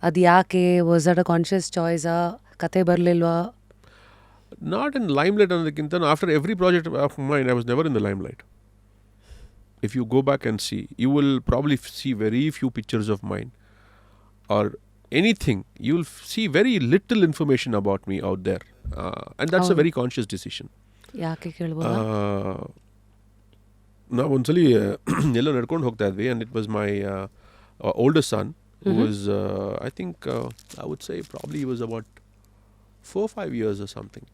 ಅದು ಯಾಕೆ? ವಾಸ್ ದಟ್ ಅ ಕಾನ್ಷಿಯಸ್ ಚಾಯ್ಸಾ? ಕತೆ ಬರಲಿಲ್ವಾ? Not in limelight ಅನ್ನೋದಕ್ಕಿಂತ after every project of mine, I was never in the limelight. If you go back and see, you will probably see very few pictures of mine or anything. You will see very little information about me out there. And that's a very conscious decision. ಯಾಕೆ ಕೇಳ್ಬೋದಾ? ನಾವು ಒಂದ್ಸಲಿ ಎಲ್ಲೋ ನಡ್ಕೊಂಡು ಹೋಗ್ತಾ ಇದ್ವಿ, and it was my oldest son who was, I think, I would say probably he was about 4-5 years or something.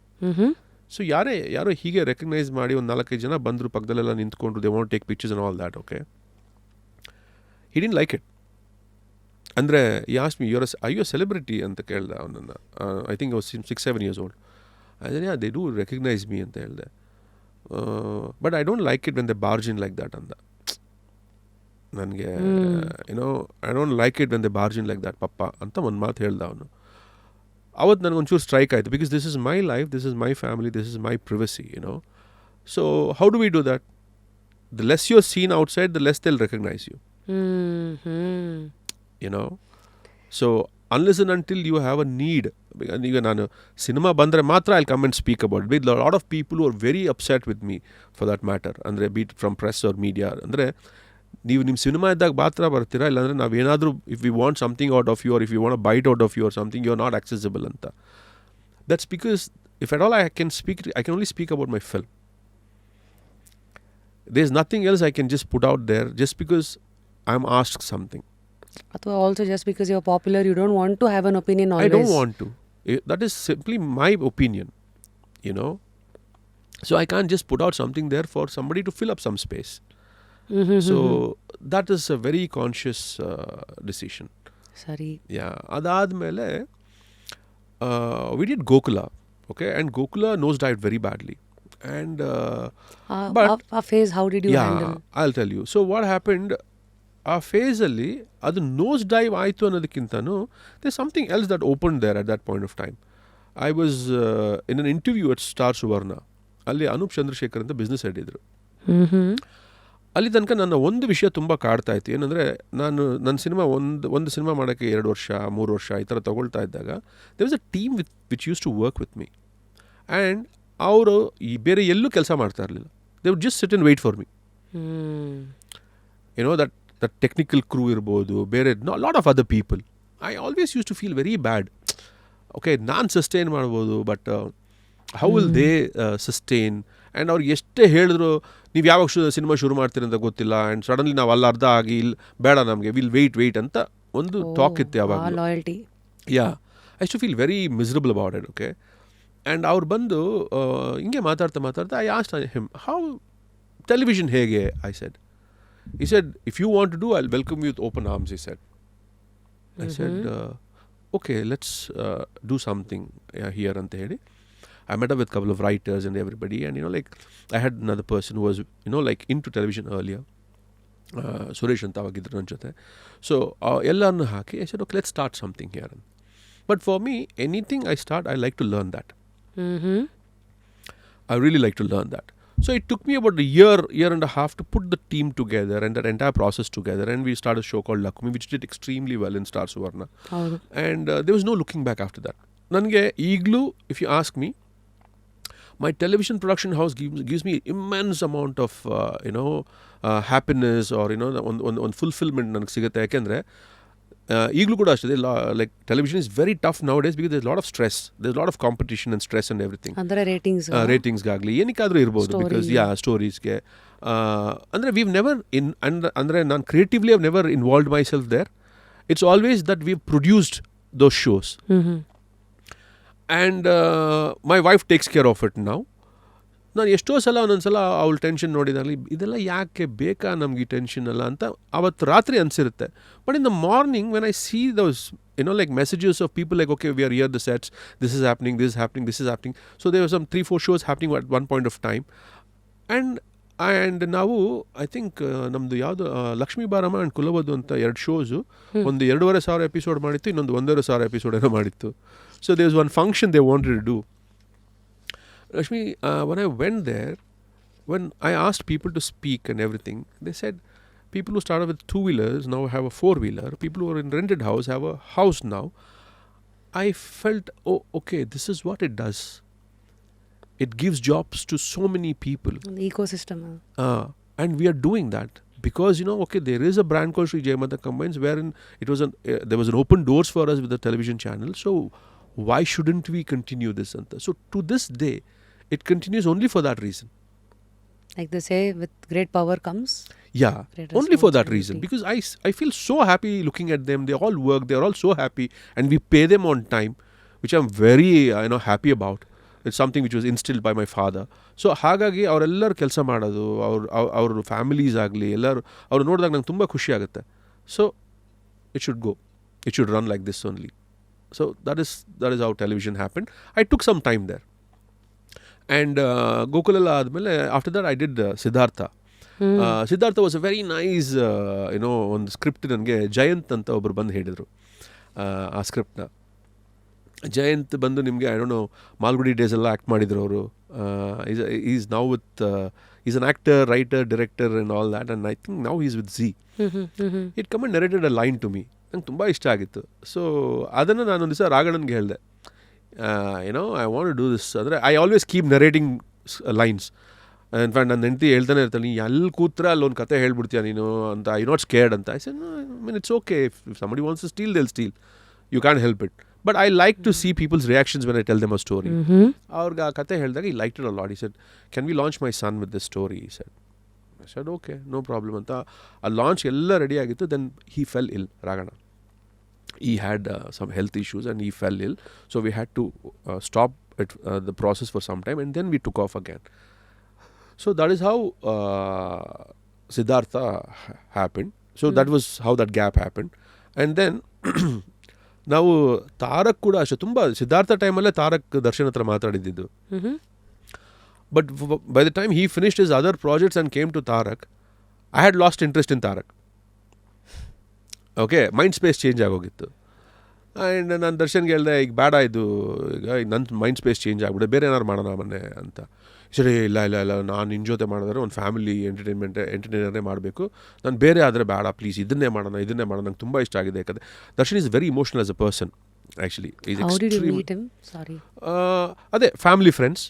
So ಯಾರೋ ಹೀಗೆ recognize ಮಾಡಿ ಒಂದು 4-5 ಜನ ಬಂದರು, ಪಕ್ಕದಲ್ಲೆಲ್ಲ ನಿಂತ್ಕೊಂಡ್ರು. They want take pictures and all that. Okay, he didn't like it. ಅಂದರೆ he ask me, are you a celebrity ಅಂತ ಕೇಳ್ದೆ ಅವನನ್ನು. I think 6-7 years old. ಅದೇ ದೇ ಡೂ ರೆಕಗ್ನೈಸ್ ಮೀ ಅಂತ ಹೇಳಿದೆ. But I don't like it when they barge in like that ಅಂದ. ನನಗೆ I don't like it when they barge in like that ಪಪ್ಪ ಅಂತ ಒಂದು ಮಾತು ಹೇಳ್ದ ಅವನು. ಅವತ್ತು ನನಗೊಂಚೂರು ಸ್ಟ್ರೈಕ್ ಆಯಿತು, because this is my life, this is my family, this is my privacy, so how do we do that? The less you are seen outside, the less they'll recognize you. So unless and until you have a need, ಈಗ ನಾನು cinema ಬಂದರೆ ಮಾತ್ರ I'll come and speak about it. With a lot of people who are very upset with me for that matter, ಅಂದರೆ be it from press or media. ಅಂದರೆ ನೀವು ನಿಮ್ಮ cinema ಇದ್ದಾಗ ಮಾತ್ರ ಬರ್ತೀರಾ, ಇಲ್ಲಾಂದರೆ ನಾವೇನಾದರೂ if we want something out of you or if you want bite out of you or something, you are not accessible ಅಂತ. That's because if at all I can only speak about my film. There's nothing else I can just put out there just because I'm asked something. ಅಥವಾ also just because you are popular you don't want to have an opinion always. I don't want to. That is simply my opinion, So I can't just put out something there for somebody to fill up some space. So that is a very conscious decision. ಸರಿ. Yeah. ಅದಾದಮೇಲೆ we did Gokula, okay, and Gokula nosedived very badly. And but ಆ phase how did you handle? Yeah, I'll tell you. So what happened, ಆ ಫೇಸಲ್ಲಿ ಅದು nose dive ಆಯಿತು ಅನ್ನೋದಕ್ಕಿಂತನೂ there's something else that opened there at that point of time. I was in an interview at Star Suvarna. ಅಲ್ಲಿ ಅನೂಪ್ ಚಂದ್ರಶೇಖರ್ ಅಂತ business head ಇದ್ರು. ಅಲ್ಲಿ ತನಕ ನನ್ನ ಒಂದು ವಿಷಯ ತುಂಬ ಕಾಡ್ತಾ ಇತ್ತು. ಏನಂದರೆ ನನ್ನ ಸಿನಿಮಾ ಒಂದು ಸಿನಿಮಾ ಮಾಡೋಕ್ಕೆ 2 ವರ್ಷ 3 ವರ್ಷ ಈ ಥರ ತೊಗೊಳ್ತಾ ಇದ್ದಾಗ there was a team which used to work with me. And ಅವರು ಈ ಬೇರೆ ಎಲ್ಲೂ ಕೆಲಸ ಮಾಡ್ತಾ ಇರಲಿಲ್ಲ. they would just sit and wait for me. That technical crew ಇರ್ಬೋದು, ಬೇರೆ lot of other people. I always use to feel very bad. Okay, ನಾನು ಸಸ್ಟೈನ್ ಮಾಡ್ಬೋದು, but how will they sustain? And ಅವ್ರಿಗೆ ಎಷ್ಟೇ ಹೇಳಿದ್ರು ನೀವು ಯಾವಾಗ ಸಿನಿಮಾ ಶುರು ಮಾಡ್ತೀರಿ ಅಂತ ಗೊತ್ತಿಲ್ಲ, ಆ್ಯಂಡ್ ಸಡನ್ಲಿ ನಾವು ಅಲ್ಲಿ ಅರ್ಧ ಆಗಿ ಇಲ್ಲಿ ಬೇಡ ನಮಗೆ ವಿಲ್ ವೆಯ್ಟ್ ಅಂತ ಒಂದು ಟಾಕ್ ಇತ್ತು ಯಾವಾಗ. Loyalty. Yeah, I to feel very miserable about it. Okay, and ಅವ್ರು ಬಂದು ಹಿಂಗೆ ಮಾತಾಡ್ತಾ I asked him, how television ಹೇಗೆ? I said, he said, if you want to do, I'll welcome you with open arms, he said. I said, okay, let's do something here ante heli. I met up with a couple of writers and everybody, and I had another person who was into television earlier, Suresh anta avagidru nan jote. So ellarnu haki I said, okay, let's start something here. But for me, anything I start, I like to learn that. I really like to learn that. So it took me about a year and a half to put the team together and that entire process together, and we started a show called Lakumi, which did extremely well in Star Suvarna. And there was no looking back after that. Nange iglu, if you ask me, my television production house gives me immense amount of happiness or on fulfillment ನನಗೆ ಸಿಗುತ್ತೆ. ಯಾಕೆಂದರೆ ಈಗಲೂ ಕೂಡ ಅಷ್ಟೇ, like television is very tough nowadays because there lot of stress, there lot of competition and stress and everything. ಅಂದರೆ ರೇಟಿಂಗ್ಸ್ಗಾಗಲಿ ಏನಕ್ಕಾದರೂ ಇರ್ಬೋದು, because ಸ್ಟೋರೀಸ್ಗೆ ಅಂದರೆ ವೀವ್ ನೆವರ್ ಅಂದರೆ ನಾನು creatively have never involved myself there. It's always that we've produced those shows and my wife takes care of it now. ನಾನು ಎಷ್ಟೋ ಸಲ ಒಂದೊಂದ್ಸಲ ಅವಳು ಟೆನ್ಷನ್ ನೋಡಿದಾಗಲಿ ಇದೆಲ್ಲ ಯಾಕೆ ಬೇಕಾ ನಮ್ಗೆ ಈ ಟೆನ್ಷನ್ ಎಲ್ಲ ಅಂತ ಅವತ್ತು ರಾತ್ರಿ ಅನಿಸಿರುತ್ತೆ. But in the morning when I see those like messages of people like, okay, we are here, the sets, this is happening, this is happening, this is happening. So there were some 3-4 shows happening at one point of time. And ನಾವು I think ನಮ್ಮದು ಯಾವುದು ಲಕ್ಷ್ಮೀ ಬಾರಮ್ಮ and ಕುಲವಧು ಅಂತ 2 shows ಒಂದು 2,500 episode ಮಾಡಿತ್ತು, ಇನ್ನೊಂದು 1,500 episode ಏನೋ ಮಾಡಿತ್ತು. So there was one function they wanted to do. Rashmi, when I went there, when I asked people to speak and everything, they said, People who started with 2-wheelers now have a 4-wheeler. People who are in rented house have a house now. I felt, oh, okay, this is what it does. It gives jobs to so many people. The ecosystem. And we are doing that. Because, okay, there is a brand called Sri Jayamata Combines wherein it was there was an open doors for us with the television channel. So why shouldn't we continue this? So to this day, it continues only for that reason. Like they say, with great power comes. Yeah, only for that reason. Because I feel so happy looking at them. They all work. They are all so happy. And we pay them on time, which I'm very happy about. It's something which was instilled by my father. So ಹಾಗಾಗಿ ಅವರೆಲ್ಲರೂ ಕೆಲಸ ಮಾಡೋದು ಅವ್ರ families ಆಗಲಿ ಎಲ್ಲರೂ ಅವ್ರು ನೋಡಿದಾಗ ನಂಗೆ ತುಂಬ ಖುಷಿ ಆಗುತ್ತೆ. So it should go, it should run like this only. So that is how television happen. I took some time there. And ಗೋಕುಲೆಲ್ಲ ಆದಮೇಲೆ after that I did Siddhartha. Siddhartha was a very nice ಒಂದು ಸ್ಕ್ರಿಪ್ಟ್. ನನಗೆ ಜಯಂತ್ ಅಂತ ಒಬ್ಬರು ಬಂದು ಹೇಳಿದರು ಆ ಸ್ಕ್ರಿಪ್ಟ್ನ. ಜಯಂತ್ ಬಂದು ನಿಮಗೆ I don't know Malgudi days ಎಲ್ಲ ಆ್ಯಕ್ಟ್ ಮಾಡಿದ್ರು ಅವರು. Is now with is an actor, writer, director and all that. And I think now is with Zee. It come and narrated a line to me. ನಂಗೆ ತುಂಬ ಇಷ್ಟ ಆಗಿತ್ತು. So ಅದನ್ನು ನಾನು ಒಂದು ದಿವಸ ರಾಘಣ್ಣನಿಗೆ ಹೇಳಿದೆ, I want to do this. ಅಂದರೆ I always keep narrating lines. In fact ನನ್ನ ಹೆಂಡತಿ ಹೇಳ್ತಾನೆ ಇರ್ತಾನೆ, ನೀ ಎಲ್ಲಿ ಕೂತ್ರೆ ಅಲ್ಲೊಂದು ಕತೆ ಹೇಳ್ಬಿಡ್ತೀಯ ನೀನು ಅಂತ. ಐ ನಾಟ್ ಸ್ಕೇರ್ಡ್ ಅಂತ. I said it's okay, if somebody wants to steal, they'll steal. You can't help it. But I like to see people's reactions when I tell them a story. ಅವ್ರಿಗೆ ಆ ಕತೆ ಹೇಳಿದಾಗ he liked it a lot. He said, can we launch my son with this story? He said. I said, okay, no problem ಅಂತ. ಆ launch ಎಲ್ಲ ready ಆಗಿತ್ತು. Then he fell ill, Raghanna. He had some health issues and he fell ill. So we had to stop the process for some time, and then we took off again. So that is how Siddhartha happened. So that was how that gap happened. And then ನಾವು ತಾರಕ್ ಕೂಡ ಅಷ್ಟೇ, ತುಂಬ ಸಿದ್ಧಾರ್ಥ ಟೈಮಲ್ಲೇ ತಾರಕ್ ದರ್ಶನ್ ಹತ್ರ ಮಾತಾಡಿದ್ದು. But by the time he finished his other projects and came to Tarak, I had lost interest in Tarak. Okay, mind space change ಆಗೋಗಿತ್ತು. And ನಾನು ದರ್ಶನ್ಗೆ ಹೇಳಿದೆ, ಈಗ ಬೇಡ ಇದು, ಈಗ ನನ್ನ ಮೈಂಡ್ ಸ್ಪೇಸ್ ಚೇಂಜ್ ಆಗಿಬಿಟ್ಟೆ, ಬೇರೆ ಏನಾರು ಮಾಡೋಣ ಮೊನ್ನೆ ಅಂತ. ಸರಿ, ಇಲ್ಲ ನಾನು ನಿನ್ನ ಜೊತೆ ಮಾಡಿದ್ರೆ ಒಂದು ಫ್ಯಾಮಿಲಿ ಎಂಟರ್ಟೈನರೇ ಮಾಡಬೇಕು, ನಾನು ಬೇರೆ ಆದರೆ ಬೇಡ ಪ್ಲೀಸ್, ಇದನ್ನೇ ಮಾಡೋಣ ನಂಗೆ ತುಂಬ ಇಷ್ಟ ಆಗಿದೆ. ಯಾಕಂದರೆ Darshan is very emotional as a person actually. ಅದೇ ಫ್ಯಾಮಿಲಿ ಫ್ರೆಂಡ್ಸ್.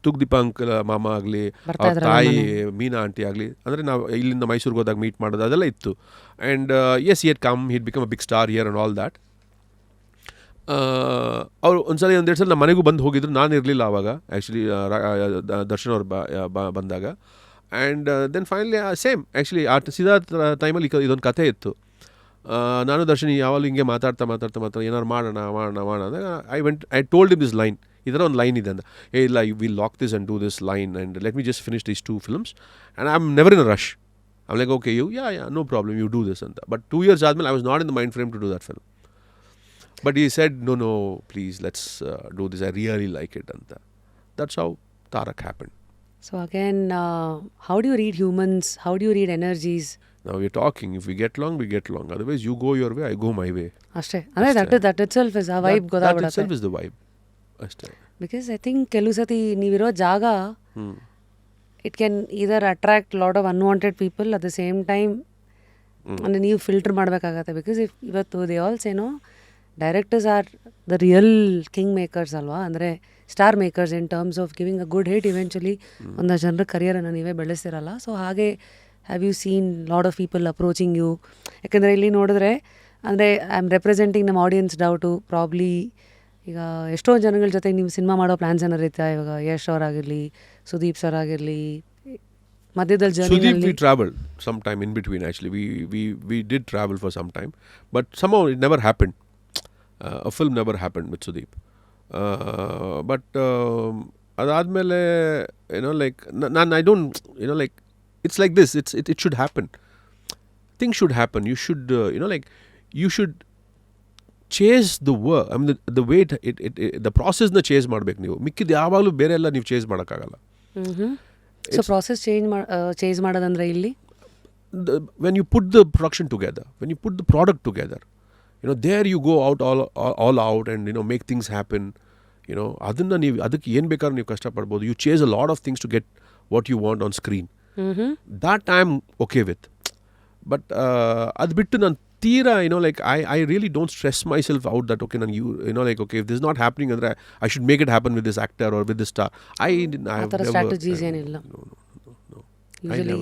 ತುಗ್ದೀಪ ಅಂಕಲ್ ಮಾಮ ಆಗಲಿ, ಅವ್ರ ತಾಯಿ ಮೀನಾ ಆಂಟಿ ಆಗಲಿ, ಅಂದರೆ ನಾವು ಇಲ್ಲಿಂದ ಮೈಸೂರಿಗೆ ಹೋದಾಗ ಮೀಟ್ ಮಾಡೋದು ಅದೆಲ್ಲ ಇತ್ತು. And yes, he had become a big star here and all that. ಅವರು ಒಂದ್ಸಲ ಒಂದೆರಡು ಸಲ ನಮ್ಮ ಮನೆಗೂ ಬಂದು ಹೋಗಿದ್ರು. ನಾನು ಇರಲಿಲ್ಲ ಆವಾಗ ಆ್ಯಕ್ಚುಲಿ, ದರ್ಶನ್ ಅವ್ರು ಬಂದಾಗ. And then finally same actually ಆ ಸಿದ್ಧಾರ್ಥ ಟೈಮಲ್ಲಿ ಇದೊಂದು ಕಥೆ ಇತ್ತು. ನಾನು ದರ್ಶನ್ ಯಾವಾಗಲೂ ಹಿಂಗೆ ಮಾತಾಡ್ತಾ ಏನಾರು ಮಾಡೋಣ ಅಂದಾಗ I told him this line. ಈ ಥರ ಒಂದು ಲೈನ್ ಇದೆ ಅಂತ. ಇಲ್ಲ, will lock this and do this line and let me just finish these 2 films and I am never in a rush. I'm like, okay, no problem, you do this ಅಂತ. But 2 years ಆದಮೇಲೆ I was not in the mind frame to do that film. But he said, no, please, let's do this. I really like it. And that's how Tarak happened. So again, how do you read humans? How do you read energies? Now we're talking. If we get along, we get along. Otherwise, you go your way, I go my way. Ashte. That itself is a vibe. That itself is the vibe. Ashte. Because I think kelusati neeviro jaga, it can either attract a lot of unwanted people at the same time. And ನೀವು filter ಮಾಡಬೇಕಾಗತ್ತೆ. Because ಇವತ್ತು they all say no, directors are the real king makers ಅಲ್ವಾ, ಅಂದರೆ star makers in terms of giving a good hit. Eventually ಒಂದಷ್ಟು ಜನರ ಕರಿಯರನ್ನು ನೀವೇ ಬೆಳೆಸ್ತಿರಲ್ಲ. ಸೊ ಹಾಗೆ have you seen lot of people approaching you? ಯಾಕೆಂದರೆ ಇಲ್ಲಿ ನೋಡಿದ್ರೆ, ಅಂದರೆ ಐ ಆಮ್ ರೆಪ್ರೆಸೆಂಟಿಂಗ್ ನಮ್ಮ ಆಡಿಯನ್ಸ್ ಡೌಟು ಪ್ರಾಬ್ಲಿ. ಈಗ ಎಷ್ಟೊಂದು ಜನಗಳ ಜೊತೆ ನೀವು ಸಿನಿಮಾ ಮಾಡೋ ಪ್ಲ್ಯಾನ್ಸ್ ಏನಾರು ಇರ್ತಾ? ಇವಾಗ ಯಶ್ ಅವರಾಗಿರಲಿ, ಸುದೀಪ್ ಸರ್ ಆಗಿರಲಿ, ಮಧ್ಯದಲ್ಲಿ Sudeep, we traveled sometime in between actually. We did travel for some time, but somehow it never happened. A film never happened with Sudeep. But adadmele, like I don't, like it's like this. It should happen. Things should happen. You should, you should chase the work. I mean the way the process na chase ಮಾಡಬೇಕು ನೀವು. ಮಿಕ್ಕಿದ ಯಾವಾಗಲೂ ಬೇರೆ ಎಲ್ಲ ನೀವು chase ಮಾಡೋಕ್ಕಾಗಲ್ಲ. So process change ಮಾಡೋದಂದ್ರೆ ಇಲ್ಲಿ, when you put the production together, when you put the product together, there you go out all out and make things happen. ಅದನ್ನ ನೀವು ಅದಕ್ಕೆ ಏನು ಬೇಕಾದ್ರೂ ನೀವು ಕಷ್ಟಪಡ್ಬೋದು. You chase a lot of things to get what you want on screen. that I'm okay with. But ಅದು ಬಿಟ್ಟು ನಾನು ತೀರಾ like I really don't stress myself out that okay ನಾನು like okay if this is not happening andre I should make it happen with this actor or with this star. I have ಥರ never strategies ಏನಿಲ್ಲ no. Usually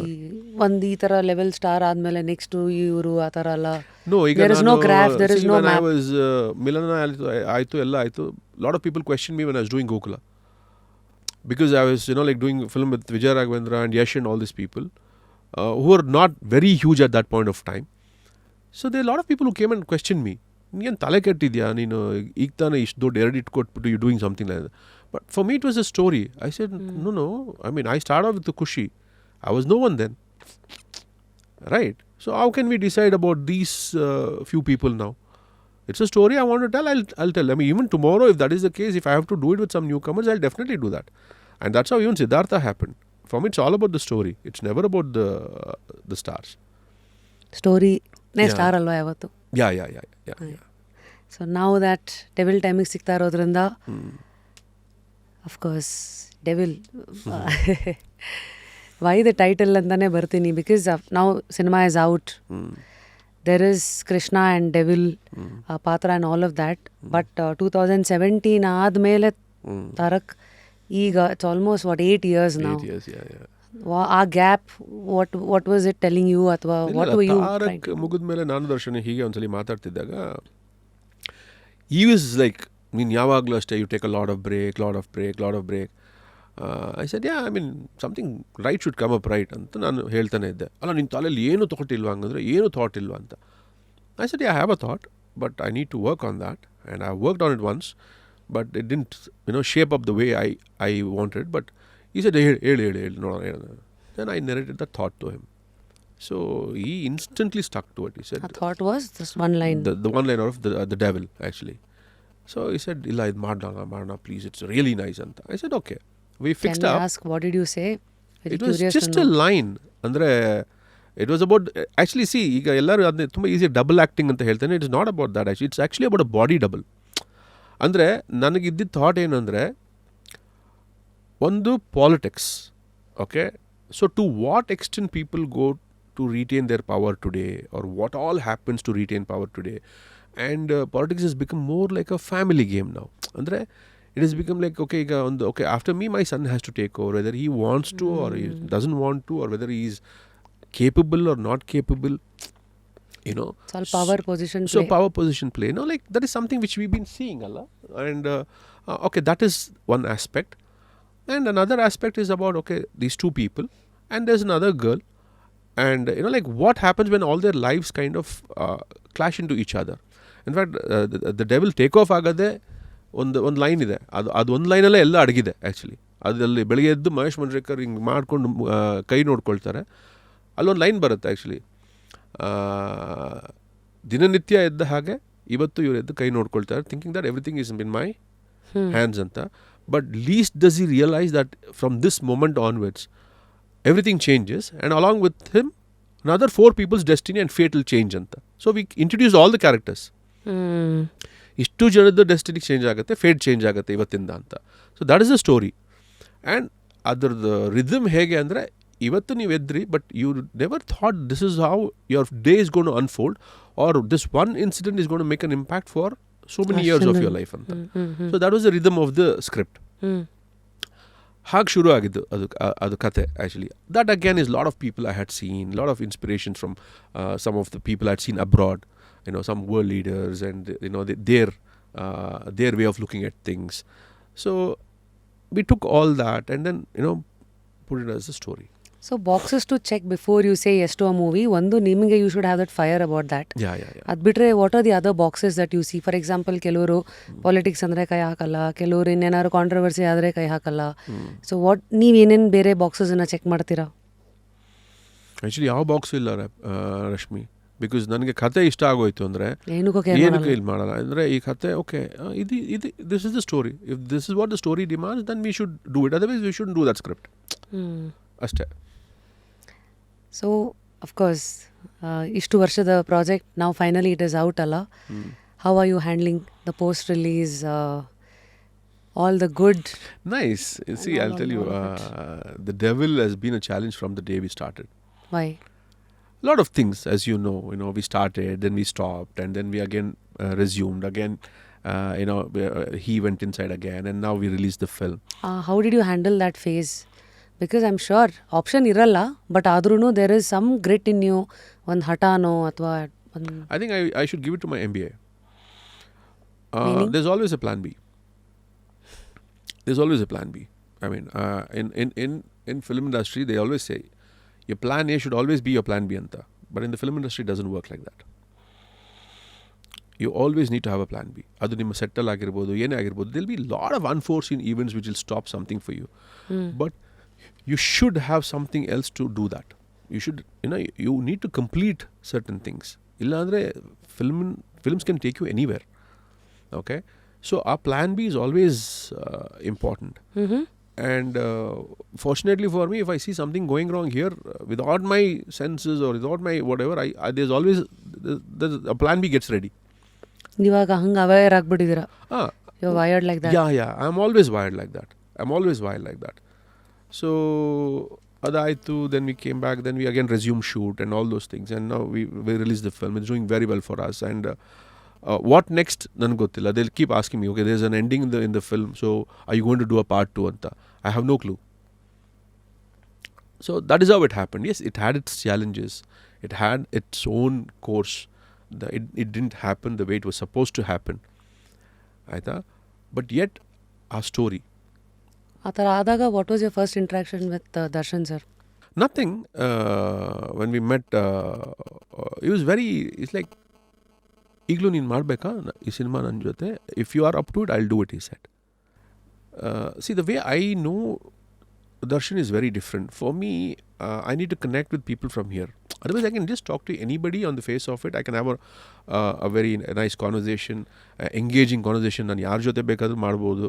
ಒಂದು ಈ ಥರ level star ಆದಮೇಲೆ next ಇವರು ಆ ಥರ ಅಲ್ಲ. No, ಈಗ There is no graph, there is no when I map. was Milana ಆಯ್ತು ಎಲ್ಲ ಆಯ್ತು, lot of people questioned me when I was doing Gokula, because I was like doing film with Vijay Raghavendra and Yash and all these people who were not very huge at that point of time. So there are a lot of people who came and questioned me. ನೀನು ತಲೆ ಕೆಟ್ಟಿದ್ಯಾ ನೀನು, ಈಗ ತಾನೇ ಇಷ್ಟು ದೊಡ್ಡ ಎರಡು ಇಟ್ಕೊಟ್ಬಿಟ್ಟು you doing something like that. But for me it was a story. I said no, I mean I started off with the Kushi. I was no one then, right? So how can we decide about these few people now? It's a story I want to tell. I'll tell. I mean, even tomorrow, if that is the case, if I have to do it with some newcomers, I'll definitely do that. And that's how even Siddhartha happened. For me, it's all about the story. It's never about the stars. ಸ್ಟೋರಿನೇ star ಅಲ್ವಾ ಯಾವತ್ತು. Yeah. So ನಾವು that devil ಟೈಮಿಗೆ ಸಿಗ್ತಾ ಇರೋದ್ರಿಂದ of course devil why the title ಅಂತಾನೆ ಬರ್ತೀನಿ, because ನಾವು cinema is out, there is Krishna and devil ಪಾತ್ರ and all of that. But 2017 ಆದಮೇಲೆ ತಾರಕ್, ಈಗ ಇಟ್ಸ್ ಆಲ್ಮೋಸ್ಟ್ 8 years ನಾವು. 8 years, yeah. ಆ gap what was it telling you, ಅಥವಾ ವಾಟ್ ವರ್ ಯು? ತಾರಕ್ ಮುಗಿದ ಮೇಲೆ ನಾನು ದರ್ಶನ ಹೀಗೆ ಒಂದ್ಸಲಿ ಮಾತಾಡ್ತಿದ್ದಾಗ ಈ ವಾಸ್ ಲೈಕ್, ನೀನು ಯಾವಾಗಲೂ ಅಷ್ಟೇ you take a lot of break. I said, yeah, I mean, something right should come up, right? ಅಂತ ನಾನು ಹೇಳ್ತಾನೆ ಇದ್ದೆ. ಅಲ್ಲ, ನಿನ್ನ ತಲೆಯಲ್ಲಿ ಏನು ಥಾಟ್ ಇಲ್ವಾ ಹಂಗಂದ್ರೆ, ಏನು ಥಾಟ್ ಇಲ್ವಾ ಅಂತ. I said, yeah, I have a thought, but I need to work on that. And I worked on it once, but it didn't, shape up the way I wanted. But he said, ಹೇಳಿ ನೋಡೋಣ. Then I narrated that thought to him. So he instantly stuck to it. He said, A thought was just one line. The one line of the devil, actually. So he said, ಇಲ್ಲ ಇದು ಮಾಡೋಣ please, it's really nice ಅಂತ. I said, okay. We fixed Can up. I ask, what did you say? Very It was curious just to a know. line. ಅಂದರೆ it was about, actually see, ಈಗ ಎಲ್ಲರೂ ಅದನ್ನ ತುಂಬ easy double acting ಅಂತ ಹೇಳ್ತಾನೆ. It's not about that actually, it's actually about a body double. ಅಂದರೆ ನನಗಿದ್ದ thought ಏನಂದರೆ, ಒಂದು politics, okay, so to what extent people go to retain their power today, or what all happens to retain power today, and politics is become more like a family game ನಾವು. ಅಂದರೆ it has become like, okay, after me my son has to take over, whether he wants to or he doesn't want to, or whether he is capable or not capable, It's all power position play. So power position play, like that is something which we've been seeing Allah. And okay, that is one aspect. And another aspect is about, okay, these two people, and there's another girl, and like what happens when all their lives kind of clash into each other. In fact, the devil take off agade ಒಂದು line ಇದೆ, ಅದು ಒಂದು ಲೈನಲ್ಲೇ ಎಲ್ಲ ಅಡಗಿದೆ actually. ಅದರಲ್ಲಿ ಬೆಳಗ್ಗೆ ಎದ್ದು ಮಹೇಶ್ ಮಂಜ್ರೇಕರ್ ಹಿಂಗೆ ಮಾಡಿಕೊಂಡು ಕೈ ನೋಡ್ಕೊಳ್ತಾರೆ. ಅಲ್ಲೊಂದು ಲೈನ್ ಬರುತ್ತೆ ಆ್ಯಕ್ಚುಲಿ, ದಿನನಿತ್ಯ ಎದ್ದ ಹಾಗೆ ಇವತ್ತು ಇವರು ಎದ್ದು ಕೈ ನೋಡ್ಕೊಳ್ತಾರೆ, thinking that everything is in my hands ಅಂತ. But least does he realise that from this moment onwards everything changes, and along with him another 4 people's destiny and fate will change ಅಂತ. So we introduce all the characters. ಇಷ್ಟು ಜನದ destiny change ಆಗುತ್ತೆ, fate change ಆಗುತ್ತೆ ಇವತ್ತಿಂದ ಅಂತ. So that is a story. And ಅದರದ್ದು rhythm ಹೇಗೆ ಅಂದರೆ, ಇವತ್ತು ನೀವು ಎದ್ರಿ, but you never thought this is how your day is gonna unfold, or this one incident is gonna make an impact for so many years of your life ಅಂತ. So that was the rhythm of the script. ಹಾಗೆ ಶುರು ಆಗಿದ್ದು ಅದು ಕತೆ actually. That again is lot of people I had seen, lot of inspiration from some of the people I had seen abroad, some world leaders, and their way of looking at things. So we took all that and then put it as a story. So boxes to check before you say yes to a movie. One ನಿಮಗೆ you should have that fire about that. Yeah. ಅದು ಬಿಟ್ಟರೆ what are the other boxes that you see? For example, ಕೆಲವರು politics ಅಂದರೆ ಕೈ ಹಾಕಲ್ಲ, ಕೆಲವರು ಇನ್ನೇನಾದ್ರು controversy ಆದರೆ ಕೈ ಹಾಕಲ್ಲ. ಸೊ ನೀವೇನೇನು ಬೇರೆ ಬಾಕ್ಸಸನ್ನು ಚೆಕ್ ಮಾಡ್ತೀರಾ? ಆ್ಯಕ್ಚುಲಿ ಯಾವ ಬಾಕ್ಸು ಇಲ್ಲ ರಶ್ಮಿ, ಬಿಕಾಸ್ ನನಗೆ ಕತೆ ಇಷ್ಟ ಆಗೋಯ್ತು ಅಂದರೆ ಏನಕ್ಕೆ ಇಲ್ಲಿ ಮಾಡಲ್ಲ. ಅಂದರೆ ಈ ಕತೆ ಓಕೆ, ಇದು this is the story, if this is what the story demands, then we should do it, otherwise we should do that script ಅಷ್ಟೇ. ಸೊ ಅಫ್ಕೋರ್ಸ್ ಇಷ್ಟು ವರ್ಷದ ಪ್ರಾಜೆಕ್ಟ್ ನಾವು ಫೈನಲಿ ಇಟ್ ಇಸ್ ಔಟ್ ಅಲ್ಲ. How are you handling the post release all the good. Nice. You see, all- I'll tell you, all of the devil has been a challenge from the day we started. Why? A lot of things, as you know, we started, then we stopped, and then we again resumed. Again, he went inside again, and now we released the film. How did you handle that phase? Because I'm sure option iralla, but adrunu there is some grit in you. One hatano athwa one I think I should give it to my MBA. Meaning? There's always a plan B. There's always a plan B. I mean, in film industry, they always say, your plan A should always be your plan B anta. But in the film industry, it doesn't work like that. You always need to have a plan B. Adu nimma settle agirbodu, yene agirbodu. There'll be a lot of unforeseen events which will stop something for you. But you should have something else to do that. You should, you need to complete certain things. Illa andre films can take you anywhere. Okay? So our plan B is always important. And fortunately for me, if I see something going wrong here, without my senses or without my whatever, there's always a plan B gets ready. ಇವಾಗ ಹಂಗೆ aware ಆಗ್ಬಿಟ್ಟಿದ್ದೀರಾ. Ah, You're wired like that. yeah. I'm always wired like that. So adaitu, then we came back, then we again resumed shoot and all those things, and now we released the film. It's doing very well for us. And what next? Nan gottilla. They'll keep asking me, okay, there's an ending in the film, so are you going to do a part 2 anta? I have no clue. So that is how it happened. Yes, it had its challenges. It had its own course. It didn't happen the way it was supposed to happen. But yet, our story. ಆ ಥರ ಆದಾಗ what was your first interaction with Darshan sir? Nothing. When we met, it was it's like, ಈಗಲೂ ನೀನು ಮಾಡಬೇಕಾ ಈ cinema ನನ್ನ ಜೊತೆ? If you are up to it, I'll do it, he said. See, the way I know Darshan is very different. For me, I need to connect with people from here. Otherwise, I can just talk to anybody on the face of it. I can have a very nice conversation, engaging conversation. ನಾನು ಯಾರ ಜೊತೆ ಬೇಕಾದ್ರೂ ಮಾಡ್ಬೋದು,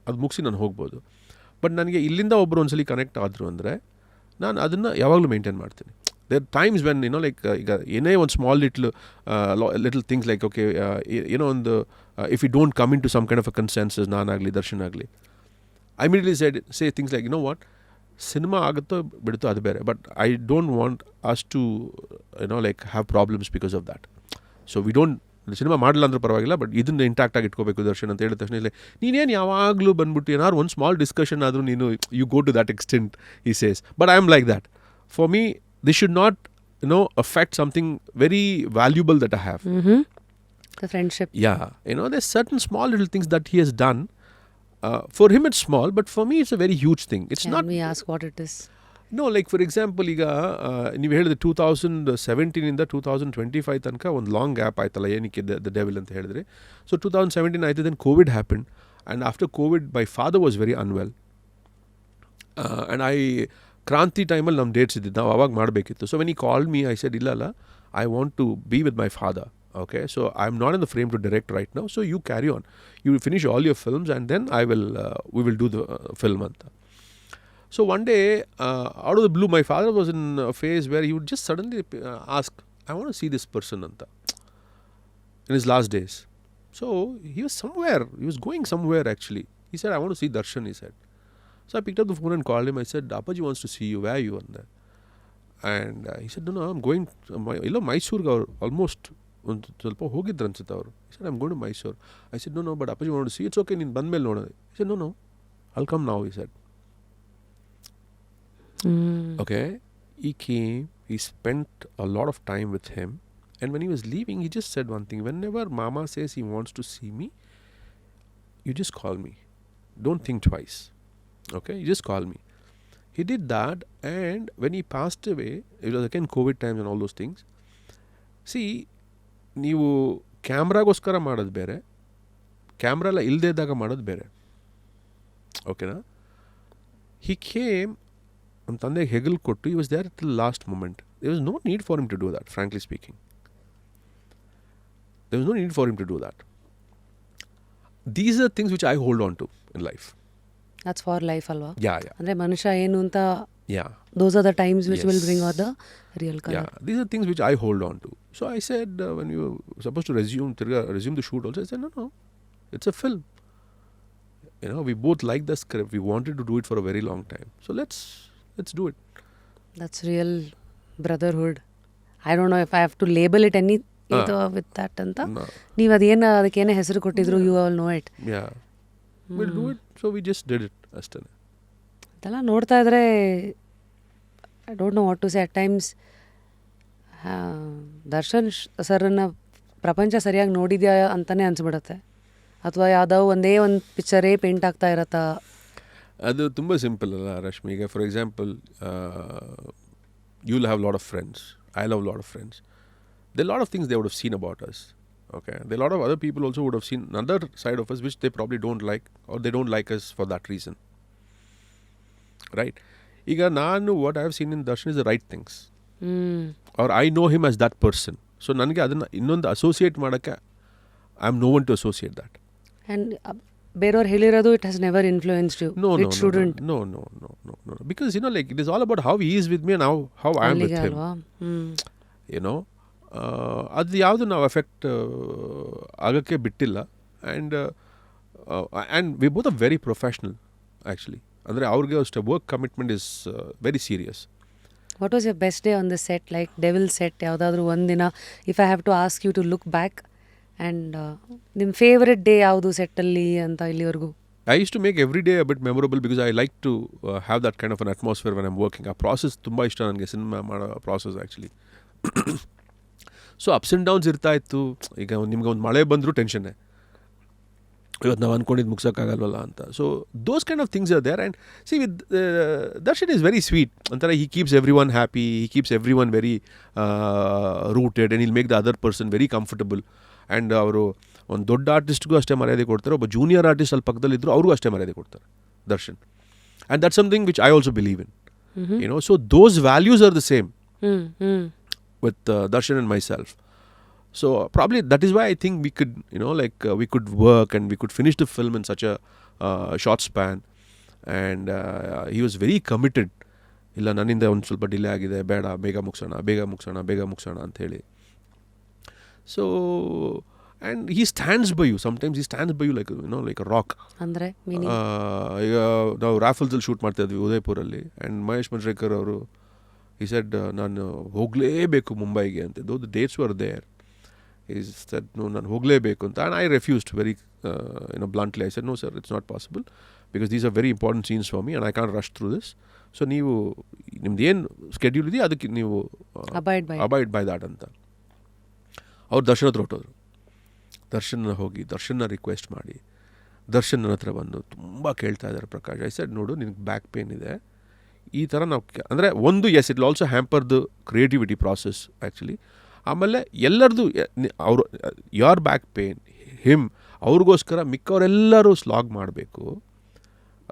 ಅದು ಮುಗಿಸಿ ನಾನು ಹೋಗ್ಬೋದು. But ನನಗೆ ಇಲ್ಲಿಂದ ಒಬ್ಬರು ಒಂದ್ಸಲಿ ಕನೆಕ್ಟ್ ಆದರು ಅಂದರೆ ನಾನು ಅದನ್ನು ಯಾವಾಗಲೂ ಮೇಂಟೈನ್ ಮಾಡ್ತೀನಿ. There are times when, ಈಗ ಏನೇ ಒಂದು small little things like, okay, if we don't come into some kind of a consensus, ನಾನಾಗಲಿ Darshan ಆಗಲಿ, I immediately say things like, what, cinema ಆಗುತ್ತೋ ಬಿಡುತ್ತೋ ಅದು ಬೇರೆ, but I don't want us to, have problems because of that. So we don't, cinema ಮಾಡಲ್ಲ ಅಂದ್ರೆ ಪರವಾಗಿಲ್ಲ, but ಇದನ್ನ intact ಆಗಿ ಇಟ್ಕೋಬೇಕು ದರ್ಶನ್ ಅಂತ ಹೇಳಿದ ತಕ್ಷಣ, ನೀನೇನು ಯಾವಾಗಲೂ ಬಂದ್ಬಿಟ್ಟು ಏನಾದ್ರು ಒಂದು ಸ್ಮಾಲ್ ಡಿಸ್ಕಷನ್ ಆದರೂ ನೀನು you go to that extent, he says. But I am like that. For me, this should not, affect something very valuable that I have. The friendship. Yeah. There's certain small little things that he has done. For him it's small, but for me it's a very huge thing. It's Can not... we ask what it is? No, like for example, ಈಗ ನೀವು ಹೇಳಿದ್ರೆ 2017 ಇಂದ 2025 ತನಕ ಒಂದು long gap ಆಯ್ತಲ್ಲ, ಏನಕ್ಕೆ the devil ಅಂತ ಹೇಳಿದ್ರೆ. ಸೊ 2017 ಆಯಿತು, then COVID happen, and after COVID my father was very unwell, and Kranti ಟೈಮಲ್ಲಿ ನಮ್ಮ ಡೇಟ್ಸ್ ಇದ್ದಿದ್ದು, ನಾವು ಅವಾಗ ಮಾಡಬೇಕಿತ್ತು. So when he called me, I said ಇಲ್ಲ, I want to be with my father. Okay, so I'm not in the frame to direct right now, so you carry on. You finish all your films, and then we will do the film anta. So one day, out of the blue, my father was in a phase where he would just suddenly ask, I want to see this person anta, in his last days. So he was going somewhere actually. He said, I want to see Darshan, he said. So I picked up the phone and called him. I said, Appaji wants to see you, where are you? And he said, no, I'm going, Mysore almost. ಒಂದು ಸ್ವಲ್ಪ ಹೋಗಿದ್ರು ಅನ್ಸುತ್ತೆ ಅವರು. Sir I'm going to Mysuru. I said no but Appaji want to see. It's okay, ನೀನು ಬಂದ ಮೇಲೆ ನೋಡೋದು. I said no I'll come now, he said. Okay, he came, he spent a lot of time with him, and when he was leaving, he just said one thing: whenever mama says he wants to see me, you just call me, don't think twice. Okay, you just call me. He did that, and when he passed away, it was again COVID times and all those things. See, ನೀವು ಕ್ಯಾಮ್ರಾಗೋಸ್ಕರ ಮಾಡೋದು ಬೇರೆ, camera ಎಲ್ಲ ಇಲ್ಲದೇ ಇದ್ದಾಗ ಮಾಡೋದು ಬೇರೆ. ಓಕೆನಾ? He came, ನಮ್ಮ ತಂದೆಗೆ ಹೆಗಲು ಕೊಟ್ಟು, he was there till last moment. There was no need for him to do that, frankly speaking. There was no need for him to do that. These are things which I hold on to in life. That's for life ಅಲ್ವಾ? Yeah. ಅಂದರೆ ಮನುಷ್ಯ ಏನು ಅಂತ, Yeah. those are the times which will bring out the real color. Yeah, these are things which I hold on to. So I said, when you were supposed to resume the shoot also, I said, no, it's a film. We both like the script. We wanted to do it for a very long time. So let's do it. That's real brotherhood. I don't know if I have to label it any with that ಅಂತ. No. ನೀವು ಅದೇನು ಅದಕ್ಕೇನೇ ಹೆಸರು ಕೊಟ್ಟಿದ್ರು, you all know it. Yeah. We'll do it. So we just did it. ಅಷ್ಟೇ. ಅದೆಲ್ಲ ನೋಡ್ತಾ ಇದ್ರೆ I don't know what to say. At times Darshan ಸರ್ನ ಪ್ರಪಂಚ ಸರಿಯಾಗಿ ನೋಡಿದ್ಯಾ ಅಂತಲೇ ಅನ್ಸ್ಬಿಡುತ್ತೆ. ಅಥವಾ ಯಾವುದೋ ಒಂದೇ ಒಂದು ಪಿಕ್ಚರೇ ಪೇಂಟ್ ಆಗ್ತಾ ಇರತ್ತಾ? ಅದು ತುಂಬ ಸಿಂಪಲ್ ಅಲ್ಲ ರಶ್ಮಿ. ಈಗ for example, you'll have a lot of friends. I'll have a lot of friends. There are a lot of things they would have seen about us. Okay, there are a lot of other people also would have seen another side of us which they probably don't like, or they don't like us for that reason. Right? Iga nanu what I have seen in Darshan is the right things. Or I know him as that person. So ನನಗೆ ಅದನ್ನು ಇನ್ನೊಂದು associate ಮಾಡೋಕ್ಕೆ I am no one to associate that. And ಬೇರೆಯವ್ರು ಹೇಳಿರೋದು it has never influenced you? No, it shouldn't. no. Because like it is all about how he is with me and how I am with him. ಅದು ಯಾವುದು ನಾವು effect ಆಗೋಕ್ಕೆ ಬಿಟ್ಟಿಲ್ಲ. And we both are very professional actually. ಅಂದರೆ ಅವ್ರಿಗೆ ಅಷ್ಟೇ work commitment is very serious. What was your best day on the set? Like devil set ಯಾವುದಾದ್ರೂ ಒಂದಿನ, if I have to ask you to look back, and ನಿಮ್ಮ favourite day ಯಾವುದು ಸೆಟ್ಟಲ್ಲಿ ಅಂತ ಇಲ್ಲಿವರೆಗೂ? I used to make every day a bit memorable because I like to have that kind of an atmosphere when I'm working. ಆ process ತುಂಬ ಇಷ್ಟ ನನಗೆ, cinema ಮಾಡೋ process actually. So ups and downs ಇರ್ತಾ ಇತ್ತು. ಈಗ ನಿಮ್ಗೆ ಒಂದು ಮಳೆ ಬಂದರೂ ಟೆನ್ಷನ್ನೇ, ಇವತ್ತು ನಾವು ಅಂದ್ಕೊಂಡಿದ್ದು ಮುಗ್ಸೋಕ್ಕಾಗಲ್ವಲ್ಲ ಅಂತ. So those kind of things are there. And see with Darshan is very sweet. ಒಂಥರ he keeps every one happy, he keeps every one very rooted, and will make the other person very comfortable. And ಅವರು ಒಂದು ದೊಡ್ಡ ಆರ್ಟಿಸ್ಟ್ಗೂ ಅಷ್ಟೇ ಮರ್ಯಾದೆ ಕೊಡ್ತಾರೆ, ಒಬ್ಬ junior artist ಅಲ್ಲಿ ಪಕ್ಕದಲ್ಲಿದ್ದರು ಅವ್ರಿಗೂ ಅಷ್ಟೇ ಮರ್ಯಾದೆ ಕೊಡ್ತಾರೆ Darshan. And that's something which I also believe in. So those values are the same with Darshan and myself. So probably that is why I think we could, we could work and we could finish the film in such a short span. And he was very committed. ಇಲ್ಲ ನನ್ನಿಂದ ಒಂದು ಸ್ವಲ್ಪ delay ಆಗಿದೆ, ಬೇಡ ಬೇಗ ಮುಗಿಸೋಣ ಅಂತ ಹೇಳಿ. So and he stands by you. Sometimes he stands by you like a rock. ಅಂದರೆ ಈಗ ನಾವು ರಾಫಲ್ಸಲ್ಲಿ ಶೂಟ್ ಮಾಡ್ತಾ ಇದ್ವಿ ಉದಯಪುರಲ್ಲಿ. ಆ್ಯಂಡ್ ಮಹೇಶ್ ಮಂಜ್ರೇಕರ್ ಅವರು he said ನಾನು ಹೋಗಲೇಬೇಕು ಮುಂಬೈಗೆ ಅಂತ. though the dates were there, he said no, ನಾನು ಹೋಗಲೇಬೇಕು ಅಂತ. and I refused very bluntly. I said no sir, it's not possible because these are very important scenes for me and I can't rush through this. so ನೀವು ನಿಮ್ದು ಏನು schedule ಇದೆಯಾ ಅದಕ್ಕೆ ನೀವು abide by ದಾಟ್ ಅಂತ. ಅವ್ರು ದರ್ಶನ್ ಹತ್ರ ಹೊಟ್ಟೋದ್ರು. ದರ್ಶನ್ನ ಹೋಗಿ ದರ್ಶನ್ನ ರಿಕ್ವೆಸ್ಟ್ ಮಾಡಿ ದರ್ಶನ್ ನನ್ನ ಹತ್ರ ಬಂದು ತುಂಬ ಕೇಳ್ತಾ ಇದ್ದಾರೆ, ಪ್ರಕಾಶ್ ಐ ಸೆಡ್ ನೋಡು ನಿನಗೆ ಬ್ಯಾಕ್ ಪೇನ್ ಇದೆ, ಈ ಥರ ನಾವು ಅಂದರೆ ಒಂದು yes it will also hamper the creativity process actually. ಆಮೇಲೆ ಎಲ್ಲರದು ಅವರು ಯೋರ್ ಬ್ಯಾಕ್ ಪೇನ್ ಹಿಮ್ ಅವ್ರಿಗೋಸ್ಕರ ಮಿಕ್ಕವರೆಲ್ಲರೂ ಸ್ಲಾಗ್ ಮಾಡಬೇಕು.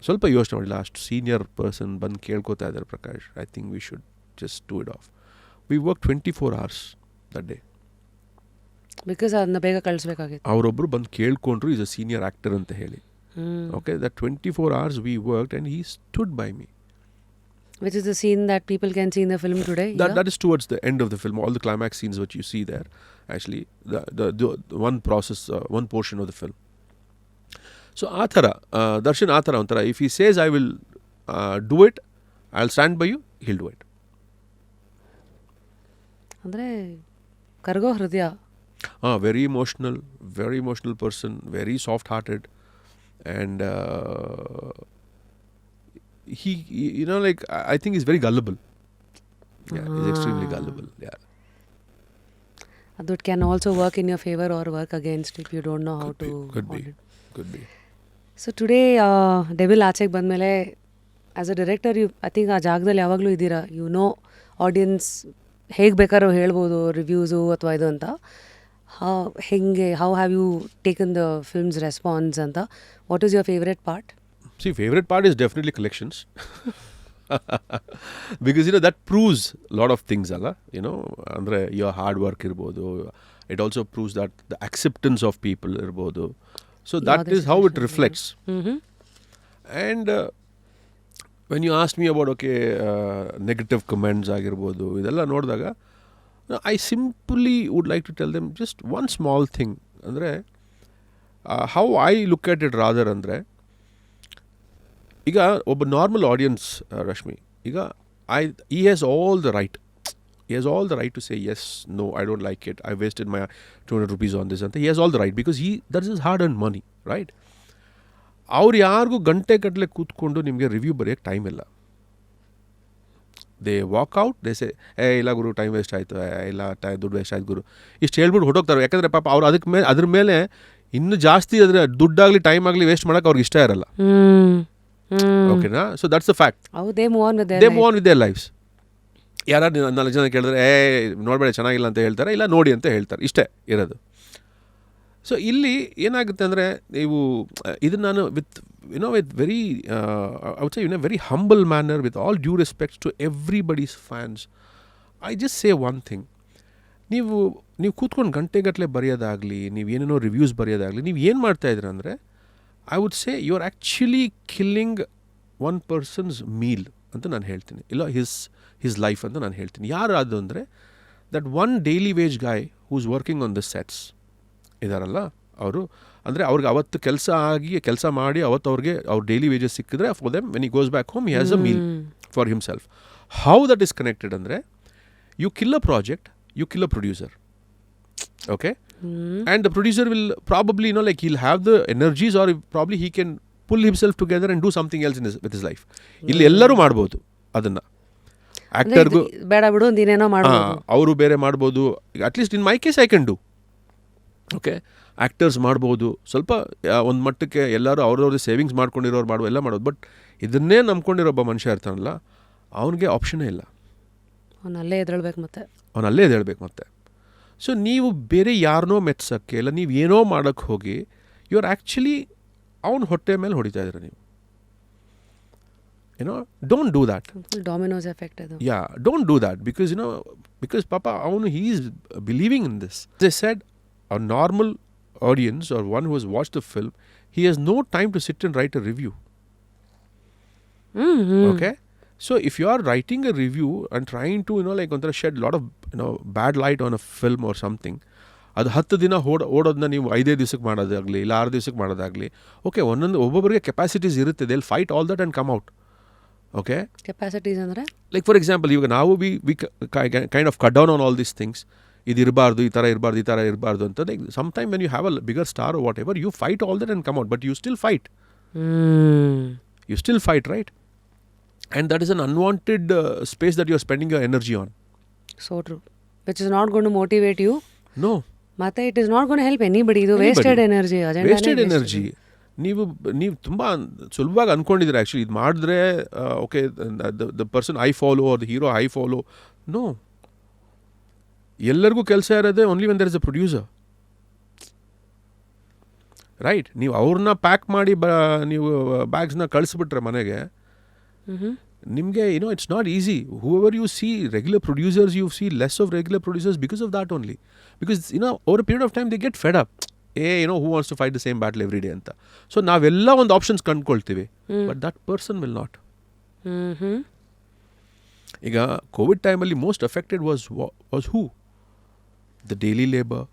ಸ್ವಲ್ಪ ಯೋಚನೆ ಮಾಡಿಲ್ಲ, ಅಷ್ಟು ಸೀನಿಯರ್ ಪರ್ಸನ್ ಬಂದು ಕೇಳ್ಕೊತಾ ಇದ್ದಾರೆ, Prakash I think we should just do it off. We work 24 hours that day. Because ಅದನ್ನ ಬೇಗ ಕಳಿಸ್ಬೇಕಾಗಿತ್ತು. ಅವರೊಬ್ಬರು ಬಂದು ಕೇಳ್ಕೊಂಡ್ರು ಈಸ್ ಅ ಸೀನಿಯರ್ ಆ್ಯಕ್ಟರ್ ಅಂತ ಹೇಳಿ. Okay, that 24 hours we worked and he stood by me. Which is the scene that people can see in the film today? That is towards the end of the film. All the climax scenes which you see there, actually, the one process, one portion of the film. So, Darshan Athara, if he says I will do it, I'll stand by you, he'll do it. Andre kargo hridaya. Very emotional person, very soft-hearted, and he I think he's very gullible. Yeah, he's extremely gullible. Yeah. That can also work in your favor or work against if you don't know how to. Could be. So today, Devil ಆಚೆಗೆ ಬಂದಮೇಲೆ as a director I think ಆ ಜಾಗದಲ್ಲಿ ಯಾವಾಗಲೂ ಇದ್ದೀರಾ. You know audience ಹೇಗೆ ಬೇಕಾದ್ರೂ ಹೇಳ್ಬೋದು reviews ಅಥವಾ ಇದು ಅಂತ. How have you taken the films response ಅಂತ? What is your favourite part? See, favorite part is definitely collections. Because that proves a lot of things alla, andre your hard work irbodu. It also proves that the acceptance of people irbodu. So that is how it reflects. And when you asked me about negative comments agirbodu idella nodidaga, I simply would like to tell them just one small thing. Andre how I look at it rather andre, ಈಗ ಒಬ್ಬ normal audience Rashmi, ಈಗ he has all the right. He has all the right to say yes, no, I don't like it, I wasted my 200 rupees on this. And he has all the right because that is his hard earned money, right? ಅವ್ರು ಯಾರಿಗೂ ಗಂಟೆ ಗಟ್ಟಲೆ ಕೂತ್ಕೊಂಡು ನಿಮಗೆ review ಬರೆಯೋಕ್ಕೆ time ಇಲ್ಲ. They walk out, they say ಇಲ್ಲ ಗುರು time waste ಆಯಿತು, ಇಲ್ಲ ದುಡ್ಡು ವೇಸ್ಟ್ ಆಯ್ತು ಗುರು, ಇಷ್ಟು ಹೇಳ್ಬಿಟ್ಟು ಹೊಟ್ಟೋಗ್ತಾರೆ. ಯಾಕಂದರೆ ಪಾಪ ಅವ್ರು ಅದ್ರ ಮೇಲೆ ಇನ್ನೂ ಜಾಸ್ತಿ ಅದರ ದುಡ್ಡಾಗಲಿ ಟೈಮ್ ಆಗಲಿ ವೇಸ್ಟ್ ಮಾಡೋಕ್ಕೆ ಅವ್ರಿಗೆ ಇಷ್ಟ ಇರಲ್ಲ. ಓಕೆನಾ? So that's the fact. They move on with their lifes. ಯಾರು 4 ಜನ ಕೇಳಿದ್ರೆ ನೋಡಬೇಡ ಚೆನ್ನಾಗಿಲ್ಲ ಅಂತ ಹೇಳ್ತಾರೆ, ಇಲ್ಲ ನೋಡಿ ಅಂತ ಹೇಳ್ತಾರೆ, ಇಷ್ಟೇ ಇರೋದು. ಸೊ ಇಲ್ಲಿ ಏನಾಗುತ್ತೆ ಅಂದರೆ, ನೀವು ಇದನ್ನು ನಾನು with very I would say in a very humble manner, with all due respects to everybody's fans, I just say one thing. ನೀವು ಕೂತ್ಕೊಂಡು ಗಂಟೆಗಟ್ಟಲೆ ಬರೆಯೋದಾಗಲಿ, ನೀವು ಏನೇನೋ ರಿವ್ಯೂಸ್ ಬರೆಯೋದಾಗಲಿ, ನೀವು ಏನು ಮಾಡ್ತಾಯಿದ್ದೀರ ಅಂದರೆ, I would say you are actually killing one person's meal ಅಂತ ನಾನು ಹೇಳ್ತೀನಿ, ಇಲ್ಲ ಹಿಸ್ ಲೈಫ್ ಅಂತ ನಾನು ಹೇಳ್ತೀನಿ. ಯಾರು ಅದು ಅಂದರೆ, that one daily wage guy who's working on the sets ಇದಾರಲ್ಲ ಅವರು, ಅಂದರೆ ಅವ್ರಿಗೆ ಅವತ್ತು ಕೆಲಸ ಮಾಡಿ ಅವತ್ತು ಅವ್ರಿಗೆ ಅವ್ರ ಡೈಲಿ ವೇಜಸ್ ಸಿಕ್ಕಿದ್ರೆ for them when he goes back home he has a meal for himself. How that is connected ಅಂದರೆ, you kill a project, you kill a producer, okay? And the producer will probably, like he'll have the energies, or probably he can pull himself together and do something else with his life. ಇಲ್ಲಿ ಎಲ್ಲರೂ ಮಾಡ್ಬೋದು ಅದನ್ನು. ಆ್ಯಕ್ಟರ್ಗೂ ಬೇಡ ಬಿಡು ನೀನೇನೋ ಮಾಡ್ಬೋದು, ಅವರು ಬೇರೆ ಮಾಡ್ಬೋದು. At least in my case I can do, okay? Actors ಮಾಡ್ಬೋದು, ಸ್ವಲ್ಪ ಒಂದು ಮಟ್ಟಕ್ಕೆ ಎಲ್ಲರೂ ಅವ್ರವ್ರದ್ದು ಸೇವಿಂಗ್ಸ್ ಮಾಡ್ಕೊಂಡಿರೋರು ಮಾಡ್ಬೋದು, ಎಲ್ಲ ಮಾಡೋದು. ಬಟ್ ಇದನ್ನೇ ನಂಬ್ಕೊಂಡಿರೋ ಒಬ್ಬ ಮನುಷ್ಯ ಇರ್ತಾನಲ್ಲ, ಅವನಿಗೆ ಆಪ್ಷನ್ನೇ ಇಲ್ಲ, ಅವನಲ್ಲೇ ಎದ್ದೇಳ್ಬೇಕು ಮತ್ತೆ. ಸೊ ನೀವು ಬೇರೆ ಯಾರನ್ನೋ ಮೆಚ್ಚೋಕ್ಕೆ, ಇಲ್ಲ ನೀವು ಏನೋ ಮಾಡೋಕ್ಕೆ ಹೋಗಿ ಯು ಆರ್ ಆ್ಯಕ್ಚುಲಿ ಅವನ ಹೊಟ್ಟೆ ಮೇಲೆ ಹೊಡಿತಾ ಇದ್ದೀರ ನೀವು. Don't do that. Dominoes effect ಅದು. ಡೋಂಟ್ ಡೂ ದ್ಯಾಟ್, ಬಿಕಾಸ್ ಪಾಪ ಅವನು he is believing in this. They said a normal audience or one who has watched the film, he has no time to sit and write a review. Okay? So if you are writing a review and trying to shed a lot of bad light on a film or something, ಅದು 10 ದಿನ ಓಡೋದನ್ನ ನೀವು 5 ದಿವಸಕ್ಕೆ ಮಾಡೋದಾಗಲಿ, ಇಲ್ಲ 6 ದಿವಸಕ್ಕೆ ಮಾಡೋದಾಗಲಿ, okay, ಒಬ್ಬೊಬ್ಬರಿಗೆ capacities ಇರುತ್ತೆ. They will fight all that and come out. Okay? Capacities ಅಂದರೆ ಲೈಕ್ ಫಾರ್ ಎಕ್ಸಾಂಪಲ್, ಇವಾಗ ನಾವು we kind of cut down on all these things. ಇದು ಇರಬಾರ್ದು, ಈ ಥರ ಇರಬಾರ್ದು ಅಂತ. Like some time when you have a bigger star whatever, you fight all that and come out, but you still fight, right? And that is an unwanted space that you are spending your energy on. So true. Which is not going to motivate you. No. ಮತ್ತೆ it is not going to help anybody. ಇದು wasted energy. Wasted energy. ನೀವು ತುಂಬ ಸುಲಭವಾಗಿ ಅಂದ್ಕೊಂಡಿದ್ದೀರ actually, ಇದು ಮಾಡಿದ್ರೆ okay the person I follow or the hero I follow. No, ಎಲ್ಲರಿಗೂ ಕೆಲಸ ಇರೋದೇ only when there is a producer, right? ನೀವು ಅವ್ರನ್ನ ಪ್ಯಾಕ್ ಮಾಡಿ ನೀವು ಬ್ಯಾಗ್ಸ್ನ ಕಳಿಸ್ಬಿಟ್ರೆ ಮನೆಗೆ, ನಿಮಗೆ it's not easy. Whoever you see, regular producers, you see less of regular producers because of that only. Because over a period of time they get fed up. Who wants to fight the same battle every day anta. So ನಾವೆಲ್ಲ ಒಂದು options ಕಂಡುಕೊಳ್ತೀವಿ, but that person will not. ಈಗ COVID ಟೈಮಲ್ಲಿ most affected was who? The daily labour,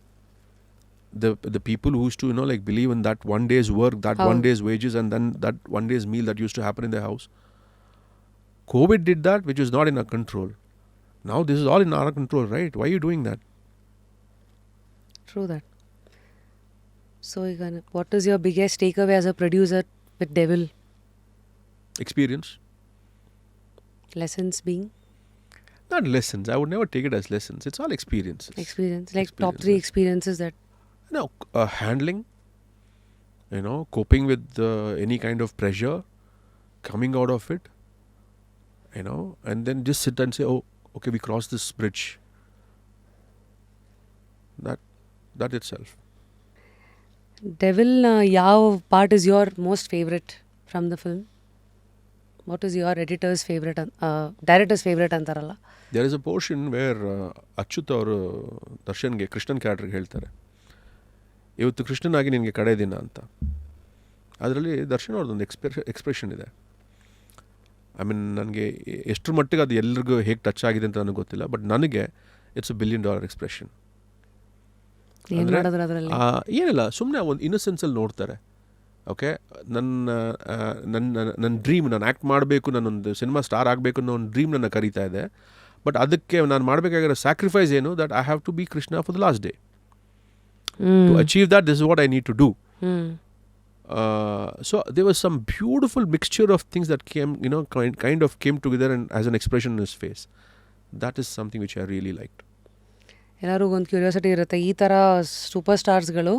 the people who used to believe in that one day's work, that one day's wages, and then that one day's meal that used to happen in their house. COVID did that, which was not in our control. Now this is all in our control, right? Why are you doing that? True that. So what is your biggest takeaway as a producer with Devil? Experience. Lessons being? Not lessons. I would never take it as lessons. It's all experiences. Like top 3 experiences that... handling, coping with any kind of pressure, coming out of it, and then just sit and say, oh, okay, we crossed this bridge. That itself. Devil, ಯಾವ part is your most favorite from the film? What is your editor's favorite, director's favorite ಅಂತಾರಲ್ಲ? There is a portion where Achyuth ಅವರು ದರ್ಶನ್ಗೆ ಕೃಷ್ಣನ್ ಕ್ಯಾರೆಕ್ಟರ್ಗೆ ಹೇಳ್ತಾರೆ, ಇವತ್ತು ಕೃಷ್ಣನಾಗಿ ನಿನಗೆ ಕಡೆ ದಿನ ಅಂತ. ಅದರಲ್ಲಿ ದರ್ಶನ್ ಅವ್ರದ್ದೊಂದು ಎಕ್ಸ್ಪ್ರೆಷನ್ ಇದೆ. ಐ ಮೀನ್, ನನಗೆ ಎಷ್ಟರ ಮಟ್ಟಿಗೆ ಅದು ಎಲ್ರಿಗೂ ಹೇಗೆ ಟಚ್ ಆಗಿದೆ ಅಂತ ನನಗೆ ಗೊತ್ತಿಲ್ಲ, ಬಟ್ ನನಗೆ ಇಟ್ಸ್ $1 billion ಎಕ್ಸ್ಪ್ರೆಷನ್. ಏನಿಲ್ಲ, ಸುಮ್ಮನೆ ಒಂದು ಇನ್ನಸೆನ್ಸಲ್ಲಿ ನೋಡ್ತಾರೆ. ಓಕೆ, ನನ್ನ ಡ್ರೀಮ್, ನಾನು ಆ್ಯಕ್ಟ್ ಮಾಡಬೇಕು, ನಾನೊಂದು ಸಿನಿಮಾ ಸ್ಟಾರ್ ಆಗಬೇಕು ಅನ್ನೋ ಒಂದು ಡ್ರೀಮ್ ನನ್ನ ಕರೀತಾ ಇದೆ. ಬಟ್ ಅದಕ್ಕೆ ನಾನು ಮಾಡಬೇಕಾಗಿರೋ ಸ್ಯಾಕ್ರಿಫೈಸ್ ಏನು, that I have to be Krishna for the last day. To achieve that, this is what I need to do. So there was some beautiful mixture of things that came, kind of came together and as an expression in his face. That is something which I really liked. ಎಲ್ಲರಿಗೂ ಒಂದು curiosity ಇರುತ್ತೆ, ಈ ಥರ super ಸ್ಟಾರ್ಸ್ಗಳು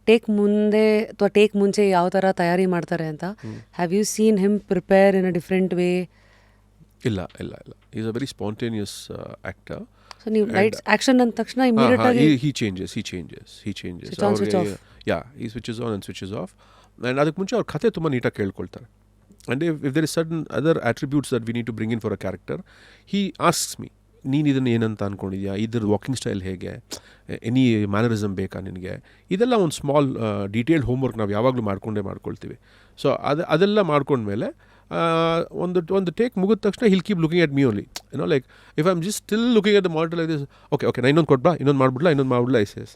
take ಮುಂದೆ ಅಥವಾ take ಮುಂಚೆ ಯಾವ ಥರ ತಯಾರಿ ಮಾಡ್ತಾರೆ ಅಂತ. Have you seen him prepare in a different way? ಇಲ್ಲ. Is a very spontaneous actor. So ನೀವು ಲೈಟ್ಸ್ ಆಕ್ಷನ್ ಅಂದ ತಕ್ಷಣ ಇಮಿಡಿಯೇಟ್ ಆಗಿ he changes. Switch on, switch off. He switches on and switches off. And ಅದಕ್ಕೆ ಮುಂಚೆ ಅವ್ರ ಕಥೆ ತುಂಬ ನೀಟಾಗಿ ಕೇಳ್ಕೊಳ್ತಾರೆ. And if there is certain other attributes that we need to bring in for a character, he asks me, ನೀನು ಇದನ್ನು ಏನಂತ ಅಂದ್ಕೊಂಡಿದ್ಯಾ, ಇದ್ರ ವಾಕಿಂಗ್ ಸ್ಟೈಲ್ ಹೇಗೆ, ಎನಿ ಮ್ಯಾನರಿಸಮ್ ಬೇಕಾ ನಿನಗೆ, ಇದೆಲ್ಲ ಒಂದು ಸ್ಮಾಲ್ ಡೀಟೇಲ್ಡ್ ಹೋಮ್ವರ್ಕ್ ನಾವು ಯಾವಾಗಲೂ ಮಾಡ್ಕೊಳ್ತೀವಿ. ಸೊ ಅದೆಲ್ಲ ಮಾಡ್ಕೊಂಡ್ಮೇಲೆ ಒಂದು ಟೇಕ್ ಮುಗಿದ ತಕ್ಷಣ he'll keep looking at me only, like if I am just still looking at the monitor like this, okay ನಾ ಇನ್ನೊಂದು ಕೊಡ್ಬಾ, ಇನ್ನೊಂದು ಮಾಡ್ಬಿಡ್ಲಾ I says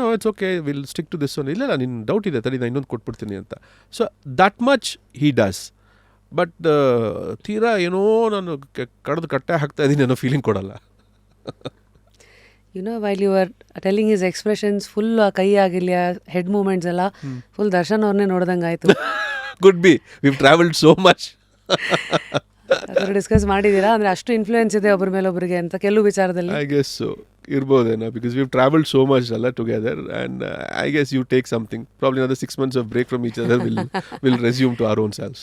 no it's okay, will stick to this one. ಇಲ್ಲ ನಿನ್ನ ಡೌಟ್ ಇದೆ ತಡಿ, ನಾನು ಇನ್ನೊಂದು ಕೊಟ್ಬಿಡ್ತೀನಿ ಅಂತ. So that much he does. But ತೀರಾ ಏನೋ ನಾನು ಕಡ್ದು ಕಟ್ಟೆ ಹಾಕ್ತಾ ಇದ್ದೀನಿ ಅನ್ನೋ ಫೀಲಿಂಗ್ ಕೊಡಲ್ಲ. While you are telling his expressions full ಕೈ ಆಗಿರಲಿ, ಹೆಡ್ ಮೂವ್ಮೆಂಟ್ಸ್ ಎಲ್ಲ ಫುಲ್ ದರ್ಶನ್ ಅವ್ರನ್ನೇ ನೋಡ್ದಂಗೆ ಆಯಿತು. Could be. We've travelled so much. ಅದರ ಡಿಸ್ಕಸ್ ಮಾಡಿದ್ದೀರಾ? ಅಂದರೆ ಅಷ್ಟು ಇನ್ಫ್ಲೂಯೆನ್ಸ್ ಇದೆ ಒಬ್ಬರ ಮೇಲೆ ಒಬ್ಬರಿಗೆ ಅಂತ ಕೆಲವು ವಿಚಾರದಲ್ಲಿ. I guess so. ಇರ್ಬೋದೇನೋ, because we've travelled so much alla together, and I guess you take something, probably another 6 months of break from each other, we'll resume to our own selves.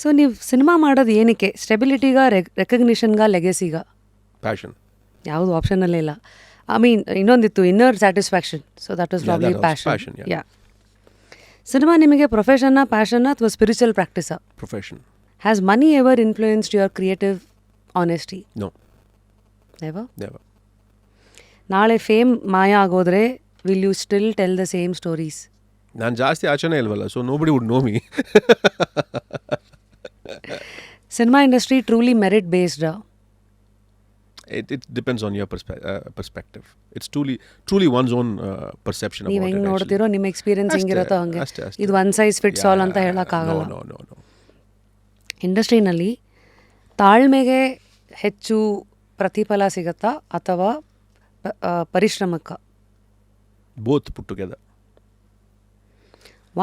So ನೀವು cinema ಮಾಡೋದು ಏನಕ್ಕೆ? ಸ್ಟೆಬಿಲಿಟಿಗಾ, ರೆಕಗ್ನಿಷನ್ಗಾ, ಲೆಗೆಸಿಗಾ? Passion. ಯಾವುದು ಆಪ್ಷನಲ್ಲೇ ಇಲ್ಲ. I mean ಇನ್ನೊಂದಿತ್ತು, inner satisfaction. So that was probably passion. Yeah. Cinema ನಿಮಗೆ ಪ್ರೊಫೆಷನ್ನ, ಪ್ಯಾಷನ್ನ ಅಥವಾ ಸ್ಪಿರಿಚುವಲ್ ಪ್ರಾಕ್ಟೀಸಾ? Profession. Has money ever influenced your creative honesty? No. Never? Never. ನಾಳೆ ಫೇಮ್ ಮಾಯ ಆಗೋದ್ರೆ will you still tell the same stories? ನಾನು ಜಾಸ್ತಿ ಆಚೆನೇ ಇಲ್ವಲ್ಲ, so nobody would know me. Cinema industry truly merit ಬೇಸ್ಡಾ? It depends on your perspective. It's truly one's own perception about it. ನೀವು ಹೆಂಗೆ ನೋಡ್ತಿರೋ, ನಿಮ್ಮ ಎಕ್ಸ್ಪೀರಿಯನ್ಸ್ ಹೆಂಗಿರುತ್ತೋ ಹಂಗೆ. ಇದು ಒನ್ ಸೈಜ್ ಫಿಟ್ಸ್ ಆಲ್ ಅಂತ ಹೇಳೋಕ್ಕಾಗಲ್ಲ. No. ಇಂಡಸ್ಟ್ರಿನಲ್ಲಿ ತಾಳ್ಮೆಗೆ ಹೆಚ್ಚು ಪ್ರತಿಫಲ ಸಿಗುತ್ತಾ ಅಥವಾ ಪರಿಶ್ರಮಕ್ಕ? Both put together.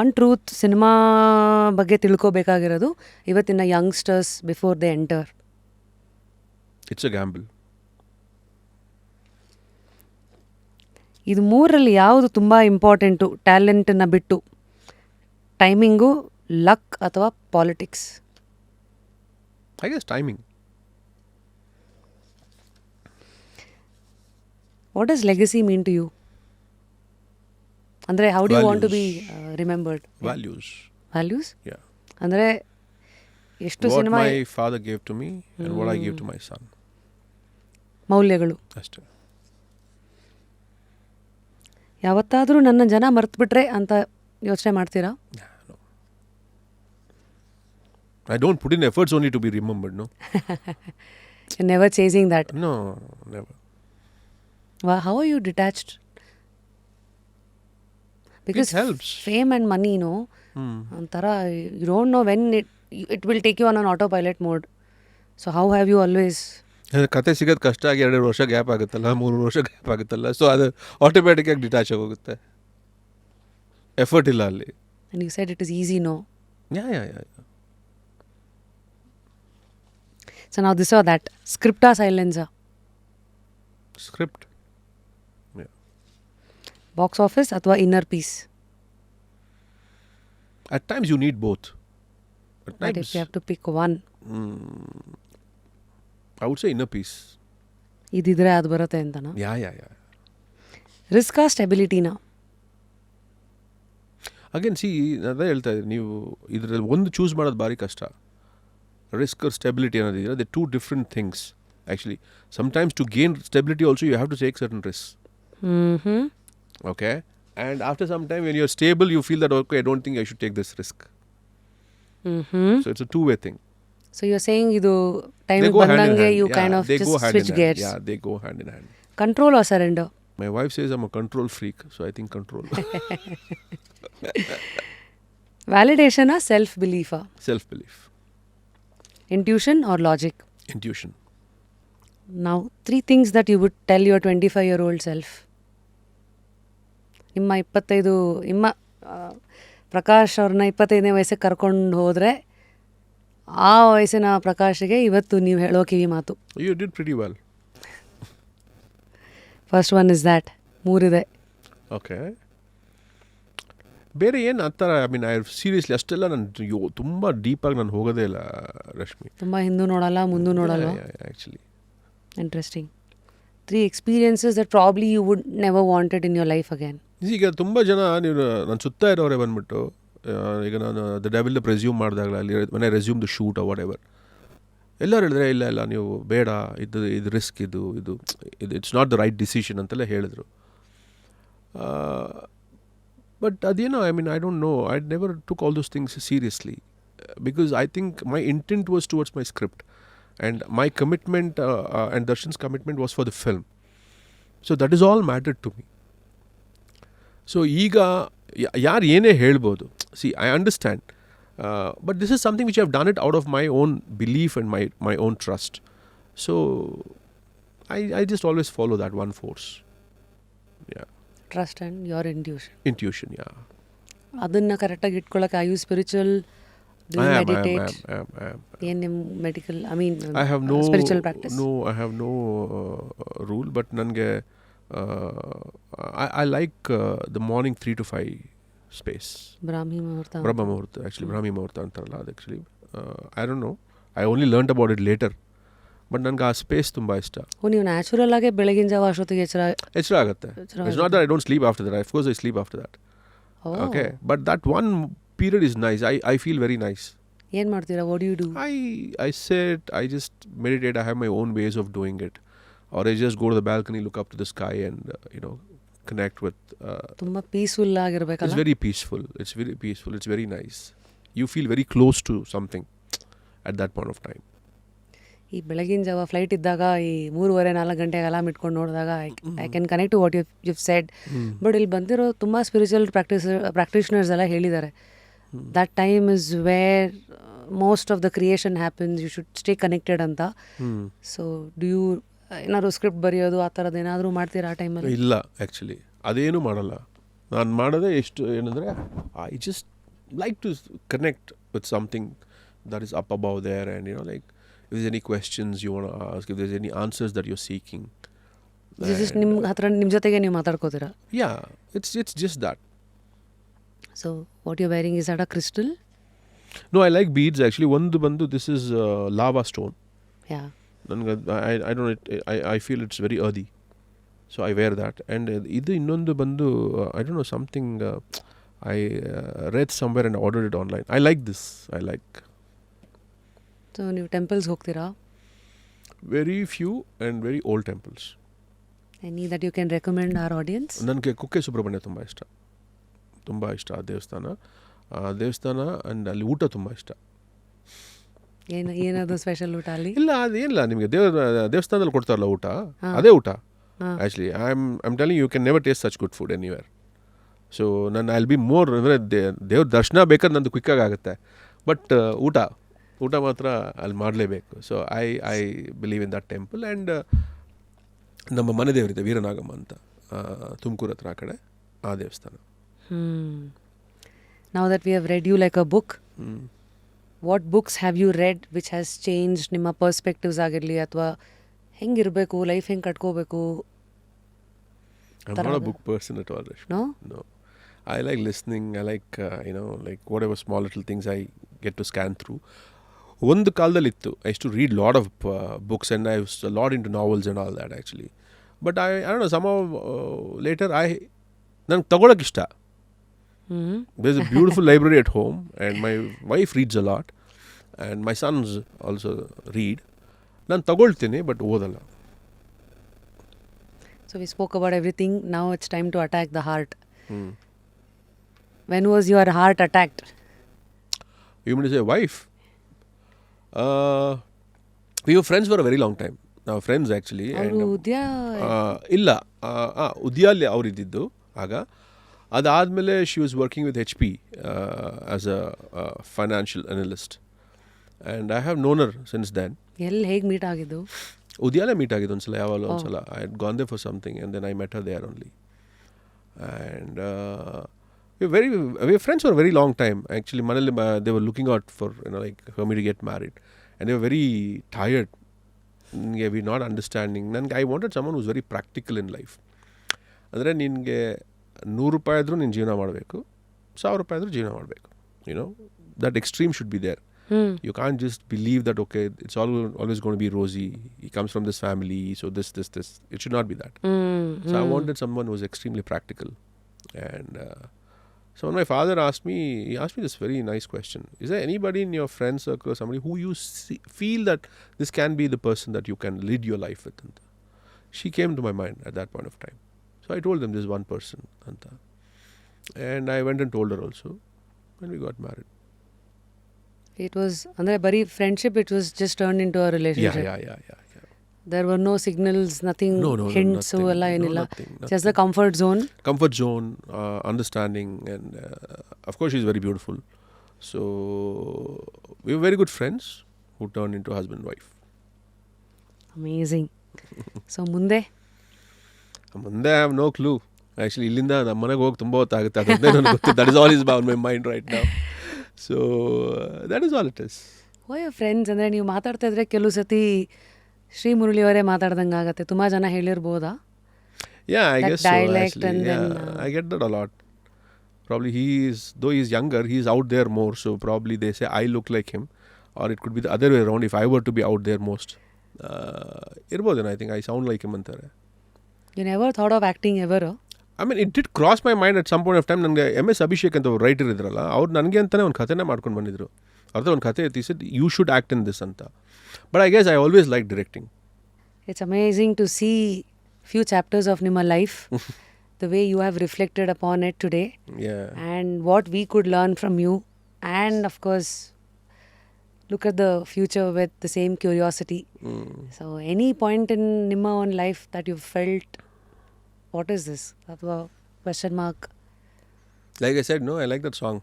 One truth cinema ಬಗ್ಗೆ ತಿಳ್ಕೊಬೇಕಾಗಿರೋದು ಇವತ್ತಿನ youngsters before they enter. It's a gamble. ಇದು ಮೂರರಲ್ಲಿ ಯಾವುದು ತುಂಬ ಇಂಪಾರ್ಟೆಂಟು ಟ್ಯಾಲೆಂಟನ್ನು ಬಿಟ್ಟು? ಟೈಮಿಂಗು, ಲಕ್ ಅಥವಾ politics? I guess timing. What does legacy mean to you? ಅಂದರೆ how do you want to be remembered? Values? Yeah. ಅಂದರೆ ಎಷ್ಟು What cinema my father gave to me and what I gave to my son. ಮೌಲ್ಯಗಳು. ಅಷ್ಟೇ. ಯಾವತ್ತಾದರೂ ನನ್ನ ಜನ ಮರ್ತುಬಿಟ್ರೆ ಅಂತ ಯೋಚನೆ ಮಾಡ್ತೀರಾ? No. I don't put in efforts only to be remembered, no. You're never chasing that. No, never. How are you detached? Because it helps. Fame and money, ಒಂಥರ you don't know when it will take you on an autopilot mode. So how have you always... ಕತೆ ಸಿಗೋದು ಕಷ್ಟ ಆಗಿ 2 ವರ್ಷ gap ಆಗುತ್ತಲ್ಲ, 3 ವರ್ಷ gap ಆಗುತ್ತಲ್ಲ, so ಅದು ಆಟೋಮ್ಯಾಟಿಕ್ ಆಗಿ ಡಿಟ್ಯಾಚ್ ಆಗೋಗುತ್ತೆ. ಎಫರ್ಟ್ ಇಲ್ಲ ಅಲ್ಲಿ. And you said it is easy, no? Yeah. So now this or that. Script or silence? Script. Yeah. Box office ಅಥವಾ inner peace? At times you need both. At But times, if you have to pick one, I would say inner peace. ಇದಿದ್ರೆ ಅದು ಬರುತ್ತೆ ಅಂತನಾ? Yeah. ರಿಸ್ಕಾ, ಸ್ಟೆಬಿಲಿಟಿನಾ? Again see, ಅದೇ ಹೇಳ್ತಾ ಇದ್ದೀನಿ, ನೀವು ಇದರಲ್ಲಿ ಒಂದು ಚೂಸ್ ಮಾಡೋದು ಭಾರಿ ಕಷ್ಟ. ರಿಸ್ಕ್ or ಸ್ಟೆಬಿಲಿಟಿ ಅನ್ನೋದಿದ್ರೆ they two different things actually. Sometimes to gain stability also you have to take certain risk. Okay? And after some time when you're stable, you feel that, okay, I don't think I should take this risk. So it's a two-way thing. So you're saying ಇದು time They go hand in ಬಂದಂಗೆ hand. you Yeah, kind of they just go hand switch in hand. gears. Yeah, they go hand in hand. Control or surrender? My wife says I'm a control freak, so I think control. ವ್ಯಾಲಿಡೇಷನಾ self ಬಿಲೀಫಾ? Self-belief. Intuition or logic? Intuition. ನಾವು 3 things that you would tell your 25-year-old self. ನಿಮ್ಮ ಪ್ರಕಾಶ್ ಅವ್ರನ್ನ 25ನೇ ವಯಸ್ಸಿಗೆ ಕರ್ಕೊಂಡು ಹೋದರೆ ಆ ವಯಸ್ಸಿನ ಪ್ರಕಾಶ್ಗೆ ಇವತ್ತು ನೀವು ಹೇಳೋ ಕಿವಿ ಮಾತು. You did pretty well. First one is that. 3 ಇದೆ. ಓಕೆ. ಬೇರೆ ಏನು ಆ ಥರ ಐ ಮೀನ್ ಸೀರಿಯಸ್ಲಿ ಅಷ್ಟೆಲ್ಲ ನಾನು ತುಂಬ ಡೀಪಾಗಿ ನಾನು ಹೋಗೋದೇ ಇಲ್ಲ ರಶ್ಮಿ. ತುಂಬ ಹಿಂದೂ ನೋಡಲ್ಲ, ಮುಂದೂ ನೋಡಲ್ಲ. Actually interesting. 3 experiences that probably you would never wanted in your life again. ಈಗ ತುಂಬ ಜನ ನೀವು ನಾನು ಸುತ್ತ ಇರೋರೆ ಬಂದ್ಬಿಟ್ಟು ಈಗ ನಾನು ದ ಡೆವಿಲ್ ಪ್ರೆಸ್ಯೂಮ್ ಮಾಡಿದಾಗಲ ಅಲ್ಲಿ ಮನೆ resume the shoot whatever ಎಲ್ಲರೂ ಹೇಳಿದ್ರೆ ಇಲ್ಲ ನೀವು ಬೇಡ, ಇದು ರಿಸ್ಕ್, ಇದು it's not the right decision ಅಂತೆಲ್ಲ ಹೇಳಿದ್ರು. ಬಟ್ ಅದೇನೋ I mean I don't no, I never took all those things seriously because I think my intent was towards my script and my commitment and Darshan's commitment was for the film. So that is all mattered to me. So ಈಗ ಯಾರು ಏನೇ ಹೇಳ್ಬೋದು, see I understand, but this is something which I have done it out of my own belief and my own trust. So I just always follow that one force. Yeah. Trust and your intuition. Intuition, yeah. ಅದನ್ನು ಕರೆಕ್ಟಾಗಿ ಇಟ್ಕೊಳ್ಳೋಕೆ are you spiritual? Do you meditate? I am. ಏನು ನಿಮ್ಮ medical I mean I have no spiritual practice? No, I have no rule, but ನನಗೆ I like the morning 3 to 5 space. ಬ್ರಾಹ್ಮಿ ಮುಹೂರ್ತ. ಬ್ರಹ್ಮ ಮುಹೂರ್ತ, actually ಬ್ರಾಹ್ಮಿ ಮುಹೂರ್ತ ಅಂತಾರಲ್ಲ ಅದು actually I don't no, I only learned about it later, but ನನಗೆ ಆ space ತುಂಬ ಇಷ್ಟ. ನೀವು ನ್ಯಾಚುರಲ್ ಆಗೇ ಬೆಳಗಿನ ಜಾವ ಅಷ್ಟೊತ್ತಿಗೆ ಎಚ್ಚರ ಆಗುತ್ತೆ. It's not that I don't sleep after that, of course I sleep after that. Okay, but that one period is nice. I feel very nice. ಏನು ಮಾಡ್ತೀರಾ? what do you do? I sit, I just meditate. I have my own ways of doing it, or I just go to the balcony, look up to the sky and connect with ತುಂಬ peaceful ಆಗಿರಬೇಕಲ್ಲ. It's very peaceful. It's very peaceful. It's very nice. You feel very close to something at that point of time. ಈ ಬೆಳಗಿನ ಜಾವ flight ಇದ್ದಾಗ ಈ 3:30-4 ಗಂಟೆಗೆ alarm ಇಟ್ಕೊಂಡು ನೋಡಿದಾಗ I can connect to what you said. But ಇಲ್ಲಿ ಬಂದಿರೋ ತುಂಬ ಸ್ಪಿರಿಚುವಲ್ ಪ್ರಾಕ್ಟೀಷನರ್ಸ್ ಎಲ್ಲ ಹೇಳಿದ್ದಾರೆ that time is where most of the creation happens, you should stay connected ಅಂತ. ಸೊ do you ಏನಾದ್ರು ಸ್ಕ್ರಿಪ್ಟ್ ಬರೆಯೋದು ಆ ಥರದ್ದು ಏನಾದರೂ ಮಾಡ್ತೀರಾ ಆ ಟೈಮಲ್ಲಿ? ಇಲ್ಲ, ಆ್ಯಕ್ಚುಲಿ ಅದೇನು ಮಾಡಲ್ಲ. ನಾನು ಮಾಡೋದೇ ಎಷ್ಟು ಏನಂದರೆ I just like to connect with something that is up above there, and like if there's any questions you want to ask, if there's any answers that you're seeking, ನಿಮ್ಮ ಜೊತೆಗೆ ನೀವು ಮಾತಾಡ್ಕೋತೀರಾ? Yeah, it's just that. So what you're wearing, is that a crystal? No, I like beads actually. One bandu, this is lava stone. Yeah. I don't know, I feel it's very earthy, so I wear that. And idu innondu bandu I don't know, something I read somewhere and ordered it online. I like this. I like. So ನೀವು temples ಹೋಗ್ತೀರಾ? Very few and very old temples. Any that you can recommend our audience? ನನಗೆ ಕುಕ್ಕೆ ಸುಬ್ರಹ್ಮಣ್ಯ ತುಂಬ ಇಷ್ಟ ಆ ದೇವಸ್ಥಾನ and ಅಲ್ಲಿ ಊಟ ತುಂಬ ಇಷ್ಟ. ಏನದು ಸ್ಪೆಷಲ್ ಊಟ ಅಲ್ಲಿ? ಇಲ್ಲ ಅದೇನಿಲ್ಲ, ನಿಮಗೆ ದೇವಸ್ಥಾನದಲ್ಲಿ ಕೊಡ್ತಾರಲ್ಲ ಊಟ, ಅದೇ ಊಟ. Actually I am telling you can never taste such good food anywhere. So ನಾನು ಐ ವಿಲ್ ಬಿ ಮೋರ್ ಅಂದರೆ ದೇವ್ರ ದರ್ಶನ ಬೇಕಾದ್ರೆ ನಂದು ಕ್ವಿಕ್ಕಾಗಿ ಆಗುತ್ತೆ, ಬಟ್ ಊಟ ಮಾತ್ರ ಅಲ್ಲಿ ಮಾಡಲೇಬೇಕು. So I believe in that temple. And ನಮ್ಮ ಮನೆ ದೇವರಿದೆ ವೀರನಾಗಮ್ಮ ಅಂತ, ತುಮಕೂರು ಹತ್ರ ಆ ಕಡೆ, ಆ ದೇವಸ್ಥಾನ. Now that we have read you like a book, what books have you read which has changed ನಿಮ್ಮ ಪರ್ಸ್ಪೆಕ್ಟಿವ್ಸ್ ಆಗಿರಲಿ, ಅಥವಾ ಹೆಂಗಿರಬೇಕು ಲೈಫ್, ಹೆಂಗೆ ಕಟ್ಕೋಬೇಕು? I'm not a book person at all, Rashmi. No. I like listening. I like like whatever small little things I get to scan through. ಒಂದು ಕಾಲದಲ್ಲಿ ಇತ್ತು, I used to read lot of books and I was a lot into novels and all that actually. But I don't know, somehow later ನನಗೆ ತಗೊಳಕ್ಕೆ ಇಷ್ಟ. There's a beautiful library at home and my wife reads a lot and my sons also read. ನಾನು ತಗೊಳ್ತೀನಿ but ಓದಲ್ಲ. So we spoke about everything. Now it's time to attack the heart. When was your heart attacked? You mean to say wife? We were friends for a very long time. ನಾವು friends actually. ಅವರು ಉದ್ಯಾ ಇಲ್ಲ, ಉದ್ಯಾಲಿ ಅವರಿದ್ದಿದ್ದು ಆಗ. ಅದಾದಮೇಲೆ she was working with HP as a financial analyst. And I have known her since then. ಎಲ್ಲಿ ಹೇಗೆ ಮೀಟ್ ಆಗಿದ್ದು? ಉದ್ಯಾಲೆ ಮೀಟ್ ಆಗಿದ್ದು ಒಂದ್ಸಲ, ಯಾವಾಗಲೂ ಒಂದ್ಸಲ. I had gone there for something and then I met her there only. And we friends for a very long time. Actually, Manali, they were looking out for, like, for me to get married. And they were very tired. We're not understanding. I wanted someone who's very practical in life. ಅಂದರೆ ನಿನಗೆ ₹100 ಆದರೂ ನೀನು ಜೀವನ ಮಾಡಬೇಕು, ₹1000 ಆದರೂ ಜೀವನ ಮಾಡಬೇಕು. That extreme should be there. You can't just believe that, okay, it's always going to be rosy. He comes from this family, so this. It should not be that. So I wanted someone who was extremely practical. And so when my father asked me this very nice question: is there anybody in your friend circle or somebody who you feel that this can be the person that you can lead your life with? Anta. She came to my mind at that point of time. So I told them this one person, Anta. And I went and told her also, and we got married. It was ಅಂದರೆ ಬರೀ friendship, it was just turned into a relationship. Yeah. There were no signals, nothing, No, hints, nothing. ಎಲ್ಲ ಏನಿಲ್ಲ. Nothing. Just the comfort zone. Comfort zone, understanding, and of course she's very beautiful. So we were very good friends who turned into husband and wife. Amazing. So ಮುಂದೆ I have no clue. Actually, ಇಲ್ಲಿಂದ ನಮ್ಮ ಮನೆಗೆ ಹೋಗಿ ತುಂಬ ಹೊತ್ತಾಗುತ್ತೆ. ಅದೊಂದೇ ನನಗೆ ಗೊತ್ತಿದೆ. That is all is on my mind right now. So that is all it is. Oh friends ಅಂದರೆ ನೀವು ಮಾತಾಡ್ತಾ ಇದ್ರೆ ಕೆಲವು ಸತಿ ಶ್ರೀ ಮುರಳಿ ಅವರೇ ಮಾತಾಡ್ದಂಗೆ ಆಗುತ್ತೆ. ತುಂಬ ಜನ ಹೇಳಿರ್ಬೋದಾ? Yeah, I That guess so. dialect Actually, and yeah, then, I get that a lot. Probably though he's younger, he's out there more. So probably they say I look like him, or it could be the other way around. If I were to be out there most, irboden, I think I sound like him anತಾರೆ. You never thought of acting ever? I mean, it did cross my mind at some point of time. ನನಗೆ MS Abhishek ಅಂತ writer ಇದ್ರಲ್ಲ, ಅವ್ರು ನನಗೆ ಅಂತಾನೆ ಒಂದು ಕಥೆನ ಮಾಡ್ಕೊಂಡು ಬಂದಿದ್ರು. ಅವ್ರದ್ದು ಒಂದು ಕಥೆ ಇತ್ತು, you should act in this ಅಂತ. But I guess I always like directing. It's amazing to see few chapters of Nima life, the way you have reflected upon it today, and what we could learn from you, and of course look at the future with the same curiosity. So any point in Nima own life that you felt, what is this? Athwa question mark? Like I said, no, I like that song,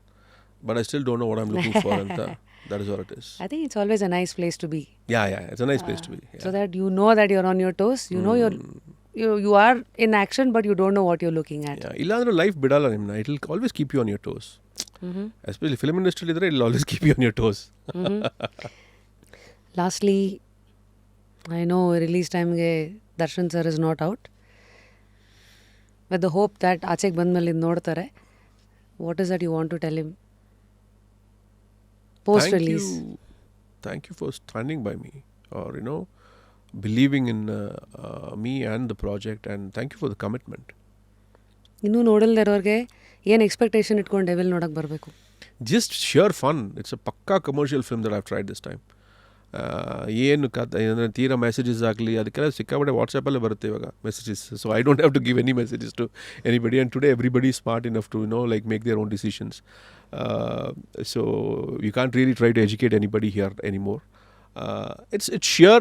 but I still don't know what I'm looking for. Anta. That is what it is. I think it's always a nice place to be. Yeah, it's a nice place to be. Yeah. So that you know that you're on your toes, you know you are in action, but you don't know what you're looking at. Yeah, illandre life bidala nimna. It will always keep you on your toes. Especially film industry idre, it will always keep you on your toes. Lastly, I know release time ge Darshan sir is not out. With the hope that ಆಚೆಗೆ ಬಂದ್ಮೇಲೆ ಇದು ನೋಡ್ತಾರೆ, what is that you want to tell him post release? Thank you for standing by me, or believing in me and the project, and thank you for the commitment. ಇನ್ನೂ ನೋಡಲ್ದಿರೋರಿಗೆ ಏನು expectation ಇಟ್ಕೊಂಡು devil ನೋಡಕ್ಕೆ ಬರಬೇಕು? Just sheer fun. It's a pakka commercial film that I've tried this time. ಏನು ಏನಂದರೆ ತೀರಾ messages ಆಗಲಿ ಅದಕ್ಕೆಲ್ಲ ಸಿಕ್ಕಾಪಟ್ಟೆ ವಾಟ್ಸಪ್ಪಲ್ಲೇ ಬರುತ್ತೆ ಇವಾಗ messages. So I don't have to give any messages to anybody, and today everybody smart enough to like make their own decisions. So you can't really try to educate anybody here anymore. It's sheer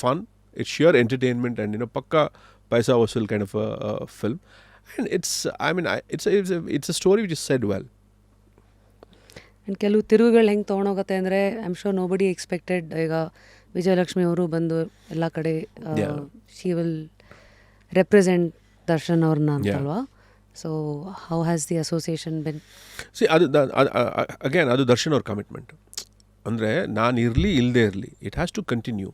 fun, it's sheer entertainment, and pakka paisa vasool kind of a film. And it's a story which is said well. And ಕೆಲವು ತಿರುವುಗಳು ಹೆಂಗೆ ತೊಗೊಂಡೋಗುತ್ತೆ ಅಂದರೆ I am sure nobody expected. ಈಗ ವಿಜಯಲಕ್ಷ್ಮಿ ಅವರು ಬಂದು ಎಲ್ಲ ಕಡೆ she will represent Darshan ಅವ್ರನ್ನ ಅಂತಲ್ವಾ? So how has the association been? See ಅದು ದರ್ಶನ್ ಅವ್ರ ಕಮಿಟ್ಮೆಂಟ್. ಅಂದರೆ ನಾನು ಇರಲಿ ಇಲ್ಲದೆ ಇರಲಿ, ಇಟ್ ಹ್ಯಾಸ್ ಟು ಕಂಟಿನ್ಯೂ.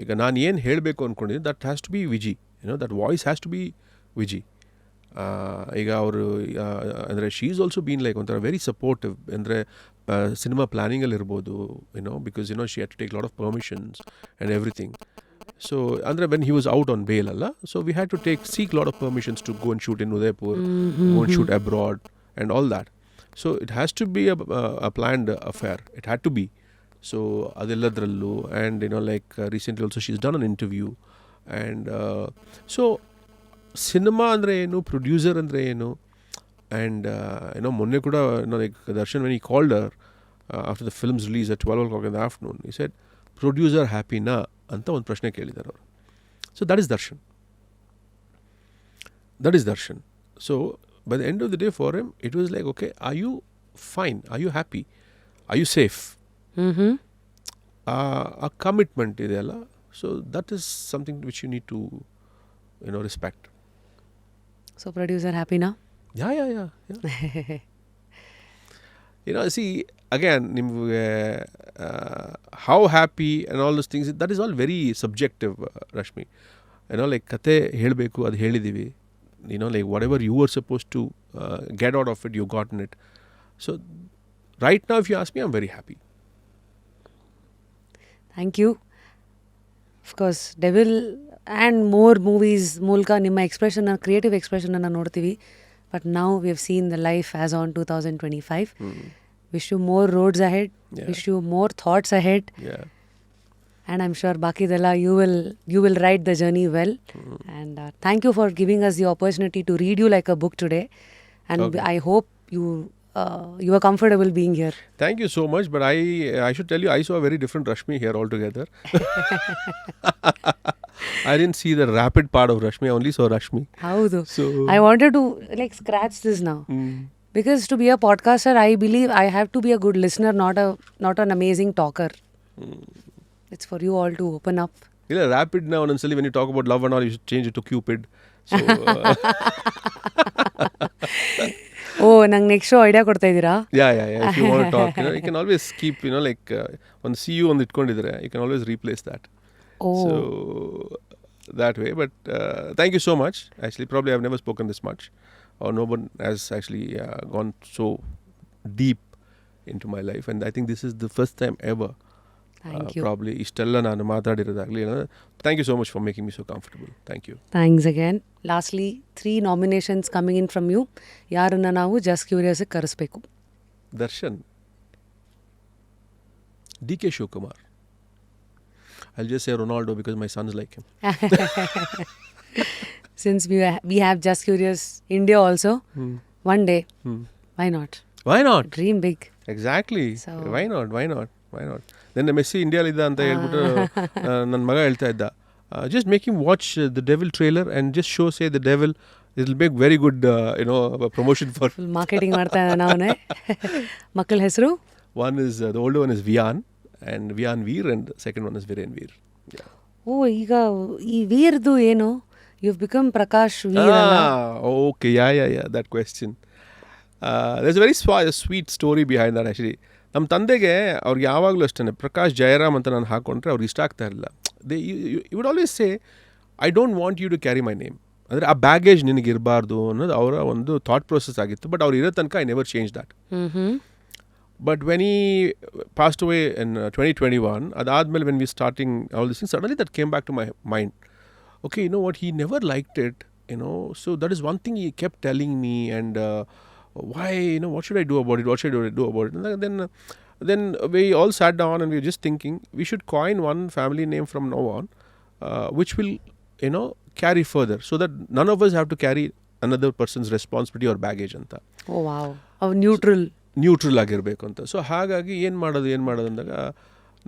ಈಗ ನಾನು ಏನು ಹೇಳಬೇಕು ಅಂದ್ಕೊಂಡಿದ್ದೀನಿ, that has to be Viji, that voice has to be Viji. ಈಗ ಅವರು ಅಂದರೆ she is also been like ಒಂಥರ ವೆರಿ ಸಪೋರ್ಟಿವ್. ಅಂದರೆ ಸಿನಿಮಾ ಪ್ಲ್ಯಾನಿಂಗಲ್ಲಿ ಇರ್ಬೋದು, because she had to take lot of permissions and everything. So ಅಂದರೆ when he was out on bail ಅಲ್ಲ, so we had to seek lot of permissions to go and shoot in Udaipur, go and shoot abroad and all that. So it has to be a planned affair. It had to be. So ಅದೆಲ್ಲದರಲ್ಲೂ and like recently also she is done an interview. And so cinema ಅಂದರೆ ಏನು, producer ಅಂದರೆ ಏನು, and ಮೊನ್ನೆ ಕೂಡ like Darshan when he called her after the films release at 12 o'clock in the afternoon, he said, producer ಹ್ಯಾಪಿನಾ ಅಂತ ಒಂದು ಪ್ರಶ್ನೆ ಕೇಳಿದ್ದಾರೆ ಅವರು. So that is darshan. That is darshan. So by the end of the day for him, it was like, okay, are you fine? Are you happy? Are you safe? Mm-hmm. A commitment ideyalla. So that is something which you need to, respect. So producer happy now? Yeah. See, again, how happy and all those things, that is all very subjective, Rashmi. Like, kate helbeku, ad helidivi. Like, whatever you were supposed to get out of it, you gotten it. So, right now, if you ask me, I'm very happy. Thank you. Of course, Devil and more movies, ಮೂಲಕ ನಿಮ್ಮ expression, creative ಎಕ್ಸ್ಪ್ರೆಷನನ್ನು ನೋಡ್ತೀವಿ. But now we have seen the life as on 2025. Wish you more roads ahead. Yeah. Wish you more thoughts ahead. Yeah. And I'm sure bakidella you will ride the journey well. And thank you for giving us the opportunity to read you like a book today. And Okay. I hope you are comfortable being here. Thank you so much. But I should tell you, I saw a very different Rashmi here altogether. I didn't see the rapid part of Rashmi. I only saw Rashmi. Howdu. So, I wanted to scratch this now. Because to be a podcaster, I believe I have to be a good listener, not an amazing talker. It's for you all to open up. Rapid now, and when you talk about love and all, you should change it to Cupid. So, ನಂಗೆ next idea ಕೊಡ್ತಾ ಇದ್ದೀರಾ? yeah. If you want to talk, you can always keep, on CU on itkondidre, you can always replace that. Oh. So, that way. But thank you so much. Actually, probably I've never spoken this much. Or no one has actually gone so deep into my life. And I think this is the first time ever. Thank you. Probably ishtella ನಾನು ಮಾತಾಡಿರೋದಾಗಲಿ. Thank you so much for making me so comfortable. Thank you. Thanks again. Lastly, 3 nominations coming in from you. ಯಾರನ್ನ ನಾವು just curious ಕರೆಸ್ಬೇಕು? Darshan. DK Shivakumar. I'll just say Ronaldo because my sons like him. Since we have Just Curious India also, one day, why not? Why not? Dream big. Exactly. So- Why not? Then Messi ಇಂಡಿಯಾಲಿದ್ದ ಅಂತ ಹೇಳ್ಬಿಟ್ಟು ನನ್ನ ಮಗ ಹೇಳ್ತಾ ಇದ್ದ, just make him watch the Devil trailer and just say the Devil. It'll make very good promotion for. Full marketing ಮಾಡ್ತಾ ಇದ್ದಾನೆ ಅವನೇ. ಮಕ್ಕಳ ಹೆಸರು? One is the older one is Vian Veer, and the second one is Viren Veer. Yeah. ಓ, ಈಗ ಈ ವೀರ್ದು ಏನು? You've become Prakash Veer. Okay. Yeah. That question. There's a very sweet story behind that actually. ನಮ್ಮ ತಂದೆಗೆ ಅವ್ರಿಗೆ ಯಾವಾಗಲೂ ಅಷ್ಟೇ ಪ್ರಕಾಶ್ ಜಯರಾಮ್ ಅಂತ ನಾನು ಹಾಕೊಂಡ್ರೆ ಅವ್ರಿಗೆ ಇಷ್ಟ ಆಗ್ತಾ ಇರಲಿಲ್ಲ. You would always say, I don't want you to carry my name. ಅಂದರೆ ಆ ಬ್ಯಾಗೇಜ್ ನಿನಗೆ ಇರಬಾರ್ದು ಅನ್ನೋದು ಅವರ ಒಂದು ಥಾಟ್ ಪ್ರೊಸೆಸ್ ಆಗಿತ್ತು. ಬಟ್ ಅವ್ರು ಇರೋ ತನಕ I never change that. But when he passed away in 2021, ಅದಾದ್ಮೇಲೆ when we starting all this thing, suddenly that came back to my mind. Okay, you know what? He never liked it, So that is one thing he kept telling me, and why, what should I do about it? What should I do about it? And then we all sat down and we were just thinking we should coin one family name from now on, which will, carry further, so that none of us have to carry another person's responsibility or baggage anta. Oh wow. Neutral ಆಗಿರಬೇಕು ಅಂತ. So ಹಾಗಾಗಿ ಏನು ಮಾಡೋದು ಅಂದಾಗ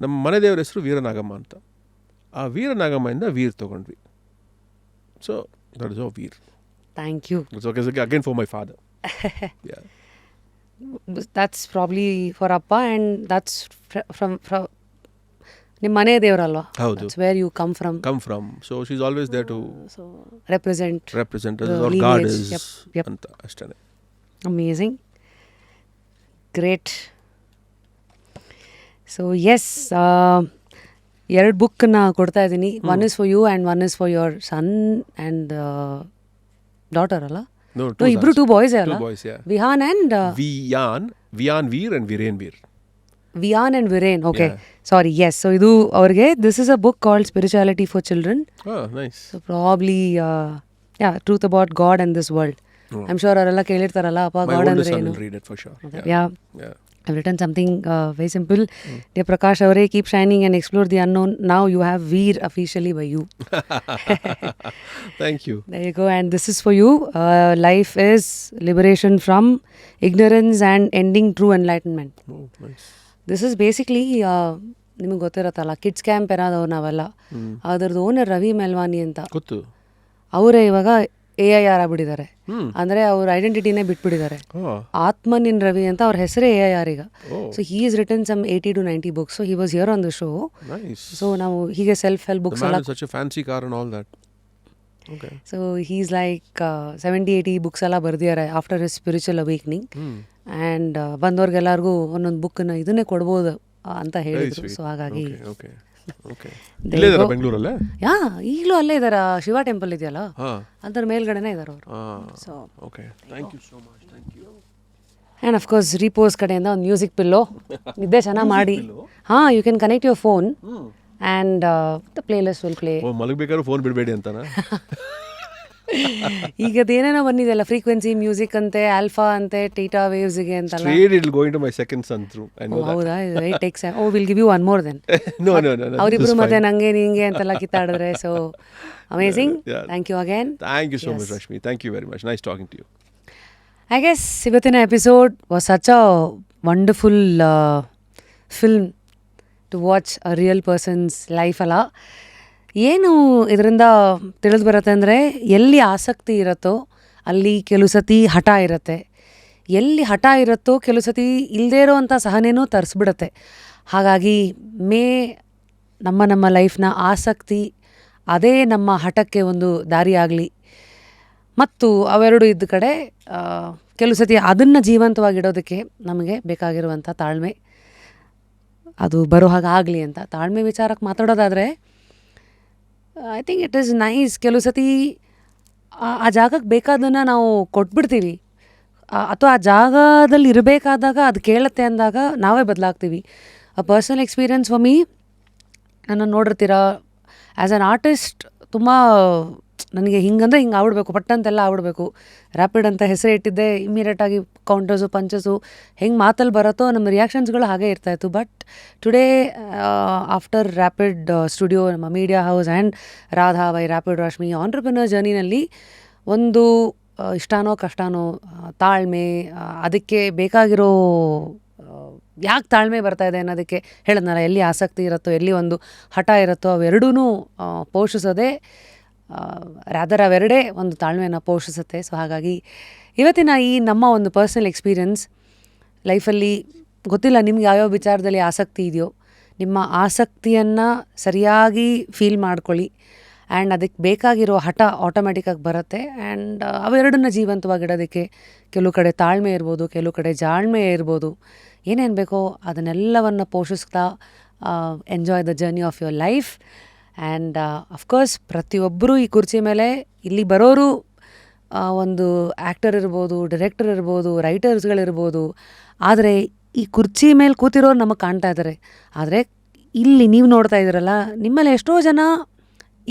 ನಮ್ಮ ಮನೆ ದೇವರ ಹೆಸರು ವೀರನಾಗಮ್ಮ ಅಂತ. ಆ ವೀರನಾಗಮ್ಮಯಿಂದ ವೀರ್ ತೊಗೊಂಡ್ವಿ. So that is a Veer. Thank you. It's okay again for my father. Yeah. That's probably for Appa, and that's from ನಿಮ್ಮ ಮನೆ ದೇವರಲ್ವಾ? ಹೌದು. That's where you come from. So she's always there to So represent as the or lineage. goddess Yep. ಅಂತ ಅಷ್ಟೇ. Amazing. Great. So yes, 2 ಬುಕ್ನ ಕೊಡ್ತಾ ಇದ್ದೀನಿ. One is for you and one is for your son and daughter ಅಲ್ಲ? No, ಇಬ್ರು 2 boys ಅಲ್ಲ? 2 boys, yeah. Vihaan and Vian Veer and Viren Veer. Vian and Viren. Okay. Yeah. Sorry. Yes. So ಇದು ಅವ್ರಿಗೆ, this is a book called Spirituality for Children. Oh, nice. So probably truth about God and this world. I'm sure ಅವರೆಲ್ಲ ಕೇಳಿರ್ತಾರಲ್ಲ, ಅಪ್ಪ My God oldest ಅಂದ್ರೆ son ಏನು? will read it for sure. Okay. Yeah. I've written something very simple. Dear Prakash avare, keep shining and explore the unknown. Now you have Veer officially by you. Thank you. There you go. And this is for you. Life is liberation from ignorance and ending true enlightenment. Oh, nice. This is basically ನಿಮಗೆ ಗೊತ್ತಿರತ್ತಲ್ಲ kids camp ಏನಾದವು ನಾವೆಲ್ಲ, ಅದ್ರದ್ದು owner Ravi ಮೆಲ್ವಾನಿ ಅಂತ, ಗೊತ್ತು. ಅವರೇ ಇವಾಗ AIR ಆಗ್ಬಿಟ್ಟಿದ್ದಾರೆ. ಅಂದರೆ ಅವ್ರ ಐಡೆಂಟಿಟಿನೇ ಬಿಟ್ಬಿಟ್ಟಿದ್ದಾರೆ. ಆತ್ಮನ್ ಇನ್ ರವಿ ಅಂತ ಅವ್ರ ಹೆಸರೇ AIR ಈಗ. So he is written some 80 to 90 books. So he was here on the show. So ನಾವು ಹೀಗೆ ಸೆಲ್ಫ್ ಹೆಲ್ಪ್ ಬುಕ್ಸ್ ಎಲ್ಲ, such a fancy car and all that. Okay. So he is like 70-80 books ಎಲ್ಲ ಬರ್ದಿದ್ದಾರೆ after his spiritual awakening. And ಬಂದವ್ರಿಗೆಲ್ಲರಿಗೂ ಒಂದೊಂದು ಬುಕ್ನ ಇದನ್ನೇ ಕೊಡ್ಬೋದು ಅಂತ ಹೇಳಿದ್ರು. ಸೊ ಹಾಗಾಗಿ ಬೆಂಗಳೂರಲ್ಲೇ ಈಗಲೂ ಅಲ್ಲೇ ಇದಾರ, ಶಿವ ಟೆಂಪಲ್ ಇದೆಯಲ್ಲ ಅದ್ರ ಮೇಲ್ಗಡೆನೇ ಇದಾರೆ ಅವರು. ಸೊ ಆ್ಯಂಡ್ ಅಫ್ಕೋರ್ಸ್ ರೀಪೋಸ್ ಕಡೆಯಿಂದ ಒಂದು ಮ್ಯೂಸಿಕ್ ಪಿಲ್ಲೋ ನಿದ್ದೆ ಚೆನ್ನಾಗಿ ಮಾಡಿ. You can connect your phone and the playlist will play. ಮಲಗಬೇಕಾದ್ರೆ ಫೋನ್ ಬಿಡಬೇಡಿ ಅಂತಾನ. ಈಗ ಅದೇನೇನೋ ಬಂದಿದೆಯಲ್ಲ, ಫ್ರೀಕ್ವೆನ್ಸಿ ಮ್ಯೂಸಿಕ್ ಅಂತೆ, ಆಲ್ಫಾ ಅಂತೆ, ಟೀಟಾ ವೇವ್ಸ್ಗೆ ಅಂತಲ್ಲ. ಹೌದಾ? Takes will give you one more then. ಅವರಿಬ್ರು ಮತ್ತೆ ನಂಗೆ ನಿಂಗೆ ಅಂತೆಲ್ಲ ಕಿತ್ತಾಡಿದ್ರೆ. So amazing. Thank you again. Thank you so much Rashmi. Thank you very much. Nice talking to you. I guess ಇವತ್ತಿನ episode was such a wonderful film to watch a real person's life ಅಲ್ಲ. ಏನು ಇದರಿಂದ ತಿಳಿದು ಬರುತ್ತೆ ಅಂದರೆ, ಎಲ್ಲಿ ಆಸಕ್ತಿ ಇರುತ್ತೋ ಅಲ್ಲಿ ಕೆಲವು ಸತಿ ಹಠ ಇರುತ್ತೆ, ಎಲ್ಲಿ ಹಠ ಇರುತ್ತೋ ಕೆಲವು ಸತಿ ಇಲ್ಲದೇ ಇರೋವಂಥ ಸಹನೇನೂ ತರಿಸ್ಬಿಡುತ್ತೆ. ಹಾಗಾಗಿ ನಮ್ಮ ಲೈಫ್ನ ಆಸಕ್ತಿ ಅದೇ ನಮ್ಮ ಹಠಕ್ಕೆ ಒಂದು ದಾರಿ ಆಗಲಿ. ಮತ್ತು ಅವೆರಡು ಇದ್ದ ಕಡೆ ಕೆಲವು ಸತಿ ಅದನ್ನು ಜೀವಂತವಾಗಿಡೋದಕ್ಕೆ ನಮಗೆ ಬೇಕಾಗಿರುವಂಥ ತಾಳ್ಮೆ ಅದು ಬರೋ ಹಾಗೆ ಆಗಲಿ ಅಂತ. ತಾಳ್ಮೆ ವಿಚಾರಕ್ಕೆ ಮಾತಾಡೋದಾದರೆ I think it is nice. ಕೆಲವು ಸತಿ ಆ ಜಾಗಕ್ಕೆ ಬೇಕಾದನ್ನು ನಾವು ಕೊಟ್ಬಿಡ್ತೀವಿ, ಅಥವಾ ಆ ಜಾಗದಲ್ಲಿ ಇರಬೇಕಾದಾಗ ಅದು ಕೇಳುತ್ತೆ ಅಂದಾಗ ನಾವೇ ಬದಲಾಗ್ತೀವಿ. ಆ ಪರ್ಸನಲ್ ಎಕ್ಸ್ಪೀರಿಯನ್ಸ್ ಫಾರ್ ಮೀ, ನನ್ನ ನೋಡಿರ್ತೀರ ಆ್ಯಸ್ ಆನ್ ಆರ್ಟಿಸ್ಟ್ ತುಂಬ ನನಗೆ ಹಿಂಗಂದರೆ ಹಿಂಗೆ ಆಗ್ಬಿಡ್ಬೇಕು, ಪಟ್ಟಂತೆಲ್ಲ ಆಗ್ಬಿಡ್ಬೇಕು. ರ್ಯಾಪಿಡ್ ಅಂತ ಹೆಸರು ಇಟ್ಟಿದ್ದೆ, ಇಮಿಡಿಯೇಟಾಗಿ ಕೌಂಟರ್ಸು ಪಂಚಸು ಹೆಂಗೆ ಮಾತಲ್ಲಿ ಬರುತ್ತೋ ನಮ್ಮ ರಿಯಾಕ್ಷನ್ಸ್ಗಳು ಹಾಗೇ ಇರ್ತಾಯಿತ್ತು. But today after rapid studio, ನಮ್ಮ media house and Radha by rapid Rashmi entrepreneur ಜರ್ನಿನಲ್ಲಿ ಒಂದು ಇಷ್ಟನೋ ಕಷ್ಟನೋ ತಾಳ್ಮೆ, ಅದಕ್ಕೆ ಬೇಕಾಗಿರೋ ಯಾಕೆ ತಾಳ್ಮೆ ಬರ್ತಾಯಿದೆ ಅನ್ನೋದಕ್ಕೆ ಹೇಳಿದ್ನಲ್ಲ, ಎಲ್ಲಿ ಆಸಕ್ತಿ ಇರುತ್ತೋ ಎಲ್ಲಿ ಒಂದು ಹಠ ಇರುತ್ತೋ ಅವೆರಡೂ ಪೋಷಿಸೋದೇ ರಾದರ್ ಅವೆರಡೇ ಒಂದು ತಾಳ್ಮೆಯನ್ನು ಪೋಷಿಸುತ್ತೆ. ಸೊ ಹಾಗಾಗಿ ಇವತ್ತಿನ ಈ ನಮ್ಮ ಒಂದು ಪರ್ಸ್ನಲ್ ಎಕ್ಸ್ಪೀರಿಯನ್ಸ್ ಲೈಫಲ್ಲಿ, ಗೊತ್ತಿಲ್ಲ ನಿಮ್ಗೆ ಯಾವ್ಯಾವ ವಿಚಾರದಲ್ಲಿ ಆಸಕ್ತಿ ಇದೆಯೋ, ನಿಮ್ಮ ಆಸಕ್ತಿಯನ್ನು ಸರಿಯಾಗಿ ಫೀಲ್ ಮಾಡ್ಕೊಳ್ಳಿ. ಆ್ಯಂಡ್ ಅದಕ್ಕೆ ಬೇಕಾಗಿರೋ ಹಠ ಆಟೋಮ್ಯಾಟಿಕ್ಕಾಗಿ ಬರುತ್ತೆ. ಆ್ಯಂಡ್ ಅವೆರಡನ್ನ ಜೀವಂತವಾಗಿಡೋದಕ್ಕೆ ಕೆಲವು ಕಡೆ ತಾಳ್ಮೆ ಇರ್ಬೋದು, ಕೆಲವು ಕಡೆ ಜಾಣ್ಮೆ ಇರ್ಬೋದು, ಏನೇನು ಬೇಕೋ ಅದನ್ನೆಲ್ಲವನ್ನು ಪೋಷಿಸ್ತಾ enjoy the journey of your life. And of course ಪ್ರತಿಯೊಬ್ಬರೂ ಈ ಕುರ್ಚಿ ಮೇಲೆ ಇಲ್ಲಿ ಬರೋರು ಒಂದು ಆ್ಯಕ್ಟರ್ ಇರ್ಬೋದು, ಡೈರೆಕ್ಟರ್ ಇರ್ಬೋದು, ರೈಟರ್ಸ್ಗಳಿರ್ಬೋದು. ಆದರೆ ಈ ಕುರ್ಚಿ ಮೇಲೆ ಕೂತಿರೋರು ನಮಗೆ ಕಾಣ್ತಾ ಇದ್ದಾರೆ. ಆದರೆ ಇಲ್ಲಿ ನೀವು ನೋಡ್ತಾ ಇದ್ದೀರಲ್ಲ, ನಿಮ್ಮಲ್ಲಿ ಎಷ್ಟೋ ಜನ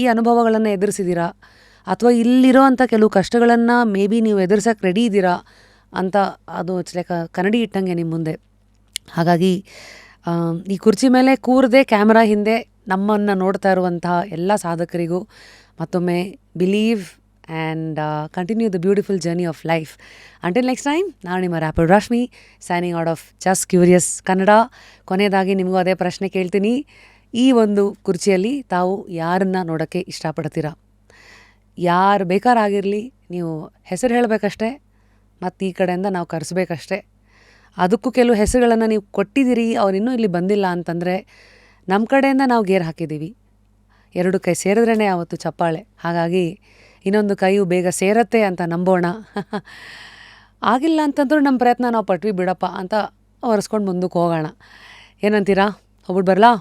ಈ ಅನುಭವಗಳನ್ನು ಎದುರಿಸಿದ್ದೀರಾ, ಅಥವಾ ಇಲ್ಲಿರೋ ಅಂಥ ಕೆಲವು ಕಷ್ಟಗಳನ್ನು ಮೇ ಬಿ ನೀವು ಎದುರ್ಸೋಕ್ಕೆ ರೆಡಿ ಇದ್ದೀರಾ ಅಂತ ಅದು ಕನ್ನಡಿ ಇಟ್ಟಂಗೆ ನಿಮ್ಮ ಮುಂದೆ. ಹಾಗಾಗಿ ಈ ಕುರ್ಚಿ ಮೇಲೆ ಕೂರದೆ ಕ್ಯಾಮ್ರಾ ಹಿಂದೆ ನಮ್ಮನ್ನು ನೋಡ್ತಾ ಇರುವಂತಹ ಎಲ್ಲ ಸಾಧಕರಿಗೂ ಮತ್ತೊಮ್ಮೆ believe and continue the beautiful journey of life. Until next time, ನಾನು ನಿಮ್ಮ rapid Rashmi, signing out of just curious Kannada. ಕೊನೆಯದಾಗಿ ನಿಮಗೂ ಅದೇ ಪ್ರಶ್ನೆ ಕೇಳ್ತೀನಿ, ಈ ಒಂದು ಕುರ್ಚಿಯಲ್ಲಿ ತಾವು ಯಾರನ್ನು ನೋಡೋಕ್ಕೆ ಇಷ್ಟಪಡ್ತೀರಾ? ಯಾರು ಬೇಕಾರಾಗಿರಲಿ, ನೀವು ಹೆಸರು ಹೇಳಬೇಕಷ್ಟೇ, ಮತ್ತು ಈ ಕಡೆಯಿಂದ ನಾವು ಕರೆಸ್ಬೇಕಷ್ಟೇ. ಅದಕ್ಕೂ ಕೆಲವು ಹೆಸರುಗಳನ್ನು ನೀವು ಕೊಟ್ಟಿದ್ದೀರಿ, ಅವ್ರು ಇನ್ನೂ ಇಲ್ಲಿ ಬಂದಿಲ್ಲ ಅಂತಂದರೆ ನಮ್ಮ ಕಡೆಯಿಂದ ನಾವು ಗೇರ್ ಹಾಕಿದ್ದೀವಿ. ಎರಡು ಕೈ ಸೇರಿದ್ರೇ ಆವತ್ತು ಚಪ್ಪಾಳೆ. ಹಾಗಾಗಿ ಇನ್ನೊಂದು ಕೈಯು ಬೇಗ ಸೇರತ್ತೆ ಅಂತ ನಂಬೋಣ. ಆಗಿಲ್ಲ ಅಂತಂದ್ರೂ ನಮ್ಮ ಪ್ರಯತ್ನ ನಾವು ಪಟ್ವಿ ಬಿಡಪ್ಪ ಅಂತ ಒರೆಸ್ಕೊಂಡು ಮುಂದಕ್ಕೆ ಹೋಗೋಣ. ಏನಂತೀರಾ? ಹೋಗ್ಬಿಟ್ಟು ಬರಲಾ?